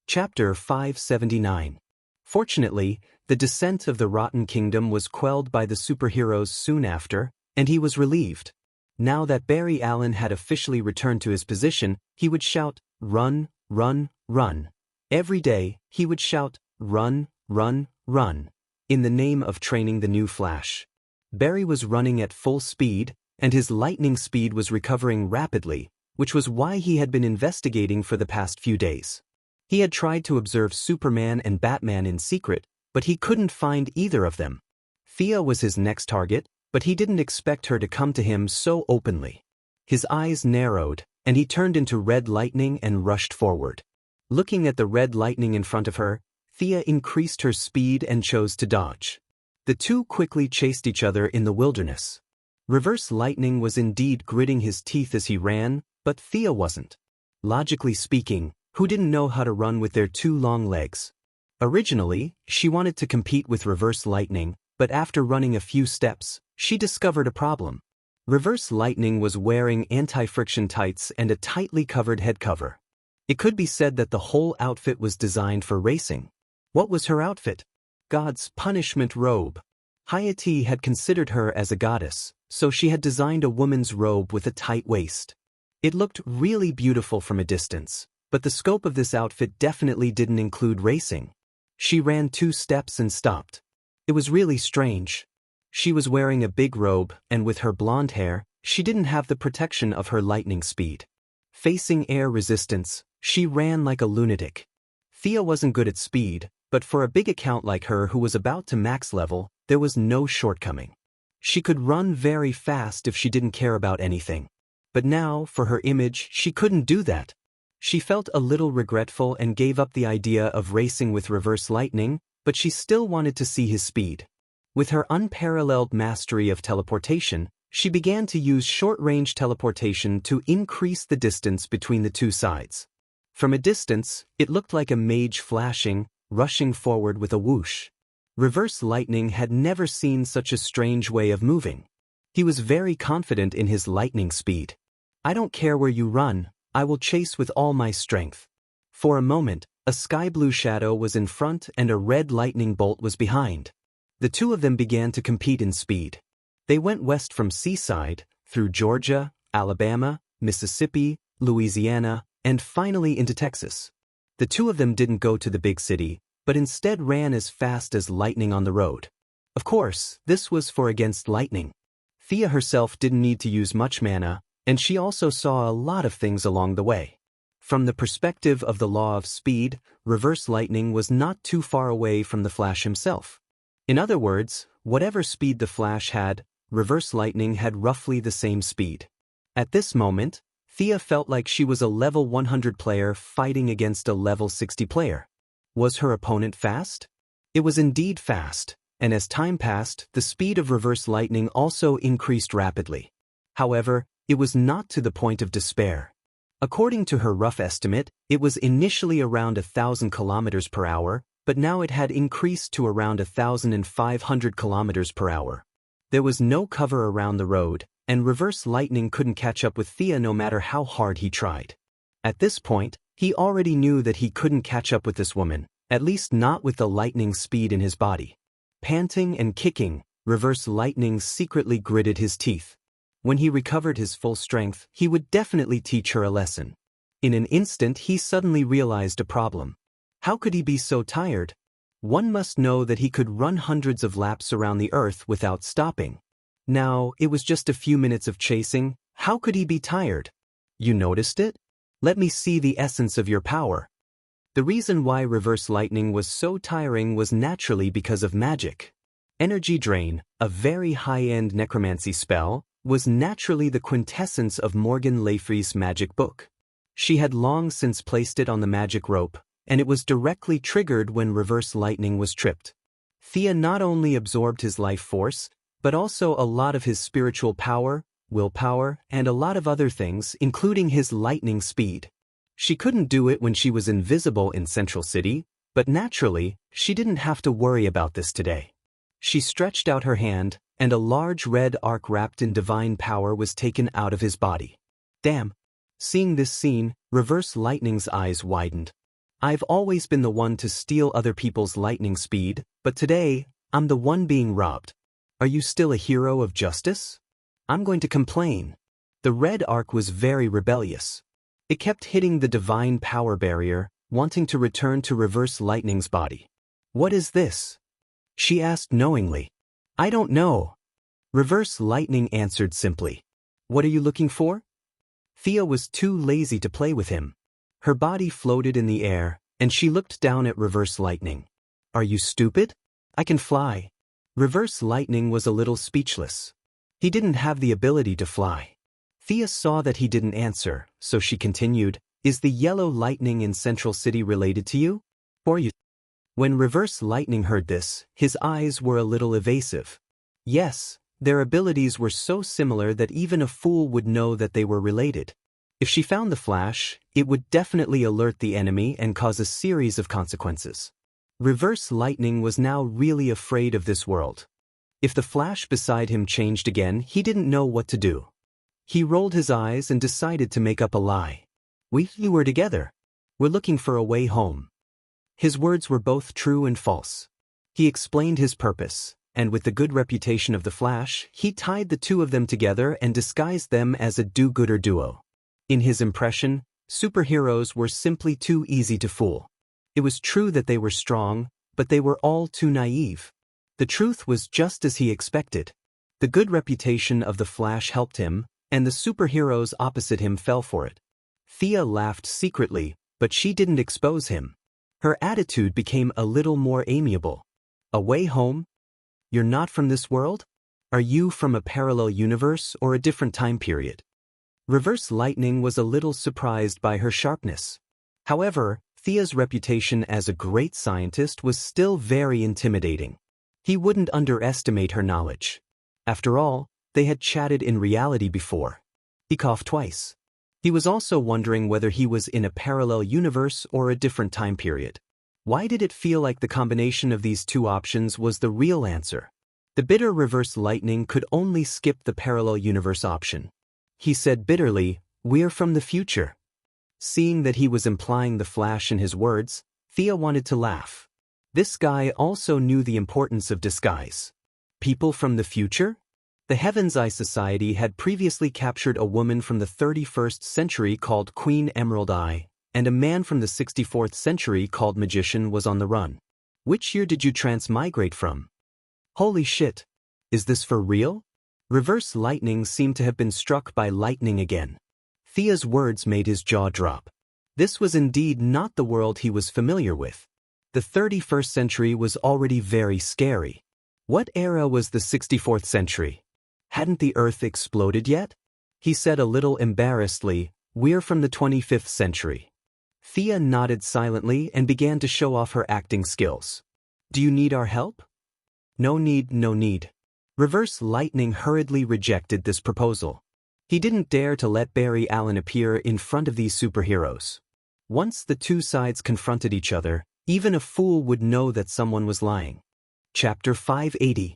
Chapter 579. Fortunately, the descent of the Rotten Kingdom was quelled by the superheroes soon after, and he was relieved. Now that Barry Allen had officially returned to his position, he would shout, "Run, run, run." Every day, he would shout, "Run, run, run," in the name of training the new Flash. Barry was running at full speed, and his lightning speed was recovering rapidly, which was why he had been investigating for the past few days. He had tried to observe Superman and Batman in secret, but he couldn't find either of them. Thea was his next target, but he didn't expect her to come to him so openly. His eyes narrowed, and he turned into red lightning and rushed forward. Looking at the red lightning in front of her, Thea increased her speed and chose to dodge. The two quickly chased each other in the wilderness. Reverse Lightning was indeed gritting his teeth as he ran, but Thea wasn't. Logically speaking, who didn't know how to run with their two long legs? Originally, she wanted to compete with Reverse Lightning, but after running a few steps, she discovered a problem. Reverse Lightning was wearing anti-friction tights and a tightly covered head cover. It could be said that the whole outfit was designed for racing. What was her outfit? God's punishment robe. Hayate had considered her as a goddess, so she had designed a woman's robe with a tight waist. It looked really beautiful from a distance, but the scope of this outfit definitely didn't include racing. She ran 2 steps and stopped. It was really strange. She was wearing a big robe, and with her blonde hair, she didn't have the protection of her lightning speed. Facing air resistance, she ran like a lunatic. Thea wasn't good at speed, but for a big account like her who was about to max level, there was no shortcoming. She could run very fast if she didn't care about anything. But now, for her image, she couldn't do that. She felt a little regretful and gave up the idea of racing with Reverse Lightning, but she still wanted to see his speed. With her unparalleled mastery of teleportation, she began to use short-range teleportation to increase the distance between the two sides. From a distance, it looked like a mage flashing, rushing forward with a whoosh. Reverse Lightning had never seen such a strange way of moving. He was very confident in his lightning speed. "I don't care where you run, I will chase with all my strength." For a moment, a sky-blue shadow was in front and a red lightning bolt was behind. The two of them began to compete in speed. They went west from Seaside, through Georgia, Alabama, Mississippi, Louisiana, and finally into Texas. The two of them didn't go to the big city, but instead ran as fast as lightning on the road. Of course, this was for against lightning. Thea herself didn't need to use much mana, and she also saw a lot of things along the way. From the perspective of the law of speed, Reverse Lightning was not too far away from the Flash himself. In other words, whatever speed the Flash had, Reverse Lightning had roughly the same speed. At this moment, Thea felt like she was a level 100 player fighting against a level 60 player. Was her opponent fast? It was indeed fast, and as time passed, the speed of reverse lightning also increased rapidly. However, it was not to the point of despair. According to her rough estimate, it was initially around 1,000 kilometers per hour, but now it had increased to around 1,500 kilometers per hour. There was no cover around the road, and reverse lightning couldn't catch up with Thea no matter how hard he tried. At this point, he already knew that he couldn't catch up with this woman, at least not with the lightning speed in his body. Panting and kicking, reverse lightning secretly gritted his teeth. When he recovered his full strength, he would definitely teach her a lesson. In an instant, he suddenly realized a problem. How could he be so tired? One must know that he could run hundreds of laps around the earth without stopping. Now, it was just a few minutes of chasing. How could he be tired? You noticed it? Let me see the essence of your power. The reason why reverse lightning was so tiring was naturally because of magic. Energy Drain, a very high-end necromancy spell, was naturally the quintessence of Morgan Le Fay's magic book. She had long since placed it on the magic rope, and it was directly triggered when reverse lightning was tripped. Thea not only absorbed his life force, but also a lot of his spiritual power, willpower, and a lot of other things, including his lightning speed. She couldn't do it when she was invisible in Central City, but naturally, she didn't have to worry about this today. She stretched out her hand, and a large red arc wrapped in divine power was taken out of his body. Damn. Seeing this scene, reverse lightning's eyes widened. I've always been the one to steal other people's lightning speed, but today, I'm the one being robbed. Are you still a hero of justice? I'm going to complain. The red arc was very rebellious. It kept hitting the divine power barrier, wanting to return to reverse lightning's body. What is this? She asked knowingly. I don't know. Reverse lightning answered simply. What are you looking for? Thea was too lazy to play with him. Her body floated in the air, and she looked down at reverse lightning. Are you stupid? I can fly. Reverse lightning was a little speechless. He didn't have the ability to fly. Thea saw that he didn't answer, so she continued, Is the yellow lightning in Central City related to you? Or you? When reverse lightning heard this, his eyes were a little evasive. Yes, their abilities were so similar that even a fool would know that they were related. If she found the flash, it would definitely alert the enemy and cause a series of consequences. Reverse lightning was now really afraid of this world. If the flash beside him changed again, he didn't know what to do. He rolled his eyes and decided to make up a lie. We were together. We're looking for a way home. His words were both true and false. He explained his purpose, and with the good reputation of the Flash, he tied the two of them together and disguised them as a do-gooder duo. In his impression, superheroes were simply too easy to fool. It was true that they were strong, but they were all too naive. The truth was just as he expected. The good reputation of the Flash helped him, and the superheroes opposite him fell for it. Thea laughed secretly, but she didn't expose him. Her attitude became a little more amiable. A way home? You're not from this world? Are you from a parallel universe or a different time period? Reverse Lightning was a little surprised by her sharpness. However, Thea's reputation as a great scientist was still very intimidating. He wouldn't underestimate her knowledge. After all, they had chatted in reality before. He coughed twice. He was also wondering whether he was in a parallel universe or a different time period. Why did it feel like the combination of these two options was the real answer? The bitter Reverse Lightning could only skip the parallel universe option. He said bitterly, "We're from the future." Seeing that he was implying the Flash in his words, Thea wanted to laugh. This guy also knew the importance of disguise. People from the future? The Heaven's Eye Society had previously captured a woman from the 31st century called Queen Emerald Eye, and a man from the 64th century called Magician was on the run. Which year did you transmigrate from? Holy shit. Is this for real? Reverse Lightning seemed to have been struck by lightning again. Thea's words made his jaw drop. This was indeed not the world he was familiar with. The 31st century was already very scary. What era was the 64th century? Hadn't the Earth exploded yet? He said a little embarrassedly, "We're from the 25th century." Thea nodded silently and began to show off her acting skills. Do you need our help? No need, no need. Reverse Lightning hurriedly rejected this proposal. He didn't dare to let Barry Allen appear in front of these superheroes. Once the two sides confronted each other, even a fool would know that someone was lying. Chapter 580.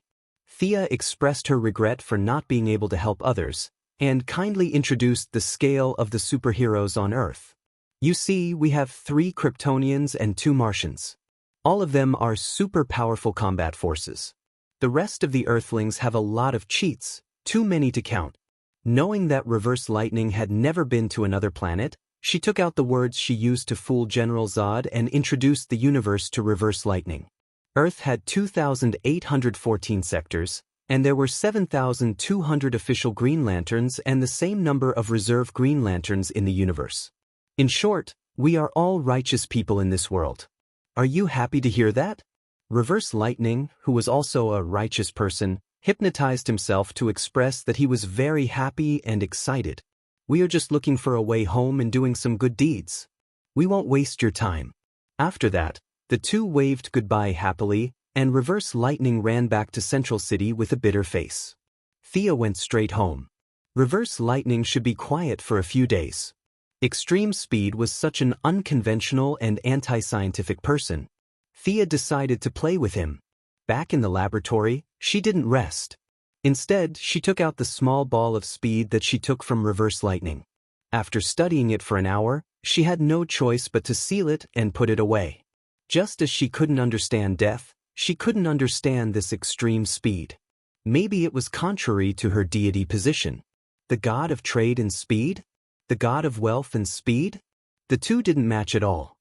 Thea expressed her regret for not being able to help others, and kindly introduced the scale of the superheroes on Earth. You see, we have 3 Kryptonians and 2 Martians. All of them are super powerful combat forces. The rest of the Earthlings have a lot of cheats, too many to count. Knowing that Reverse Lightning had never been to another planet, she took out the words she used to fool General Zod and introduced the universe to Reverse Lightning. Earth had 2,814 sectors, and there were 7,200 official Green Lanterns and the same number of reserve Green Lanterns in the universe. In short, we are all righteous people in this world. Are you happy to hear that? Reverse Lightning, who was also a righteous person, hypnotized himself to express that he was very happy and excited. We are just looking for a way home and doing some good deeds. We won't waste your time. After that, the two waved goodbye happily, and Reverse Lightning ran back to Central City with a bitter face. Thea went straight home. Reverse Lightning should be quiet for a few days. Extreme Speed was such an unconventional and anti-scientific person. Thea decided to play with him. Back in the laboratory, she didn't rest. Instead, she took out the small ball of speed that she took from Reverse Lightning. After studying it for an hour, she had no choice but to seal it and put it away. Just as she couldn't understand death, she couldn't understand this extreme speed. Maybe it was contrary to her deity position. The god of trade and speed? The god of wealth and speed? The two didn't match at all.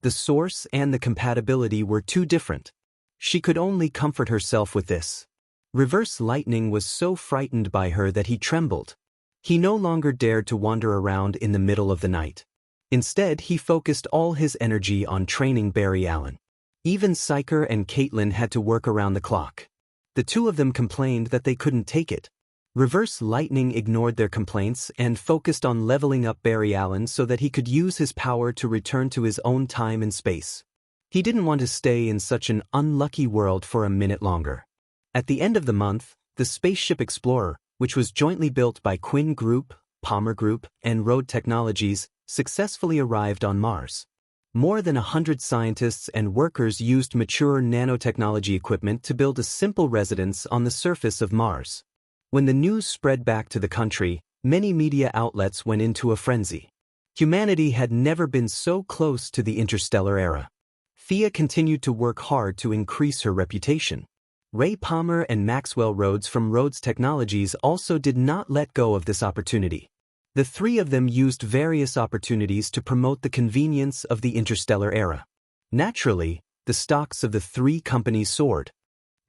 The source and the compatibility were too different. She could only comfort herself with this. Reverse Lightning was so frightened by her that he trembled. He no longer dared to wander around in the middle of the night. Instead, he focused all his energy on training Barry Allen. Even Psyker and Caitlin had to work around the clock. The two of them complained that they couldn't take it. Reverse Lightning ignored their complaints and focused on leveling up Barry Allen so that he could use his power to return to his own time and space. He didn't want to stay in such an unlucky world for a minute longer. At the end of the month, the Spaceship Explorer, which was jointly built by Quinn Group, Palmer Group, and Road Technologies, successfully arrived on Mars. More than 100 scientists and workers used mature nanotechnology equipment to build a simple residence on the surface of Mars. When the news spread back to the country, many media outlets went into a frenzy. Humanity had never been so close to the interstellar era. Thea continued to work hard to increase her reputation. Ray Palmer and Maxwell Rhodes from Rhodes Technologies also did not let go of this opportunity. The three of them used various opportunities to promote the convenience of the interstellar era. Naturally, the stocks of the three companies soared.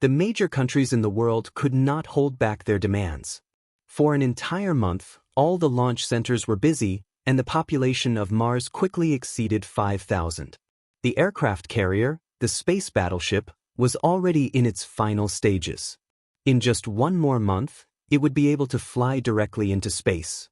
The major countries in the world could not hold back their demands. For an entire month, all the launch centers were busy, and the population of Mars quickly exceeded 5,000. The aircraft carrier, the space battleship, was already in its final stages. In just one more month, it would be able to fly directly into space.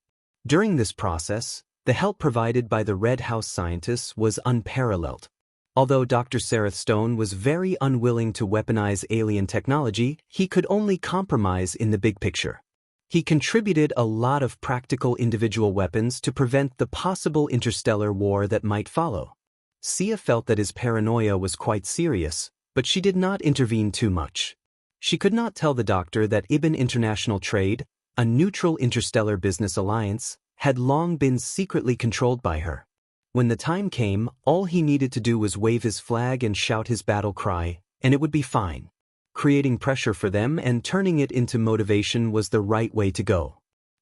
During this process, the help provided by the Red House scientists was unparalleled. Although Dr. Sareth Stone was very unwilling to weaponize alien technology, he could only compromise in the big picture. He contributed a lot of practical individual weapons to prevent the possible interstellar war that might follow. Sia felt that his paranoia was quite serious, but she did not intervene too much. She could not tell the doctor that IBN International Trade, a neutral interstellar business alliance, had long been secretly controlled by her. When the time came, all he needed to do was wave his flag and shout his battle cry, and it would be fine. Creating pressure for them and turning it into motivation was the right way to go.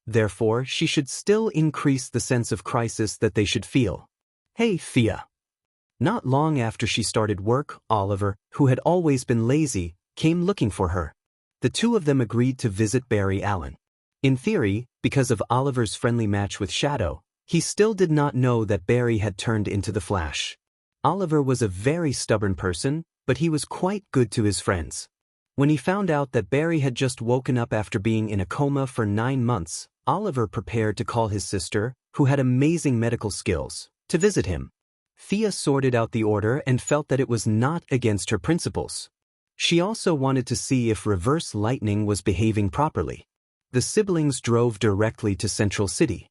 Therefore, she should still increase the sense of crisis that they should feel. Hey, Thea. Not long after she started work, Oliver, who had always been lazy, came looking for her. The two of them agreed to visit Barry Allen. In theory, because of Oliver's friendly match with Shadow, he still did not know that Barry had turned into the Flash. Oliver was a very stubborn person, but he was quite good to his friends. When he found out that Barry had just woken up after being in a coma for 9 months, Oliver prepared to call his sister, who had amazing medical skills, to visit him. Thea sorted out the order and felt that it was not against her principles. She also wanted to see if reverse lightning was behaving properly. The siblings drove directly to Central City.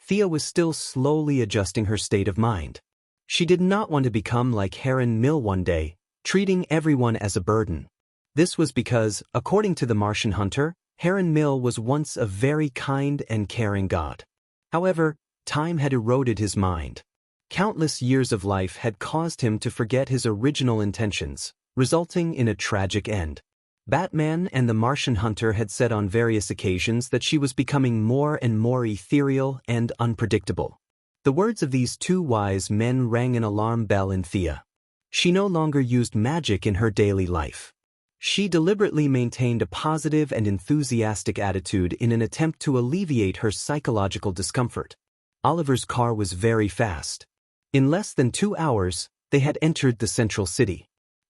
Thea was still slowly adjusting her state of mind. She did not want to become like Heron Mill one day, treating everyone as a burden. This was because, according to the Martian hunter, Heron Mill was once a very kind and caring god. However, time had eroded his mind. Countless years of life had caused him to forget his original intentions, resulting in a tragic end. Batman and the Martian hunter had said on various occasions that she was becoming more and more ethereal and unpredictable. The words of these two wise men rang an alarm bell in Thea. She no longer used magic in her daily life. She deliberately maintained a positive and enthusiastic attitude in an attempt to alleviate her psychological discomfort. Oliver's car was very fast. In less than 2 hours, they had entered the Central City.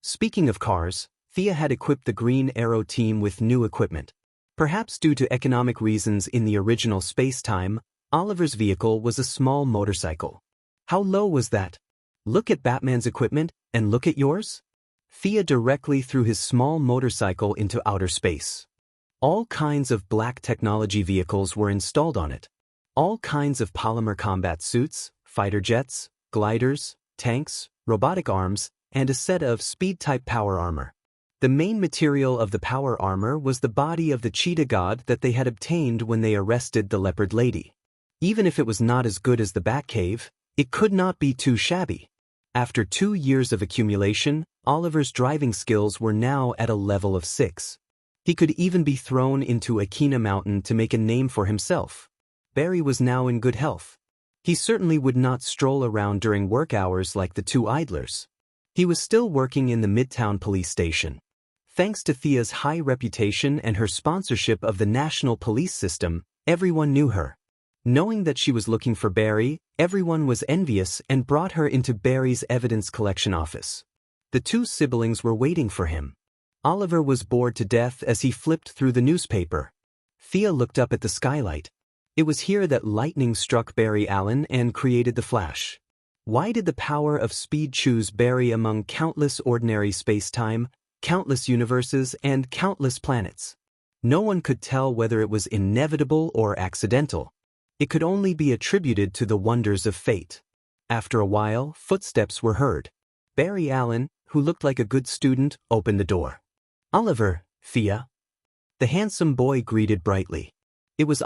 Speaking of cars, Thea had equipped the Green Arrow team with new equipment. Perhaps due to economic reasons in the original space-time, Oliver's vehicle was a small motorcycle. How low was that? Look at Batman's equipment, and look at yours? Thea directly threw his small motorcycle into outer space. All kinds of black technology vehicles were installed on it. All kinds of polymer combat suits, fighter jets, gliders, tanks, robotic arms, and a set of speed-type power armor. The main material of the power armor was the body of the cheetah god that they had obtained when they arrested the leopard lady. Even if it was not as good as the Batcave, it could not be too shabby. After 2 years of accumulation, Oliver's driving skills were now at a level of 6. He could even be thrown into Akina Mountain to make a name for himself. Barry was now in good health. He certainly would not stroll around during work hours like the two idlers. He was still working in the Midtown police station. Thanks to Thea's high reputation and her sponsorship of the national police system, everyone knew her. Knowing that she was looking for Barry, everyone was envious and brought her into Barry's evidence collection office. The two siblings were waiting for him. Oliver was bored to death as he flipped through the newspaper. Thea looked up at the skylight. It was here that lightning struck Barry Allen and created the Flash. Why did the power of speed choose Barry among countless ordinary space-time, countless universes, and countless planets? No one could tell whether it was inevitable or accidental. It could only be attributed to the wonders of fate. After a while, footsteps were heard. Barry Allen, who looked like a good student, opened the door. "Oliver, Thea." The handsome boy greeted brightly. It was